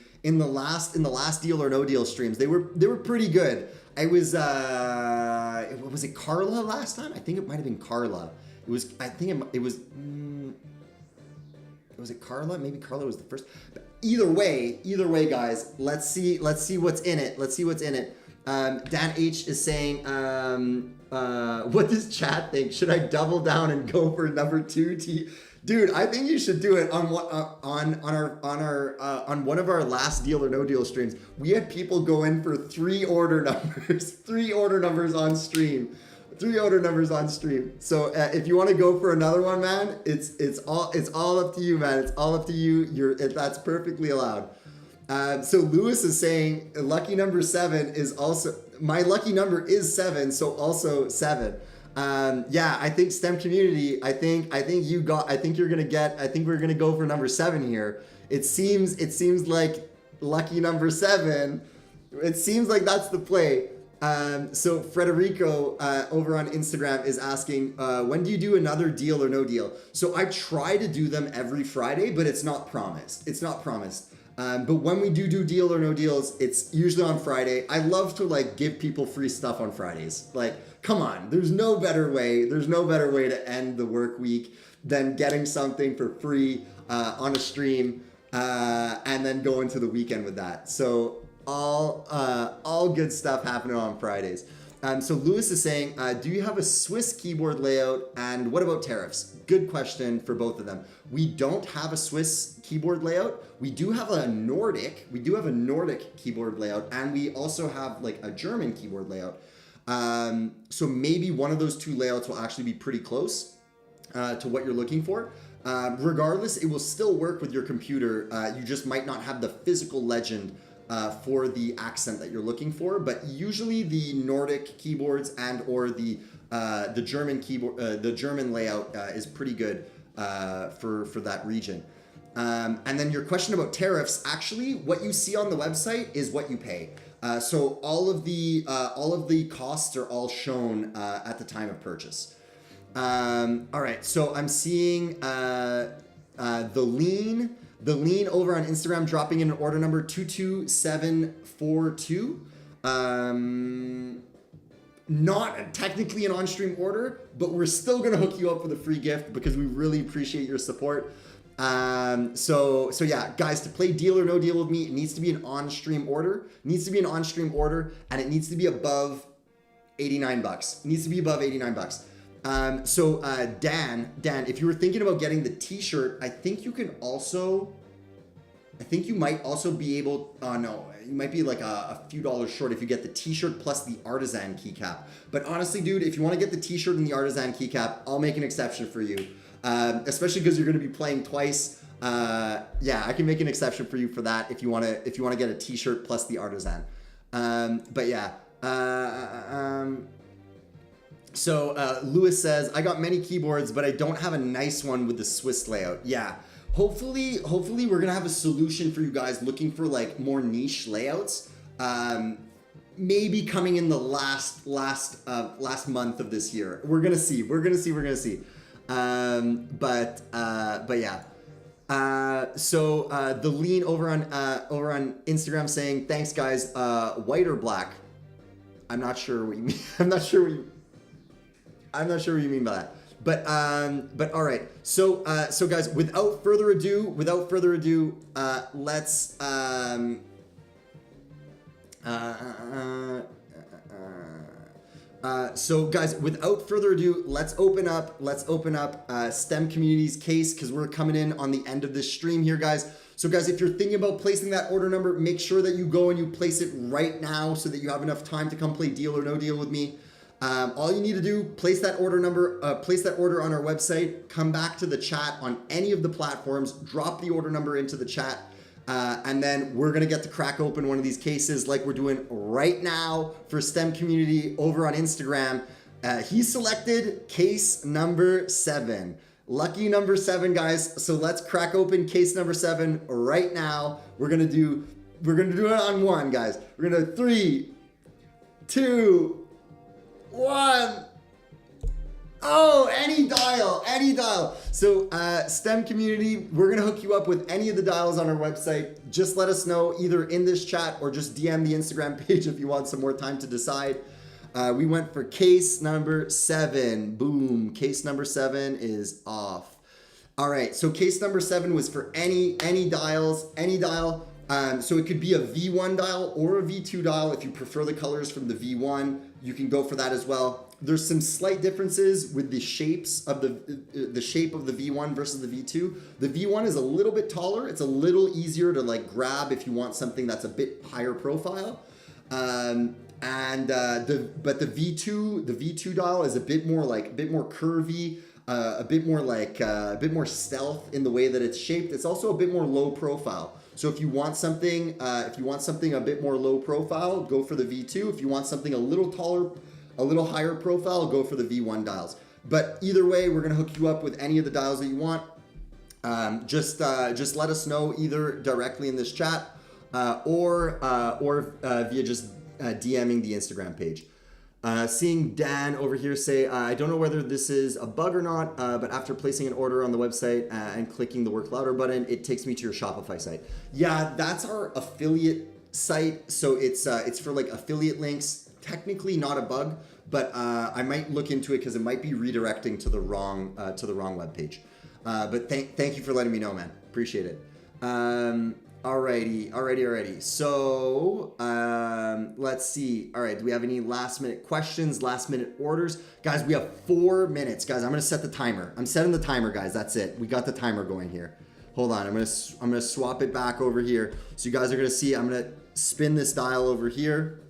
last Deal or No Deal streams. They were pretty good. Was it Carla last time? I think it might have been Carla. Was it Carla? Maybe Carla was the first. But either way, guys, let's see what's in it. Dan H is saying, what does chat think? Should I double down and go for number 2? Dude, I think you should do it on one of our last Deal or No Deal streams. We had people go in for 3 order numbers, 3 order numbers on stream. So if you want to go for another one, man, it's all up to you, man. It's all up to you. That's perfectly allowed. So Lewis is saying lucky number 7 is also, my lucky number is 7, so also 7. Yeah, I think STEM community, I think we're gonna go for number 7 here. It seems like lucky number 7. It seems like that's the play. So Frederico over on Instagram is asking, when do you do another deal or no deal? So I try to do them every Friday, but it's not promised. It's not promised. But when we do deal or no deals, it's usually on Friday. I love to like give people free stuff on Fridays. Like, come on, there's no better way. There's no better way to end the work week than getting something for free on a stream and then go into the weekend with that. So all good stuff happening on Fridays. So Lewis is saying, do you have a Swiss keyboard layout, and what about tariffs? Good question for both of them. We don't have a Swiss keyboard layout. We do have a Nordic. We do have a Nordic keyboard layout, and we also have like a German keyboard layout. So maybe one of those two layouts will actually be pretty close to what you're looking for. Regardless, it will still work with your computer. You just might not have the physical legend for the accent that you're looking for, but usually the Nordic keyboards and or the German keyboard, the German layout is pretty good for that region. And then your question about tariffs, actually, what you see on the website is what you pay. So all of the costs are all shown at the time of purchase. All right, so I'm seeing the lean over on Instagram dropping in an order number 22742. Not technically an on-stream order, but we're still gonna hook you up with a free gift because we really appreciate your support. So yeah, guys, to play deal or no deal with me, it needs to be an on-stream order. It needs to be an on-stream order, and it needs to be above $89. It needs to be above $89. Dan, if you were thinking about getting the t-shirt, I think you might also be able, no, you might be like a few dollars short if you get the t-shirt plus the artisan keycap. But honestly, dude, if you want to get the t-shirt and the artisan keycap, I'll make an exception for you. Especially because you're going to be playing twice. Yeah, I can make an exception for you for that if you want to get a t-shirt plus the artisan. But yeah, So Lewis says, I got many keyboards, but I don't have a nice one with the Swiss layout. Yeah, hopefully we're gonna have a solution for you guys looking for like more niche layouts. Maybe coming in the last month of this year. We're gonna see. But yeah. So the lean over on Instagram saying, thanks guys. White or black? I'm not sure what you mean. I'm not sure what you mean by that. But all right. So guys, without further ado, let's so guys, without further ado, let's open up STEM Community's case, because we're coming in on the end of this stream here, guys. So guys, if you're thinking about placing that order number, make sure that you go and you place it right now so that you have enough time to come play deal or no deal with me. All you need to do, place that order number, place that order on our website, come back to the chat on any of the platforms, drop the order number into the chat, and then we're gonna get to crack open one of these cases like we're doing right now for STEM Community over on Instagram. He selected case number 7. Lucky number 7, guys. So let's crack open case number 7 right now. We're gonna do it on 1, guys. We're gonna 3, 2, 1. Oh, any dial. So STEM Community, we're gonna hook you up with any of the dials on our website. Just let us know either in this chat or just DM the Instagram page if you want some more time to decide. We went for case number 7. Boom, case number 7 is off. All right, so case number 7 was for any dial. So it could be a V1 dial or a V2 dial. If you prefer the colors from the V1, you can go for that as well. There's some slight differences with the shapes of the shape of the V1 versus the V2. The V1 is a little bit taller. It's a little easier to like grab if you want something that's a bit higher profile. But the V2 dial is a bit more curvy, a bit more stealth in the way that it's shaped. It's also a bit more low profile. So if you want something a bit more low profile, go for the V2. If you want something a little taller, a little higher profile, go for the V1 dials. But either way, we're gonna hook you up with any of the dials that you want. Just let us know either directly in this chat or via just DMing the Instagram page. Seeing Dan over here say, I don't know whether this is a bug or not, but after placing an order on the website and clicking the Work Louder button, it takes me to your Shopify site. Yeah, that's our affiliate site. So it's for like affiliate links. Technically not a bug, but I might look into it because it might be redirecting to the wrong webpage. But thank you for letting me know, man. Appreciate it. Alrighty. So let's see. All right, do we have any last minute questions, last minute orders? Guys, we have 4 minutes. Guys, I'm gonna set the timer. I'm setting the timer, guys. That's it. We got the timer going here. Hold on, I'm gonna swap it back over here. So you guys are gonna see, I'm gonna spin this dial over here.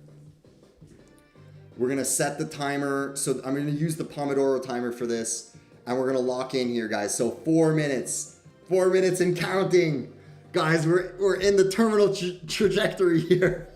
We're gonna set the timer. So I'm gonna use the Pomodoro timer for this, and we're gonna lock in here, guys. So 4 minutes and counting. Guys, we're in the terminal trajectory here.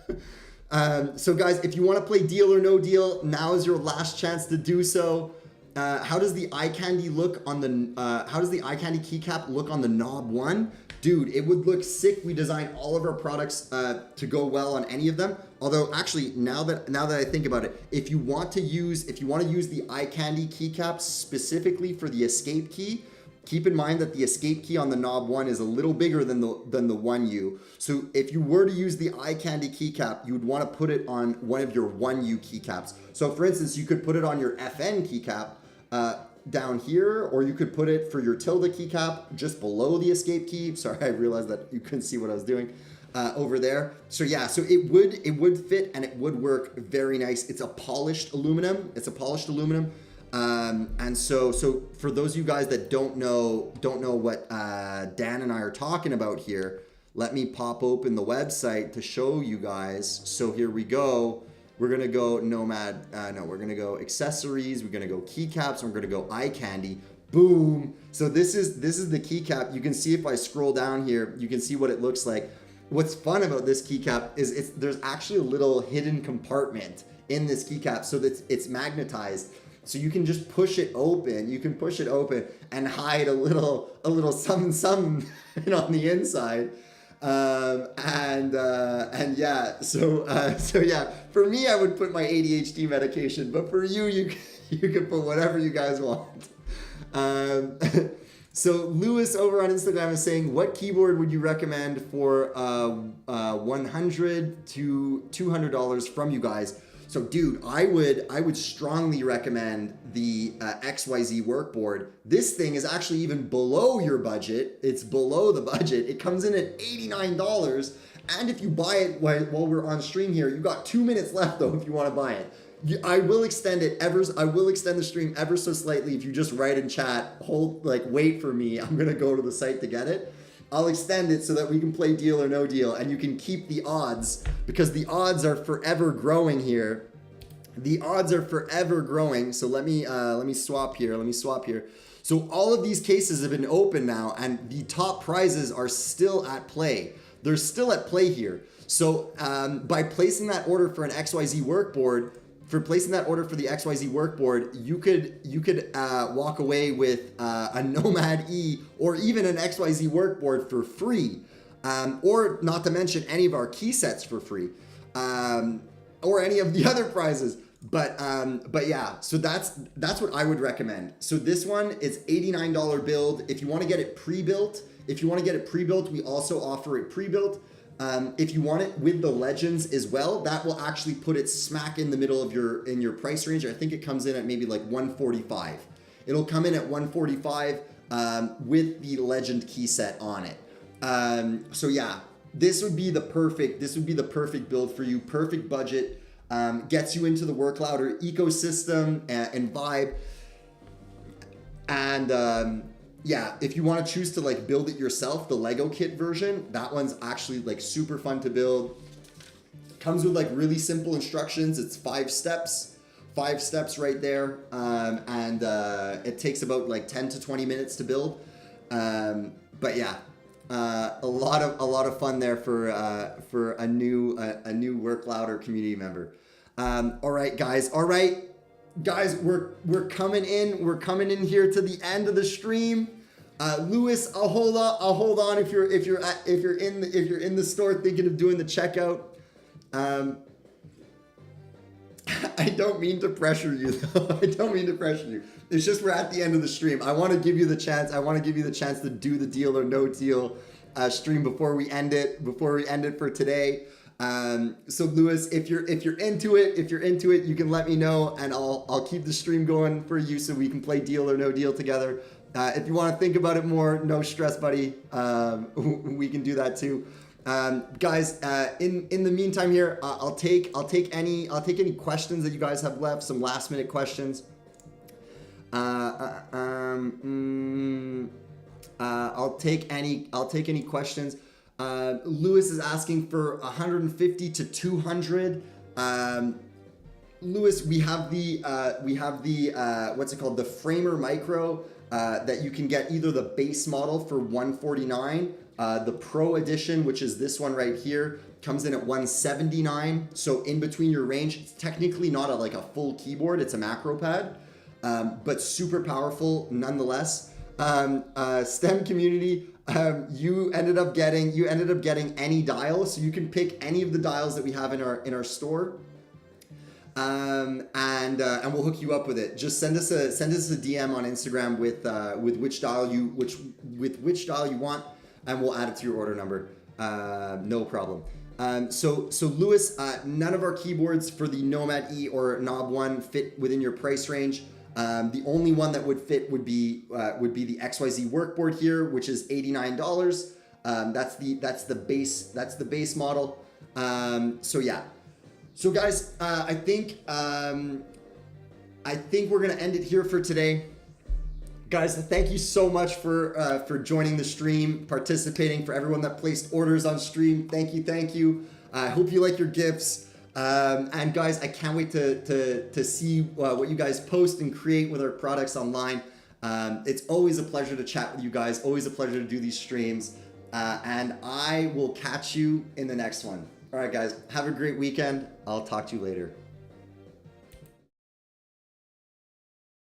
So guys, if you want to play Deal or No Deal, now is your last chance to do so. How does the eye candy look on the? How does the eye candy keycap look on the Knob One? Dude, it would look sick. We designed all of our products to go well on any of them. Although, actually, now that I think about it, if you want to use the eye candy keycap specifically for the escape key, keep in mind that the escape key on the Knob One is a little bigger than the One U. So if you were to use the eye candy keycap, you would want to put it on one of your One U keycaps. So for instance, you could put it on your FN keycap down here, or you could put it for your tilde keycap just below the escape key. Sorry, I realized that you couldn't see what I was doing over there. So yeah, so it would fit and it would work very nice. It's a polished aluminum. And so for those of you guys that don't know what Dan and I are talking about here, let me pop open the website to show you guys. So here we go. We're gonna go Nomad. We're gonna go accessories. We're gonna go keycaps. And we're gonna go eye candy. Boom. So this is the keycap. You can see if I scroll down here, you can see what it looks like. What's fun about this keycap is there's actually a little hidden compartment in this keycap, so that it's magnetized. So you can just push it open. You can push it open and hide a little something on the inside. And yeah, so yeah, for me, I would put my ADHD medication, but for you can put whatever you guys want. So Lewis over on Instagram is saying, what keyboard would you recommend for $100 to $200 from you guys? So dude, I would strongly recommend the XYZ workboard. This thing is actually even below your budget. It's below the budget. It comes in at $89. And if you buy it while we're on stream here, you got 2 minutes left though if you want to buy it. I will extend the stream ever so slightly if you just write in chat, wait for me. I'm gonna go to the site to get it. I'll extend it so that we can play Deal or No Deal, and you can keep the odds, because the odds are forever growing here. The odds are forever growing. So let me swap here. So all of these cases have been open now, and the top prizes are still at play. They're still at play here. So by placing that order for an XYZ workboard, for the XYZ workboard, you could walk away with a Nomad E or even an XYZ workboard for free, or not to mention any of our key sets for free, or any of the other prizes. But yeah, so that's what I would recommend. So this one is $89 build. If you want to get it pre-built, we also offer it pre-built. If you want it with the legends as well, that will actually put it smack in the middle of your price range. I think it comes in at maybe like $145. It'll come in at $145 with the legend key set on it. So yeah, this would be the perfect build for you. Perfect budget, gets you into the Work Louder ecosystem and vibe. And yeah, if you want to choose to build it yourself, the Lego kit version, that one's actually super fun to build. Comes with really simple instructions. It's 5 steps right there. And it takes about 10 to 20 minutes to build. But yeah, a lot of fun there for a new Work Louder community member. All right, guys, we're coming in here to the end of the stream. Lewis, I'll hold on if you're in the store thinking of doing the checkout. I don't mean to pressure you though. I don't mean to pressure you. It's just we're at the end of the stream. I want to give you the chance. I want to give you the chance to do the deal or no deal stream before we end it. Before we end it for today. So Lewis, if you're into it, you can let me know, and I'll keep the stream going for you so we can play deal or no deal together. If you want to think about it more, no stress, buddy. We can do that too. Guys, in the meantime here, I'll take any questions that you guys have left, some last minute questions. I'll take any questions. Lewis is asking for 150 to 200. Lewis, we have the what's it called? The Framer Micro that you can get either the base model for 149. The Pro Edition, which is this one right here, comes in at 179. So in between your range, it's technically not a full keyboard. It's a macro pad, but super powerful nonetheless. STEM community, you ended up getting any dial, so you can pick any of the dials that we have in our store. And we'll hook you up with it. Just send us a DM on Instagram with which dial you want, and we'll add it to your order number. No problem. So Lewis, none of our keyboards for the Nomad E or Knob One fit within your price range. The only one that would fit would be the XYZ workboard here, which is $89. That's the base model. So yeah. So guys, I think we're gonna end it here for today. Guys, thank you so much for joining the stream, participating. For everyone that placed orders on stream, thank you. I hope you like your gifts. And guys, I can't wait to see what you guys post and create with our products online. It's always a pleasure to chat with you guys. Always a pleasure to do these streams. And I will catch you in the next one. All right, guys, have a great weekend. I'll talk to you later.